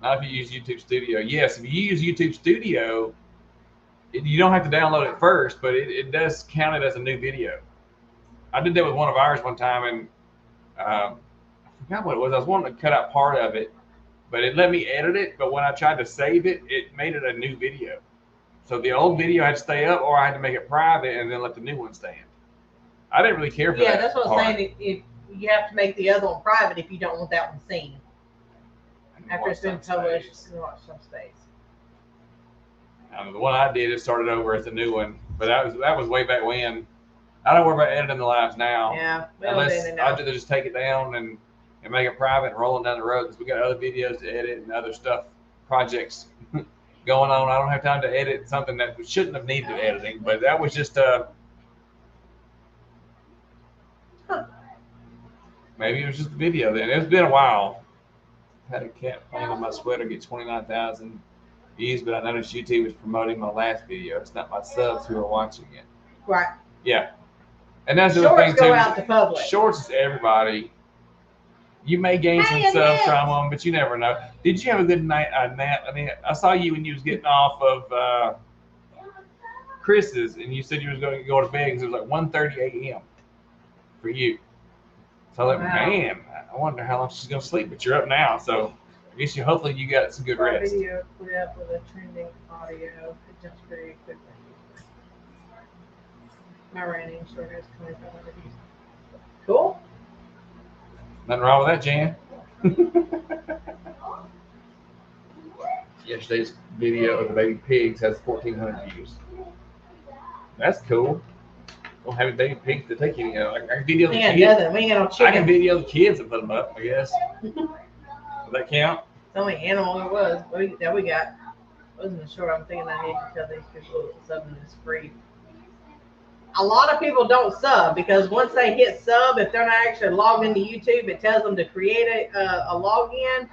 Not if you use YouTube Studio. Yes, if you use YouTube Studio, you don't have to download it first, but it does count it as a new video. I did that with one of ours one time, and I forgot what it was. I was wanting to cut out part of it, but it let me edit it. But when I tried to save it, it made it a new video. So the old video had to stay up, or I had to make it private and then let the new one stand. I didn't really care for that. Yeah, that's what I'm saying. If you have to make the other one private if you don't want that one seen. After it's been published, watch some stays. The one I did, it started over as a new one, but that was way back when. I don't worry about editing the lives now. Yeah, unless I'd rather just take it down and make it private and rolling down the road, because we got other videos to edit and other stuff, projects going on. I don't have time to edit something that shouldn't have needed editing, but that was just maybe it was just a video then. It's been a while. Had a cat playing on my sweater get 29,000 views, but I noticed YouTube was promoting my last video. It's not my subs who are watching it. Right. Yeah. And that's the Shorts thing too. go out to public. Shorts is everybody. You may gain some subs from them, but you never know. Did you have a good night, Nat? I mean, I saw you when you was getting off of Chris's, and you said you was going to go to bed because it was like 1:30 a.m. for you. So I was like, Wow. man, I wonder how long she's going to sleep. But you're up now, so I guess hopefully you got some good rest. Video clip with a trending audio. It jumps very quickly. My rating short has 2,500 views. Cool. Nothing wrong with that, Jan. Yesterday's video of the baby pigs has 1,400 views. That's cool. Don't have any baby pigs to take any. I can video the We ain't kids. nothing. We ain't got no I can chicken. video the kids and put them up, I guess. Does that count? The only animal it was that we got wasn't a short. I'm thinking I need to tell these people something is free. A lot of people don't sub because once they hit sub, if they're not actually logged into YouTube, it tells them to create a login,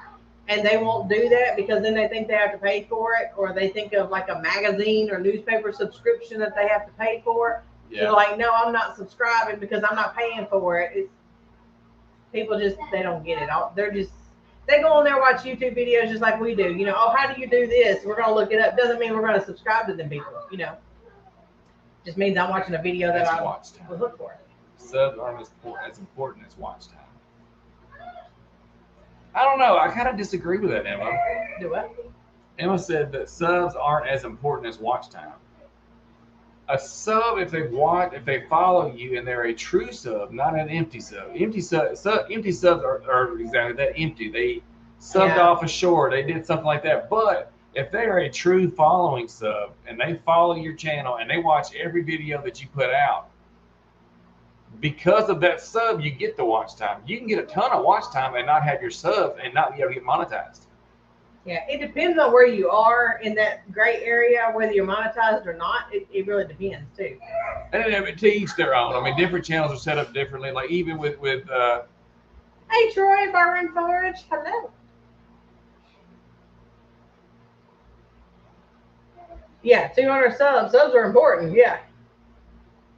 and they won't do that because then they think they have to pay for it, or they think of like a magazine or newspaper subscription that they have to pay for. So they're like, no, I'm not subscribing because I'm not paying for it. It's people just they don't get it. They go on there watch YouTube videos just like we do. You know, oh, how do you do this? We're gonna look it up. Doesn't mean we're gonna subscribe to them people. You know, just means I'm watching a video that That's I watch time. will look for. Subs aren't as important as watch time. I don't know. I kind of disagree with that, Emma. Do what? Emma said that subs aren't as important as watch time. A sub, if they follow you and they're a true sub, not an empty sub. Empty subs are exactly that, empty. They subbed off a shore. They did something like that. But if they are a true following sub and they follow your channel and they watch every video that you put out, because of that sub, you get the watch time. You can get a ton of watch time and not have your subs and not be able to get monetized. Yeah, it depends on where you are in that gray area, whether you're monetized or not. It really depends too. And to each their own. I mean, different channels are set up differently. Like even with Hey Troy, Byron Forge, hello. Yeah, 200 subs. Subs are important. Yeah.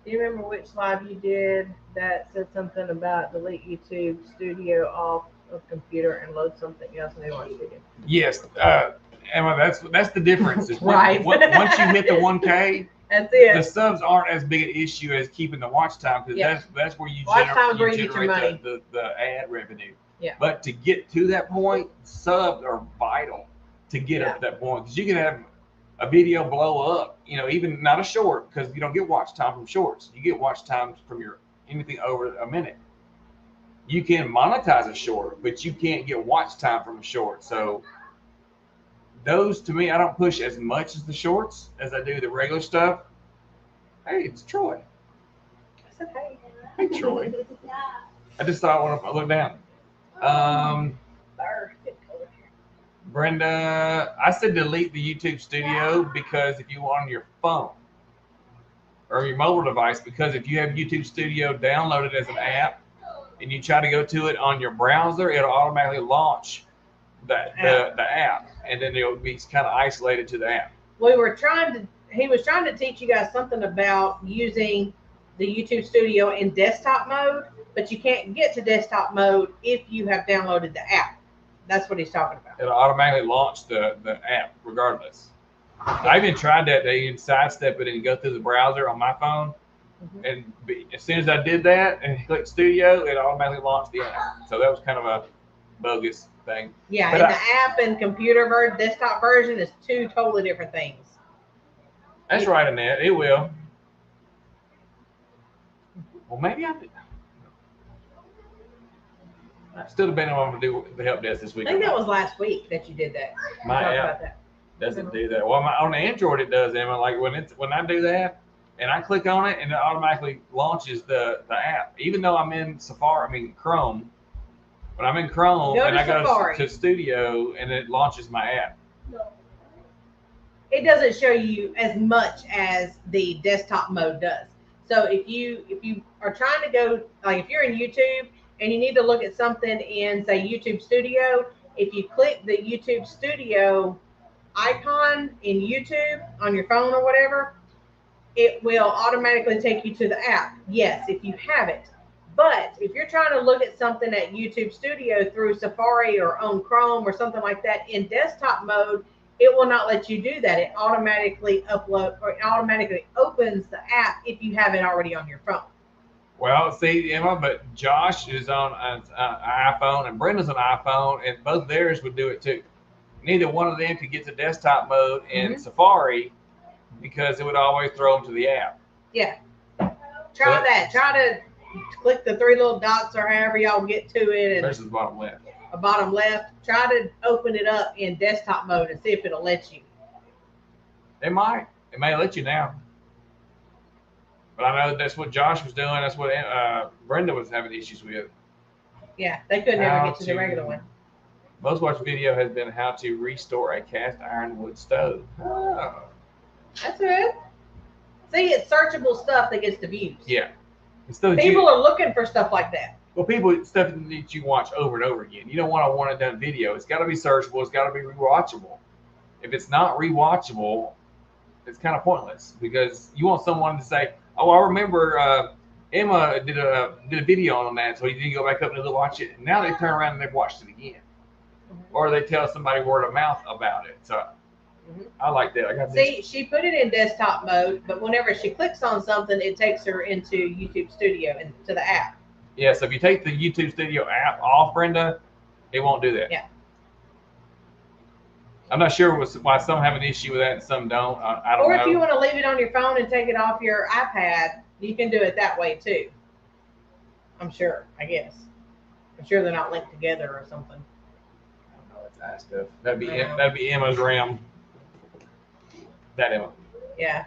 Do you remember which live you did that said something about delete YouTube Studio off of computer and load something else and they watch video? yes, Emma, that's the difference. Is Right. Once you hit the 1K, That's the it. subs aren't as big an issue as keeping the watch time because Yeah. that's where you Watch time is where you get your generate money. the ad revenue. Yeah. But to get to that point, subs are vital to get Yeah. up to that point because you can have a video blow up. You know, even not a short because you don't get watch time from shorts. You get watch time from anything over a minute. You can monetize a short, but you can't get watch time from a short. So those, to me, I don't push as much as the shorts as I do the regular stuff. Hey, it's Troy. I said, hey. Hey, Troy. I just thought I want to look down. Sir, get over here. Brenda, I said delete the YouTube Studio because if you want on your phone or your mobile device, because if you have YouTube Studio downloaded as an app and you try to go to it on your browser, it'll automatically launch the app, and then it'll be kind of isolated to the app. He was trying to teach you guys something about using the YouTube Studio in desktop mode, but you can't get to desktop mode if you have downloaded the app. That's what he's talking about. It'll automatically launch the app regardless. I even tried that. They can sidestep it and go through the browser on my phone. And as soon as I did that and clicked Studio, it automatically launched the app. So that was kind of a bogus thing. Yeah, But and the app and computer desktop version is two totally different things. That's right, Annette. It will. Well, maybe I did. Still depending on what I'm going to do the help desk this week. I think that was last week that you did that. My Talk app about that. doesn't do that. Well, on the Android it does, Emma. Like when I do that and I click on it and it automatically launches the app. Even though I'm in Chrome. When I'm in Chrome Go and to I go Safari. to Studio and it launches my app. No. It doesn't show you as much as the desktop mode does. So if you are trying to go, like if you're in YouTube and you need to look at something in, say, YouTube Studio, if you click the YouTube Studio icon in YouTube on your phone or whatever, it will automatically take you to the app. Yes, if you have it. But if you're trying to look at something at YouTube Studio through Safari or on Chrome or something like that in desktop mode, it will not let you do that. It automatically opens the app if you have it already on your phone. Well, see, Emma, but Josh is on an iPhone and Brenda's an iPhone, and both theirs would do it too. Neither one of them could get to desktop mode in Safari because it would always throw them to the app. Yeah. Try that. Try to click the three little dots or however y'all get to it. And Versus bottom left. a bottom left. Try to open it up in desktop mode and see if it'll let you. It might. It may let you now. But I know that's what Josh was doing. That's what Brenda was having issues with. Yeah, they could never get to the regular one. Most watched video has been how to restore a cast iron wood stove. Oh. That's good. See, it's searchable stuff that gets the views. Yeah. Instead People are looking for stuff like that. Well, stuff that you watch over and over again. You don't want a one and done video. It's got to be searchable. It's got to be rewatchable. If it's not rewatchable, it's kind of pointless because you want someone to say, "Oh, I remember Emma did a video on that, so you need to go back up and watch it." And now they turn around and they've watched it again, or they tell somebody word of mouth about it. So I like that. I got See, she put it in desktop mode, but whenever she clicks on something, it takes her into YouTube Studio and to the app. Yeah, so if you take the YouTube Studio app off, Brenda, it won't do that. Yeah. I'm not sure why some have an issue with that and some don't. I don't know. Or if you want to leave it on your phone and take it off your iPad, you can do it that way too. I'm sure, I guess. I'm sure they're not linked together or something. I don't know. That's stuff. That'd be Emma's RAM. That Emma. Yeah.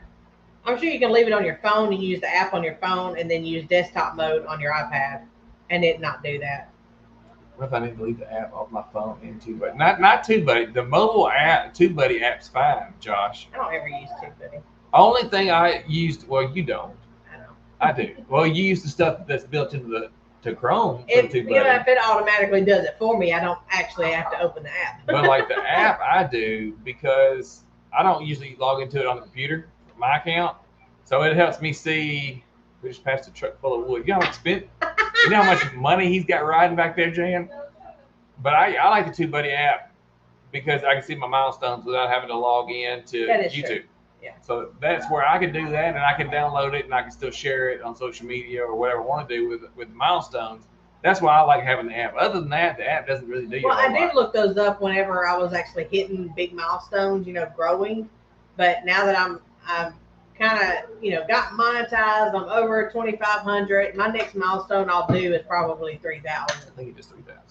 I'm sure you can leave it on your phone and use the app on your phone and then use desktop mode on your iPad and it not do that. What if I need to leave the app off my phone in TubeBuddy? Not TubeBuddy. The mobile app, TubeBuddy app's fine, Josh. I don't ever use TubeBuddy. Only thing I used, well, you don't. I know. I do. Well, you use the stuff that's built into Chrome. If it automatically does it for me, I don't actually have to open the app. But like the app, I do because I don't usually log into it on the computer, my account. So it helps me see. We just passed a truck full of wood. You know how much money he's got riding back there, Jan? But I like the TubeBuddy app because I can see my milestones without having to log in to YouTube. True. Yeah. So that's where I can do that, and I can download it, and I can still share it on social media or whatever I want to do with milestones. That's why I like having the app. Other than that, the app doesn't really do you a whole lot. I did look those up whenever I was actually hitting big milestones, growing. But now that I'm kind of, got monetized, I'm over 2,500. My next milestone I'll do is probably 3,000. I think it is 3,000.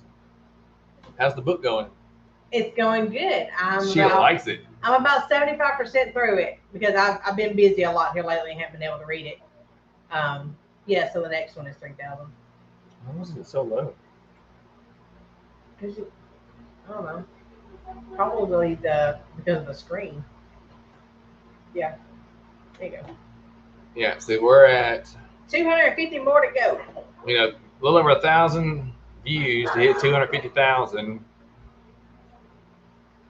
How's the book going? It's going good. She likes it. I'm about 75% through it because I've been busy a lot here lately and haven't been able to read it. So the next one is 3,000. Why was it so low? I don't know. Probably because of the screen. Yeah. There you go. Yeah, so we're at 250 more to go. a little over 1,000 views to hit 250,000.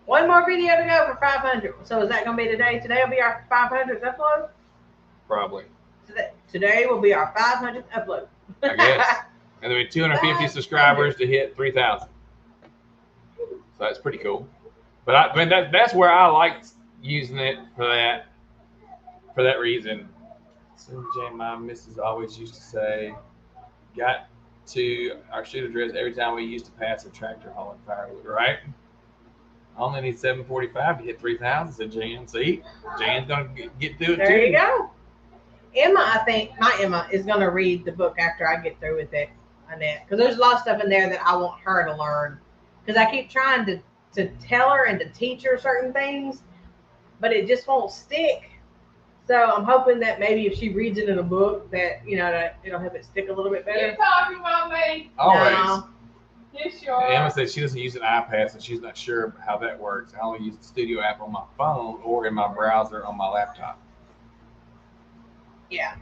One more video to go for 500. So is that going to be today? Today will be our 500th upload? Probably. Today will be our 500th upload. I guess. And there'll be 250 subscribers to hit 3,000. So that's pretty cool. But that's where I like using it for that reason. So Jane, my missus always used to say, got to our shoot address every time we used to pass a tractor hauling firewood, right? I only need 745 to hit 3,000, said Jan. See, Jan's going to get through it too. There you go. Emma, my Emma is going to read the book after I get through with it, Annette, because there's a lot of stuff in there that I want her to learn. Because I keep trying to tell her and to teach her certain things, but it just won't stick. So I'm hoping that maybe if she reads it in a book, that that it'll help it stick a little bit better. You're talking about me. Always. No. Yes, you are. Emma said she doesn't use an iPad, so she's not sure how that works. I only use the Studio app on my phone or in my browser on my laptop. Yeah.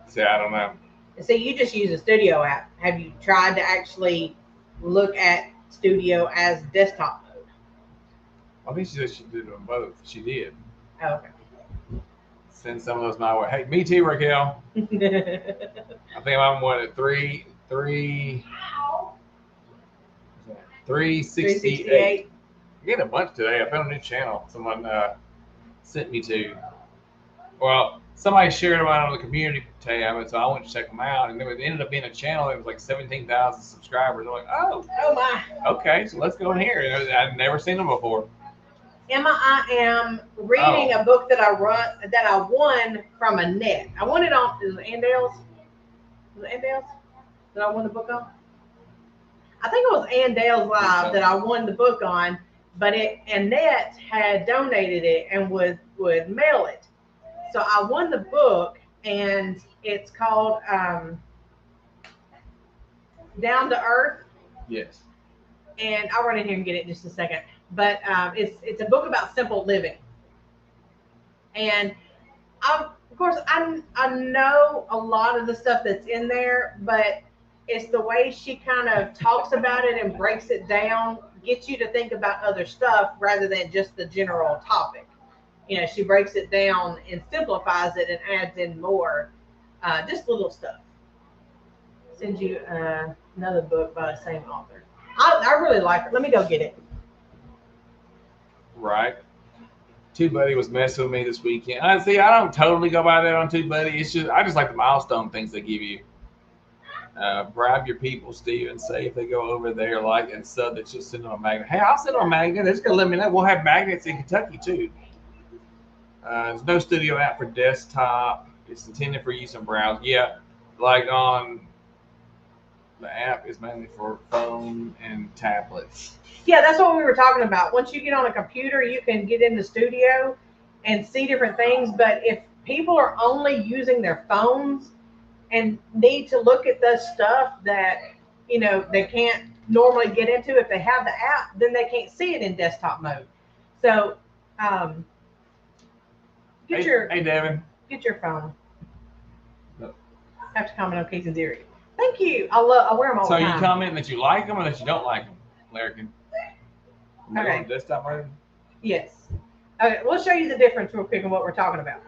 See, I don't know. So you just use a Studio app. Have you tried to actually look at Studio as desktop mode? I think she said she did it on both. She did. Oh, okay. Send some of those my way. Hey, me too, Raquel. I think I'm at 368. getting a bunch today. I found a new channel someone sent me to. Well, somebody shared them out on the community tab, and so I went to check them out, and it ended up being a channel that was like 17,000 subscribers. I'm like, oh my. okay, so let's go in here. And I've never seen them before. Emma, I am reading a book that I won from Annette. I won it on, is it Andale's? Was it Andale's that I won the book on? I think it was Andale's Live that I won the book on, but Annette had donated it and would mail it. So I won the book, and it's called Down to Earth. Yes. And I'll run in here and get it in just a second. But it's a book about simple living. And of course, I know a lot of the stuff that's in there, but it's the way she kind of talks about it and breaks it down, gets you to think about other stuff rather than just the general topic. You know, she breaks it down and simplifies it and adds in more, just little stuff. Send you another book by the same author. I really like it. Let me go get it. Right. TubeBuddy was messing with me this weekend. I don't totally go by that on TubeBuddy. It's just I just like the milestone things they give you. Bribe your people, Steve, and say if they go over there, like and sub that you'll send them a magnet. Hey, I'll send them a magnet. They're just gonna let me know. We'll have magnets in Kentucky too. There's no studio app for desktop. It's intended for use on browser. Yeah, like on the app is mainly for phone and tablets. Yeah, that's what we were talking about. Once you get on a computer, you can get in the studio and see different things. But if people are only using their phones and need to look at the stuff that, you know, they can't normally get into, if they have the app, then they can't see it in desktop mode. So, Hey, Devin. Get your phone. No. Have to comment on Casey's earring. Thank you. I wear them all the time. So you comment that you like them or that you don't like them, Larrikin? Okay. On desktop mode? Yes. Okay, we'll show you the difference real quick in what we're talking about.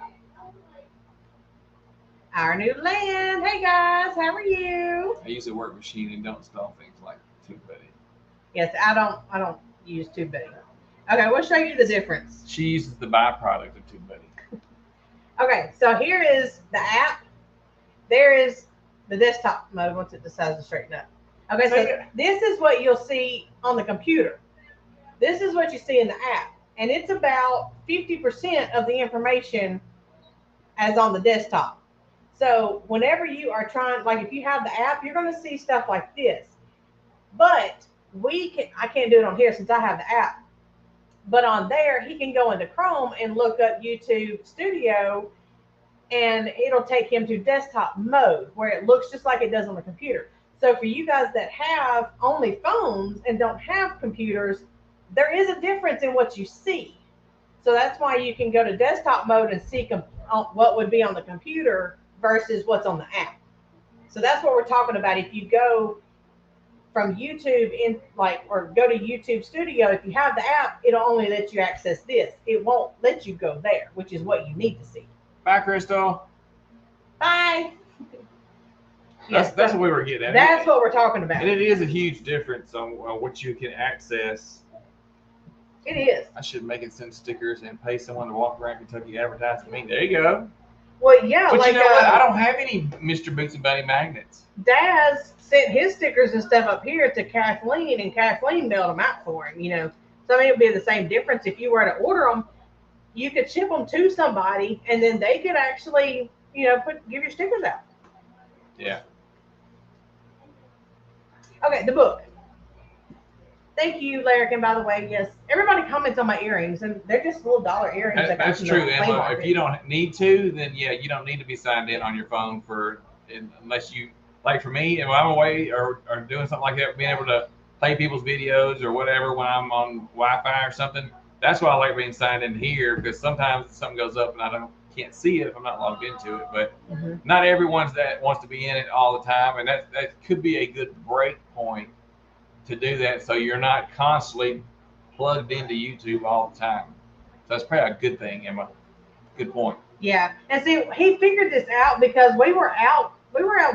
Our new land. Hey guys, how are you? I use a work machine and don't install things like TubeBuddy. Yes, I don't use TubeBuddy. Okay, we'll show you the difference. She uses the byproduct of TubeBuddy. Okay, so here is the app. There is the desktop mode once it decides to straighten up. Okay, so this is what you'll see on the computer. This is what you see in the app. And it's about 50% of the information as on the desktop. So whenever you are trying, like if you have the app, you're going to see stuff like this. But I can't do it on here since I have the app. But on there, he can go into Chrome and look up YouTube Studio, and it'll take him to desktop mode where it looks just like it does on the computer. So for you guys that have only phones and don't have computers, there is a difference in what you see. So that's why you can go to desktop mode and see what would be on the computer versus what's on the app. So that's what we're talking about. If you go from YouTube or go to YouTube Studio, if you have the app, it'll only let you access this. It won't let you go there, which is what you need to see. Bye, Crystal. Bye. That's what we were getting at. That's what we're talking about. And it is a huge difference on what you can access. It is. I should make it send stickers and pay someone to walk around Kentucky advertising me. There you go. Well, yeah. But you know what? I don't have any Mr. Boots and Bunny magnets. Daz sent his stickers and stuff up here to Kathleen, and Kathleen mailed them out for him, you know. So, I mean, it would be the same difference. If you were to order them, you could ship them to somebody, and then they could actually, you know, give your stickers out. Yeah. Okay, the book. Thank you, Larrikin, by the way. Yes, everybody comments on my earrings, and they're just little dollar earrings. That's true, Emma. If you don't need to, then yeah, you don't need to be signed in on your phone unless you, like for me, if I'm away or doing something like that, being able to play people's videos or whatever when I'm on Wi-Fi or something. That's why I like being signed in here, because sometimes something goes up and I can't see it if I'm not logged into it. But not everyone's that wants to be in it all the time, and that could be a good break point to do that, so you're not constantly plugged into YouTube all the time. So that's probably a good thing, Emma. Good point. Yeah, and see, he figured this out because we were out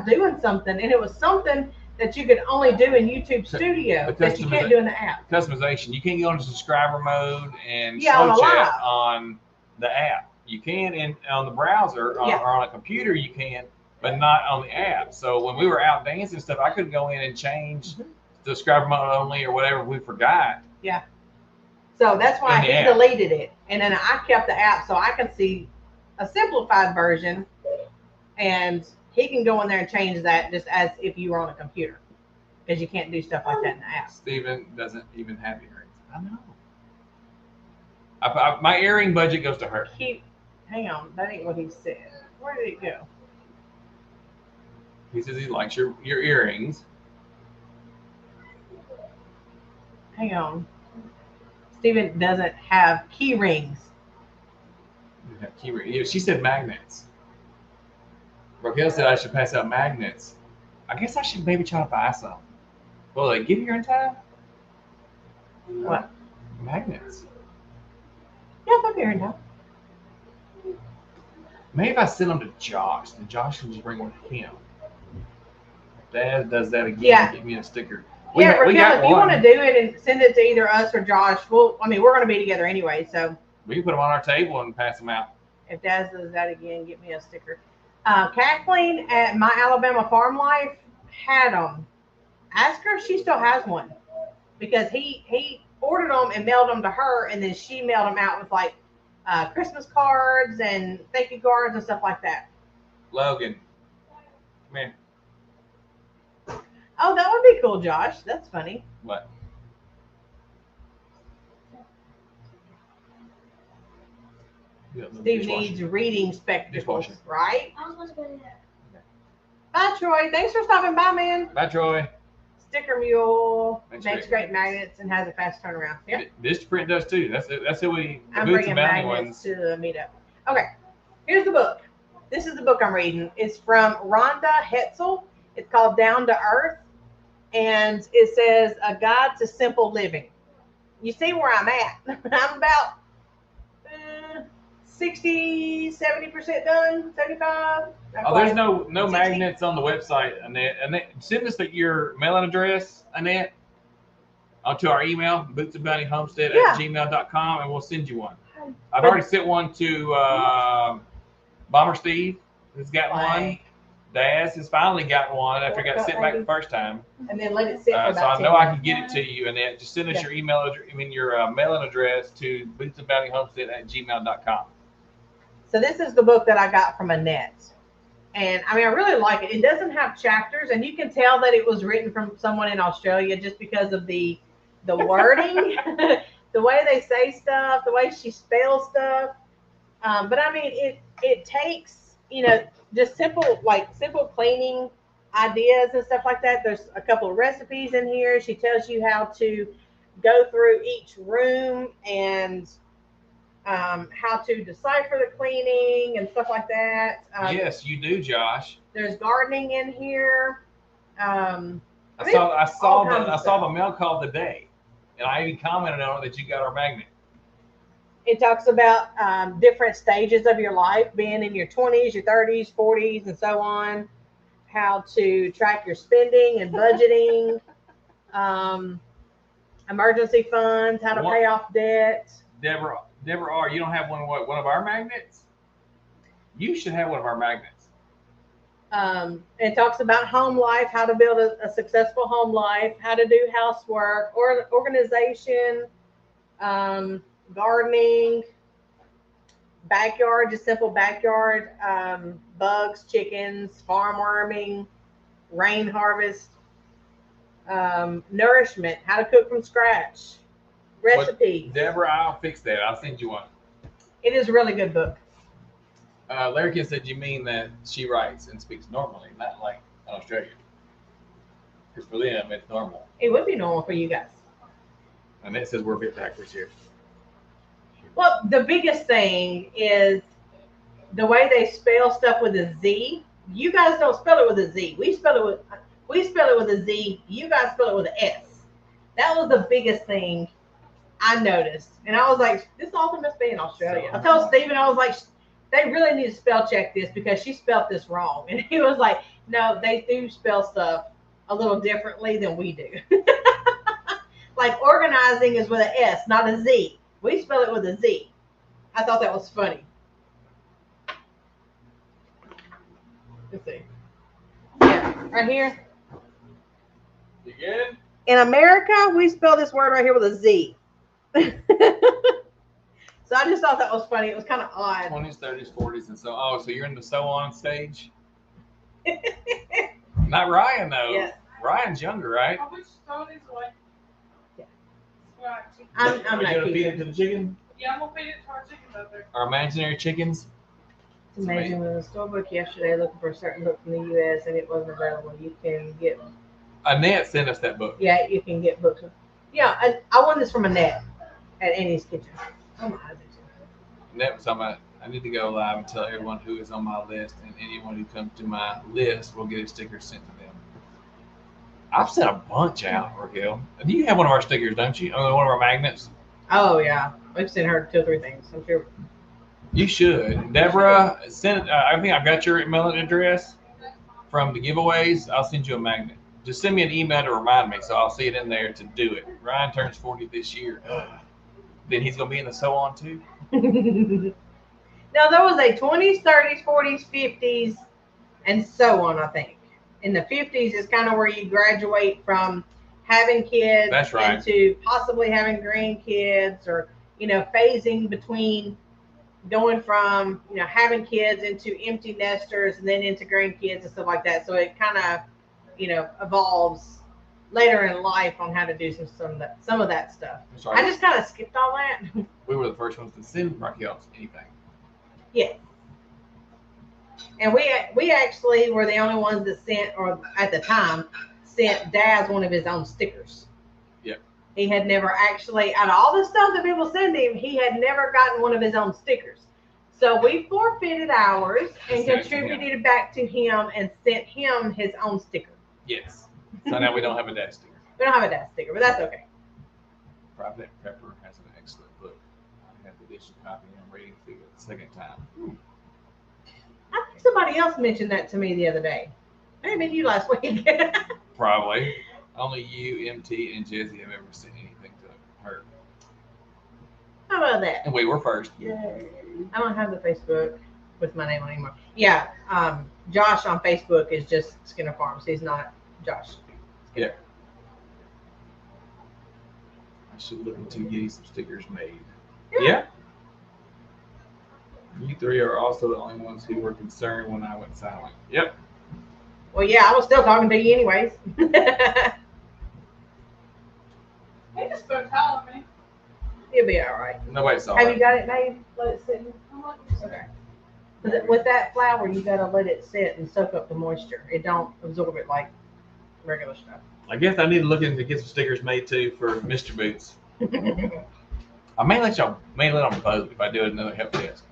doing something, and it was something that you could only do in YouTube Studio The that you can't do in the app. Customization. You can't go into subscriber mode and Yeah, on slow the chat live. on the app. You can on the browser Yeah. or on a computer you can, but not on the app. So when we were out dancing and stuff, I couldn't go in and change subscriber mode only or whatever we forgot. So that's why In the he app. deleted it. And then I kept the app so I can see a simplified version, and he can go in there and change that just as if you were on a computer, because you can't do stuff like that in the app. Steven doesn't even have earrings. I know. My earring budget goes to her. Hang on, that ain't what he said. Where did it go? He says he likes your earrings. Hang on. Steven doesn't have key rings. You have key ring. Yeah, she said magnets. Raquel said I should pass out magnets. I guess I should maybe try to buy some. Will they give you in time? What? Magnets. Yeah, they'll be here now. Maybe if I send them to Josh, then Josh can just bring them to him. Dad does that again. Yeah. Give me a sticker. Yeah, we Raquel, got if you one. want to do it and send it to either us or Josh, we're going to be together anyway. So We can put them on our table and pass them out. if Dad does that again, get me a sticker. Kathleen at My Alabama Farm Life had them. Ask her if she still has one, because he ordered them and mailed them to her, and then she mailed them out with like Christmas cards and thank you cards and stuff like that. Logan, come here. Oh, that would be cool, Josh. That's funny. What? Yeah, Steve dishwasher. needs reading spectacles, Dishwasher. right? I was supposed to go to that. Bye, Troy. Thanks for stopping by, man. Bye, Troy. Sticker Mule Makes makes great great magnets and has a fast turnaround. Yep. Vistaprint does too. That's who we. The I'm Boots bringing and Bounty magnets ones. to the meetup. Okay, here's the book. This is the book I'm reading. It's from Rhonda Hetzel. It's called Down to Earth, and it says A Guide to Simple Living. You see where I'm at. I'm about 60, 70% done, 75. not Oh, quite. there's no 60. magnets on the website, Annette. Annette, send us your mailing address, Annette, to our email, bootsandbountyhomestead@gmail.com, and we'll send you one. I've already sent one to Bomber Steve, who's got one. Like, Daz has finally got one after he got sent back the first time. and then let it sit for So about I know 10 I minutes. can get it to you, Annette. Just send us Yeah. your email address, your mailing address to bootsandbountyhomestead@gmail.com. So this is the book that I got from Annette. And I mean, I really like it. It doesn't have chapters, and you can tell that it was written from someone in Australia just because of the wording, the way they say stuff, the way she spells stuff. But I mean, it takes, just simple cleaning ideas and stuff like that. There's a couple of recipes in here. She tells you how to go through each room and how to decipher the cleaning and stuff like that. Yes, you do, Josh. There's gardening in here. I mean, saw all kinds of the mail call today, and I even commented on it that you got our magnet. It talks about different stages of your life, being in your 20s, your 30s, 40s, and so on. How to track your spending and budgeting. Emergency funds, how to pay off debt. Deborah R., you don't have one of our magnets? You should have one of our magnets. It talks about home life, how to build a successful home life, how to do housework, or organization, gardening, backyard, just simple backyard, bugs, chickens, farm worming, rain harvest, nourishment, how to cook from scratch, recipes. Deborah, I'll fix that. I'll send you one. It is a really good book. Larry Kid said you mean that she writes and speaks normally, not like an Australian. Because for them, it's normal. It would be normal for you guys. And it says we're a bit backwards here. Well, the biggest thing is the way they spell stuff with a Z. You guys don't spell it with a Z. We spell it with a Z. You guys spell it with an S. That was the biggest thing I noticed. And I was like, this author must be in Australia. I told Stephen, I was like, they really need to spell check this because she spelled this wrong. And he was like, no, they do spell stuff a little differently than we do. Like organizing is with an S, not a Z. We spell it with a Z. I thought that was funny. Let's see. Yeah, right here. You good? In America, we spell this word right here with a Z. So I just thought that was funny. It was kind of odd. 20s, 30s, 40s, and so. Oh, so you're in the sew on stage? Not Ryan though. Yes. Ryan's younger, right? I wish Tony's like. Yeah. Right. I'm Are you not gonna feed it keeping. to the chicken? Yeah, I'm gonna feed it to our chickens out there. Our imaginary chickens? It's amazing. We were in the store book yesterday looking for a certain book from the U.S. and it wasn't available. You can get, Annette sent us that book. yeah, you can get books. Yeah, I won this from Annette at Annie's Kitchen. Oh my God. Annette was talking about, I need to go live and tell everyone who is on my list, and anyone who comes to my list will get a sticker sent to them. I've sent a bunch out, Raquel. You have one of our stickers, don't you? One of our magnets. Oh yeah, we've sent her 2 or 3 things. I'm sure. You should. Deborah, send. I think I've got your email address from the giveaways. I'll send you a magnet. Just send me an email to remind me, so I'll see it in there to do it. Ryan turns 40 this year. Then he's gonna be in the sew on too. Now there was a 20s, 30s, 40s, 50s, and so on. I think in the 50s is kind of where you graduate from having kids That's right. into possibly having grandkids, or phasing between going from having kids into empty nesters and then into grandkids and stuff like that. So it kind of evolves later in life on how to do some of that stuff. That's right. I just kind of skipped all that. We were the first ones to send Raquel anything. Yeah. And we actually were the only ones that sent, or at the time, sent Daz one of his own stickers. Yep. He had never actually, out of all the stuff that people send him, he had never gotten one of his own stickers. So we forfeited ours and Sent it to him. contributed it back to him and sent him his own sticker. Yes. So now we don't have a dad sticker. We don't have a Daz sticker, but that's okay. Private Pepper has an excellent book. I have the edition copy and I'm reading through it the second time. I think somebody else mentioned that to me the other day. Maybe you last week. Probably. Only you, MT, and Jesse have ever sent anything to her. How about that? And we were first. Yay. I don't have the Facebook with my name on anymore. Yeah, Josh on Facebook is just Skinner Farms. He's not Josh. Yeah. I should look into getting some stickers made. Yeah. You 3 are also the only ones who were concerned when I went silent. Yep. Well, yeah, I was still talking to you anyways. He just started telling me. You'll be all right. Nobody saw Have it. you got it made? Let it sit. I'm like, Okay. With that flour, you gotta let it sit and soak up the moisture. It don't absorb it like regular stuff. I guess I need to look into get some stickers made too for Mr. Boots. I may let them vote if I do another help desk.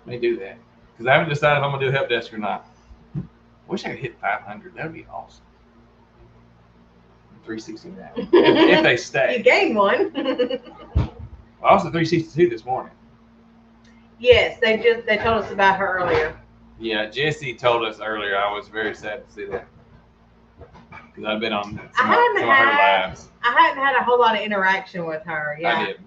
May do that because I haven't decided if I'm gonna do help desk or not. Wish I could hit 500. That would be awesome. 360 now. If they You stay. gained one. I was at 362 this morning. Yes, they told us about her earlier. Yeah, Jesse told us earlier. I was very sad to see that because I've been on some of her lives. I hadn't had a whole lot of interaction with her. Yeah. I did.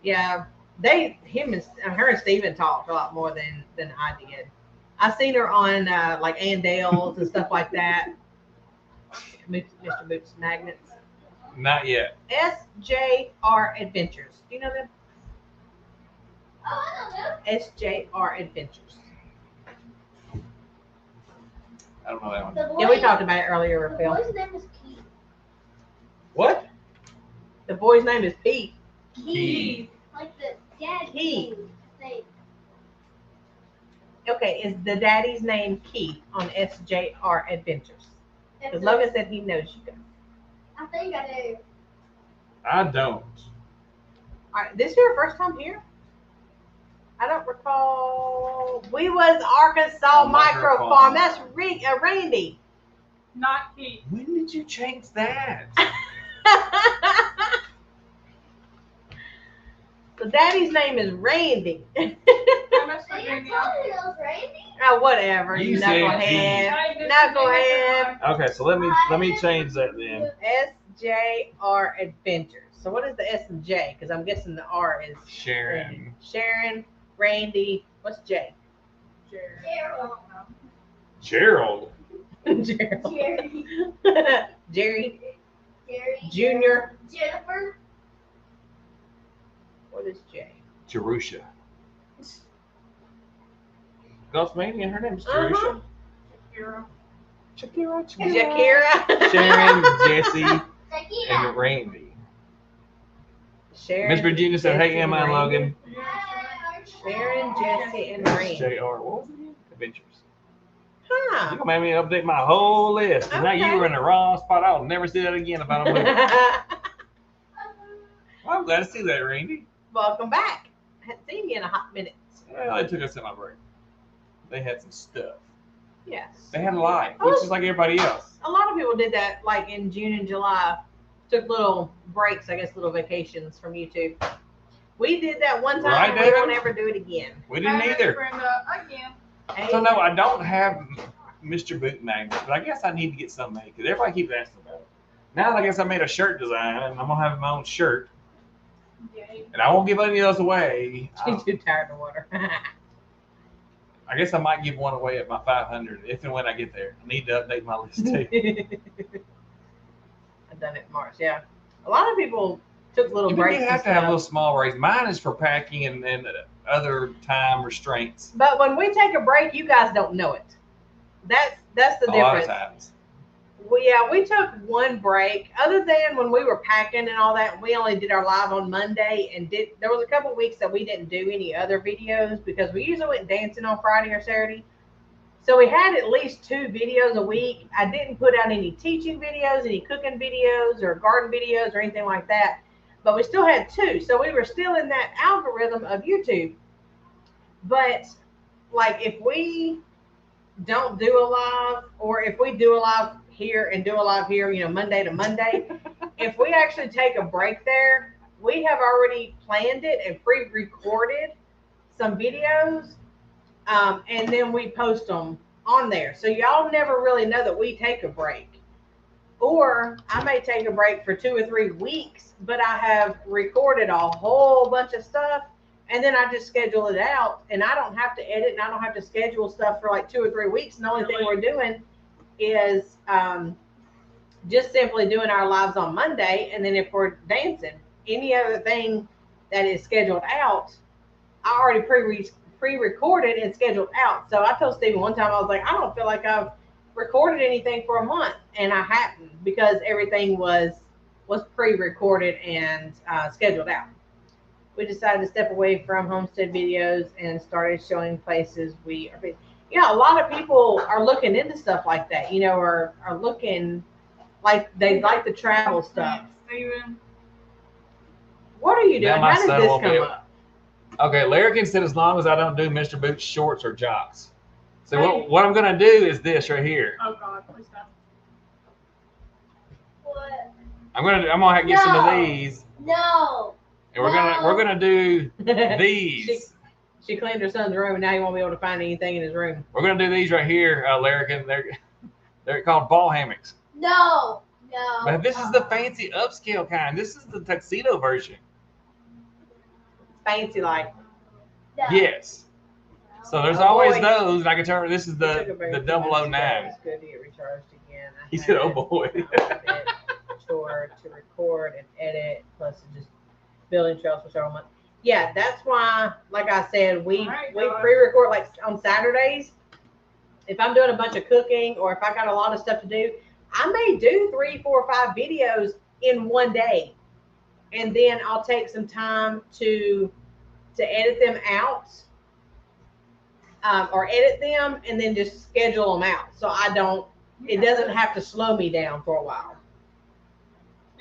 Yeah, her and Steven talked a lot more than I did. I seen her on like Andale's and stuff like that. Mr. Boots Magnets. Not yet. SJR Adventures. Do you know them? Oh, I don't know. SJR Adventures. I don't know that one. The boy, Yeah, we talked about it earlier, the Phil. boy's name is Keith. What? The boy's name is Pete. Keith. Like the dad. Keith. They, Okay, is the daddy's name Keith on SJR Adventures? Because Logan said he knows you guys. I think I do. I don't. All right, this your first time here? I don't recall. We was Arkansas Micro Farm. That's Randy. Not Keith. When did you change that? The daddy's name is Randy. I messed with They Randy. told me those, Randy. Oh, whatever. You You said knucklehead. Knucklehead. Okay, so let me change that then. SJR Adventures. So what is the S and J? Because I'm guessing the R is Sharon. Sharon, Randy. What's J? Gerald. Gerald. Gerald. Jerry. Jerry Jerry. Junior. Jennifer. What is J? Jerusha. Ghostmania, her name's Uh-huh. Jerusha. Shakira. Shakira. Sharon, Jesse, Sakina. and Randy. Sharon. Miss Virginia said, "Hey, Jesse, Emma and Randy. Logan." Sharon, Jesse, and Randy. JR. What was it again? Adventures. Huh. You gonna make me update my whole list. And now Okay. you were in the wrong spot. I'll never see that again if I don't move. Well, I'm glad to see that, Randy. Welcome back. I hadn't seen you in a hot minute. Well, they took us in my break. They had some stuff. Yes. They had a life, which is like everybody else. A lot of people did that, like in June and July. Took little breaks, I guess, little vacations from YouTube. We did that one time, Right, and we David? won't ever do it again. We didn't either. Brenda, again. Hey, So no, I don't have Mr. Boot magnet, but I guess I need to get something made because everybody keeps asking about it. Now I guess I made a shirt design, and I'm gonna have my own shirt, Yay. and I won't give any of those away. she's too tired of water. I guess I might give one away at my 500 if and when I get there. I need to update my list too. I've done it in March, yeah. A lot of people took little You breaks. have and to have stuff. little small race. Mine is for packing and other time restraints. But when we take a break, you guys don't know it. That's the A lot of difference. times. We took one break, other than when we were packing and all that. We only did our live on Monday, and there was a couple weeks that we didn't do any other videos because we usually went dancing on Friday or Saturday. So we had at least 2 videos a week. I didn't put out any teaching videos, any cooking videos, or garden videos, or anything like that. But we still had 2, so we were still in that algorithm of YouTube. But like if we don't do a live, or if we do a live here and do a live here, Monday to Monday, if we actually take a break there, we have already planned it and pre-recorded some videos, and then we post them on there. So y'all never really know that we take a break. Or I may take a break for 2 or 3 weeks, but I have recorded a whole bunch of stuff, and then I just schedule it out, and I don't have to edit, and I don't have to schedule stuff for like 2 or 3 weeks. And the only thing we're doing is just simply doing our lives on Monday, and then if we're dancing, any other thing that is scheduled out, I already pre-recorded and scheduled out. So I told Stephen one time, I was like, I don't feel like I've recorded anything for a month, and I hadn't, because everything was pre-recorded and scheduled out. We decided to step away from homestead videos and started showing places we are. A lot of people are looking into stuff like that, are looking like they like the travel stuff. Steven. What are you doing? Now my How did son this won't be come able- up? Okay, Larrikin said as long as I don't do Mr. Boots shorts or jocks. So Hey. what I'm gonna do is this right here. Oh God, please stop. What? I'm gonna get some No. of these, No. and we're gonna do these. She cleaned her son's room, and now he won't be able to find anything in his room. We're gonna do these right here, Larrikin. They're called ball hammocks. No. No. But this is the fancy upscale kind. This is the tuxedo version. Fancy like. No. Yes. So there's Oh, always boy. those, and I can turn. This is It took a the very the few minutes to 009. It's good to get recharged again. I He said, had "Oh boy." a chore to record and edit, plus just building trails for several months. Yeah, that's why, like I said, we Alright, we guys. pre-record like on Saturdays. If I'm doing a bunch of cooking, or if I got a lot of stuff to do, I may do 3, 4, 5 videos in one day, and then I'll take some time to edit them out, or edit them and then just schedule them out, so it doesn't have to slow me down for a while.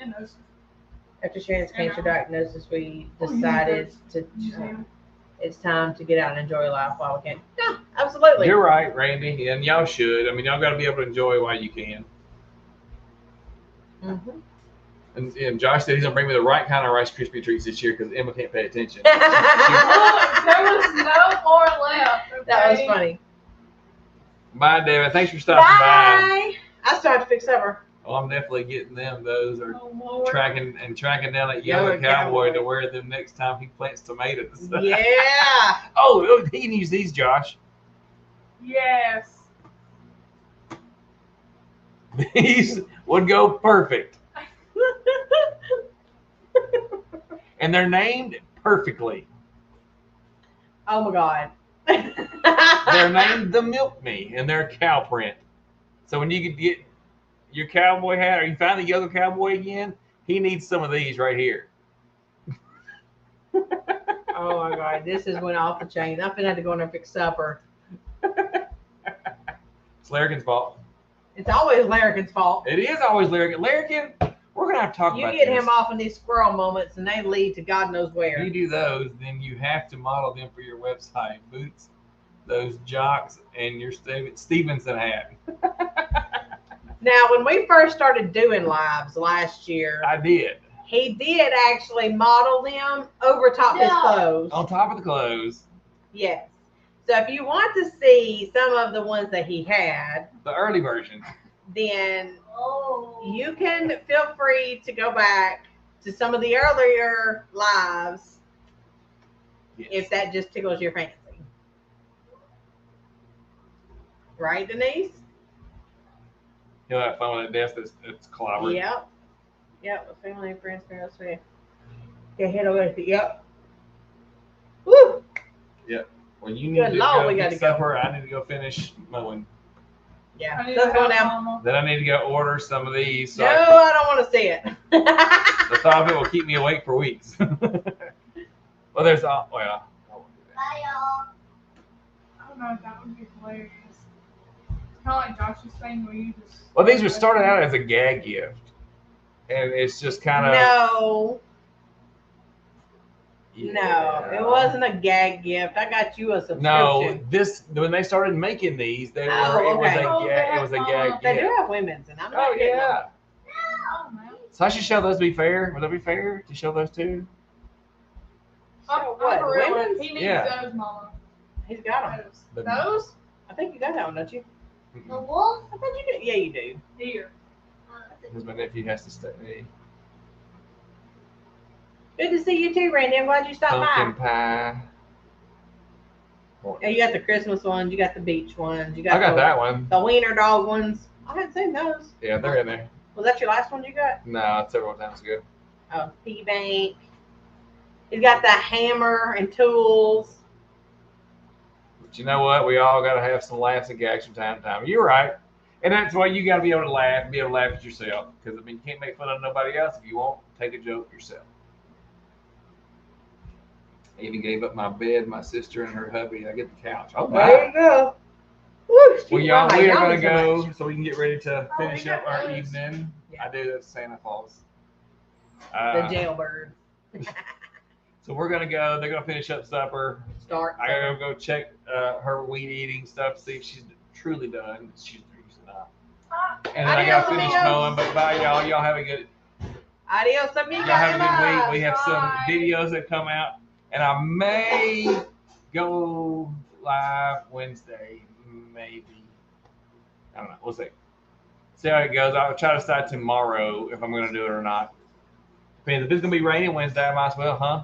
And those. After Sharon's cancer diagnosis, we Oh, you decided did. to it's time to get out and enjoy life while we can. Yeah, absolutely. You're right, Randy, and y'all should. I mean, y'all got to be able to enjoy while you can. Mhm. And Josh said he's gonna bring me the right kind of Rice Krispie treats this year because Emma can't pay attention. Look, there was no more left. Okay? That was funny. Bye, David. Thanks for stopping by. Bye. I started to fix supper. Oh, I'm definitely getting them. Those are Oh, Lord. tracking down that yellow Yellow cowboy to cowboy. wear them next time he plants tomatoes. Yeah. Oh, he can use these, Josh. Yes. These would go perfect. And they're named perfectly. Oh my God. They're named the Milk Me, and they're cow print. So when you could get your cowboy hat, or you find the yellow cowboy again, he needs some of these right here. Oh my God. This is went off the chain. I'm gonna have to go in there and fix supper. It's Larrikin's fault. It's always Larrikin's fault. It is always Larrikin. Larrikin, we're gonna have to talk You about get this. him off in these squirrel moments, and they lead to God knows where. If you do those, then you have to model them for your website. Boots, those jocks, and your Stevenson hat. Now, when we first started doing lives last year, I did. he did actually model them over top his No. clothes. On top of the clothes, Yes. So if you want to see some of the ones that he had, the early version. then Oh. you can feel free to go back to some of the earlier lives Yes. if that just tickles your fancy. Right, Denise? He'll have fun with that desk that's clobbered. Yep. Yep. With family and friends, parents, yeah. Okay, head over to yep. Woo! Well, you need Good to Lord, go we get gotta go. supper. I need to go finish mowing. Yeah. I need Let's to go help now. Mama. Then I need to go order some of these. So No, I don't want to see it. the thought of it will keep me awake for weeks. Well, there's all. Well, I won't do that. Bye, y'all. I don't know. That would be hilarious. Kind of like Josh's thing where you just. Well, these were started out as a gag gift, and it's just kind of. No, Yeah. no, it wasn't a gag gift. I got you a subscription. No, this when they started making these, they were Oh, okay. it was a gag They do gift. have women's, and I'm not Oh getting them. yeah. Oh, man. So I should show those to be fair. Would that be fair to show those too? So what, For real, women's? he needs Yeah. those, Mama. He's got them. Those. Those? I think you got that one, don't you? The wolf? I thought you did. Yeah, you do. Here. Because my nephew has to stay. Good to see you too, Randy. I'm glad you stopped Pumpkin by. pie. Yeah, you got the Christmas ones. You got the beach ones. You I got the, that one. The wiener dog ones. I hadn't seen those. Yeah, they're in there. Was that your last one you got? No, it's several times ago. Oh, piggy bank. He's got the hammer and tools. But you know what? We all got to have some laughs and gags from time to time. You're right. And that's why you got to be able to laugh and be able to laugh at yourself. Because, I mean, you can't make fun of nobody else if you won't take a joke yourself. I even gave up my bed, my sister and her hubby. I get the couch. Oh, There wow. you go. Woo, Well, excuse y'all, my we are yawning going to so go much. so we can get ready to Oh, we finish got up our those. evening. Yeah. I do. That's Santa Claus. The jailbird. So we're going to go. They're going to finish up supper. Start. I got to go check her weed eating stuff, see if she's truly done. She's usually not. And then I got to Adios, finish amigos. mowing. But bye, y'all. Y'all have a good. Adios, amigos. Y'all have a good week. We have some Bye. videos that come out, and I may go live Wednesday, maybe. I don't know. We'll see. See how it goes. I'll try to decide tomorrow if I'm going to do it or not. Depends. If it's going to be raining Wednesday, I might as well, huh?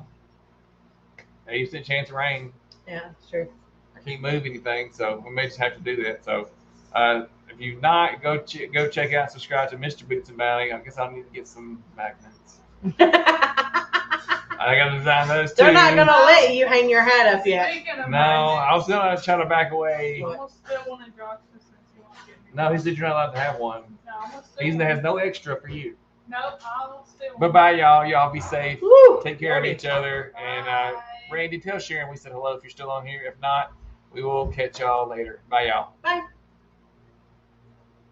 There used to a chance of rain. Yeah, sure. I can't move anything, so we may just have to do that. So if you've not, go check out, subscribe to Mr. Boots and Bounty. I guess I'll need to get some magnets. I got to design those too. They're not gonna let you hang your hat up yet. Speaking of No, I was magnets, going to try to back away. I'm gonna steal one of Josh's since he won't get me. No, he said you're not allowed to have one. No, I'm gonna steal He one. has no extra for you. Nope, I won't steal one. But bye, y'all. Y'all be safe. Woo. Take care of each other. And Bye. Randy, tell Sharon we said hello if you're still on here. If not, we will catch y'all later. Bye, y'all. Bye.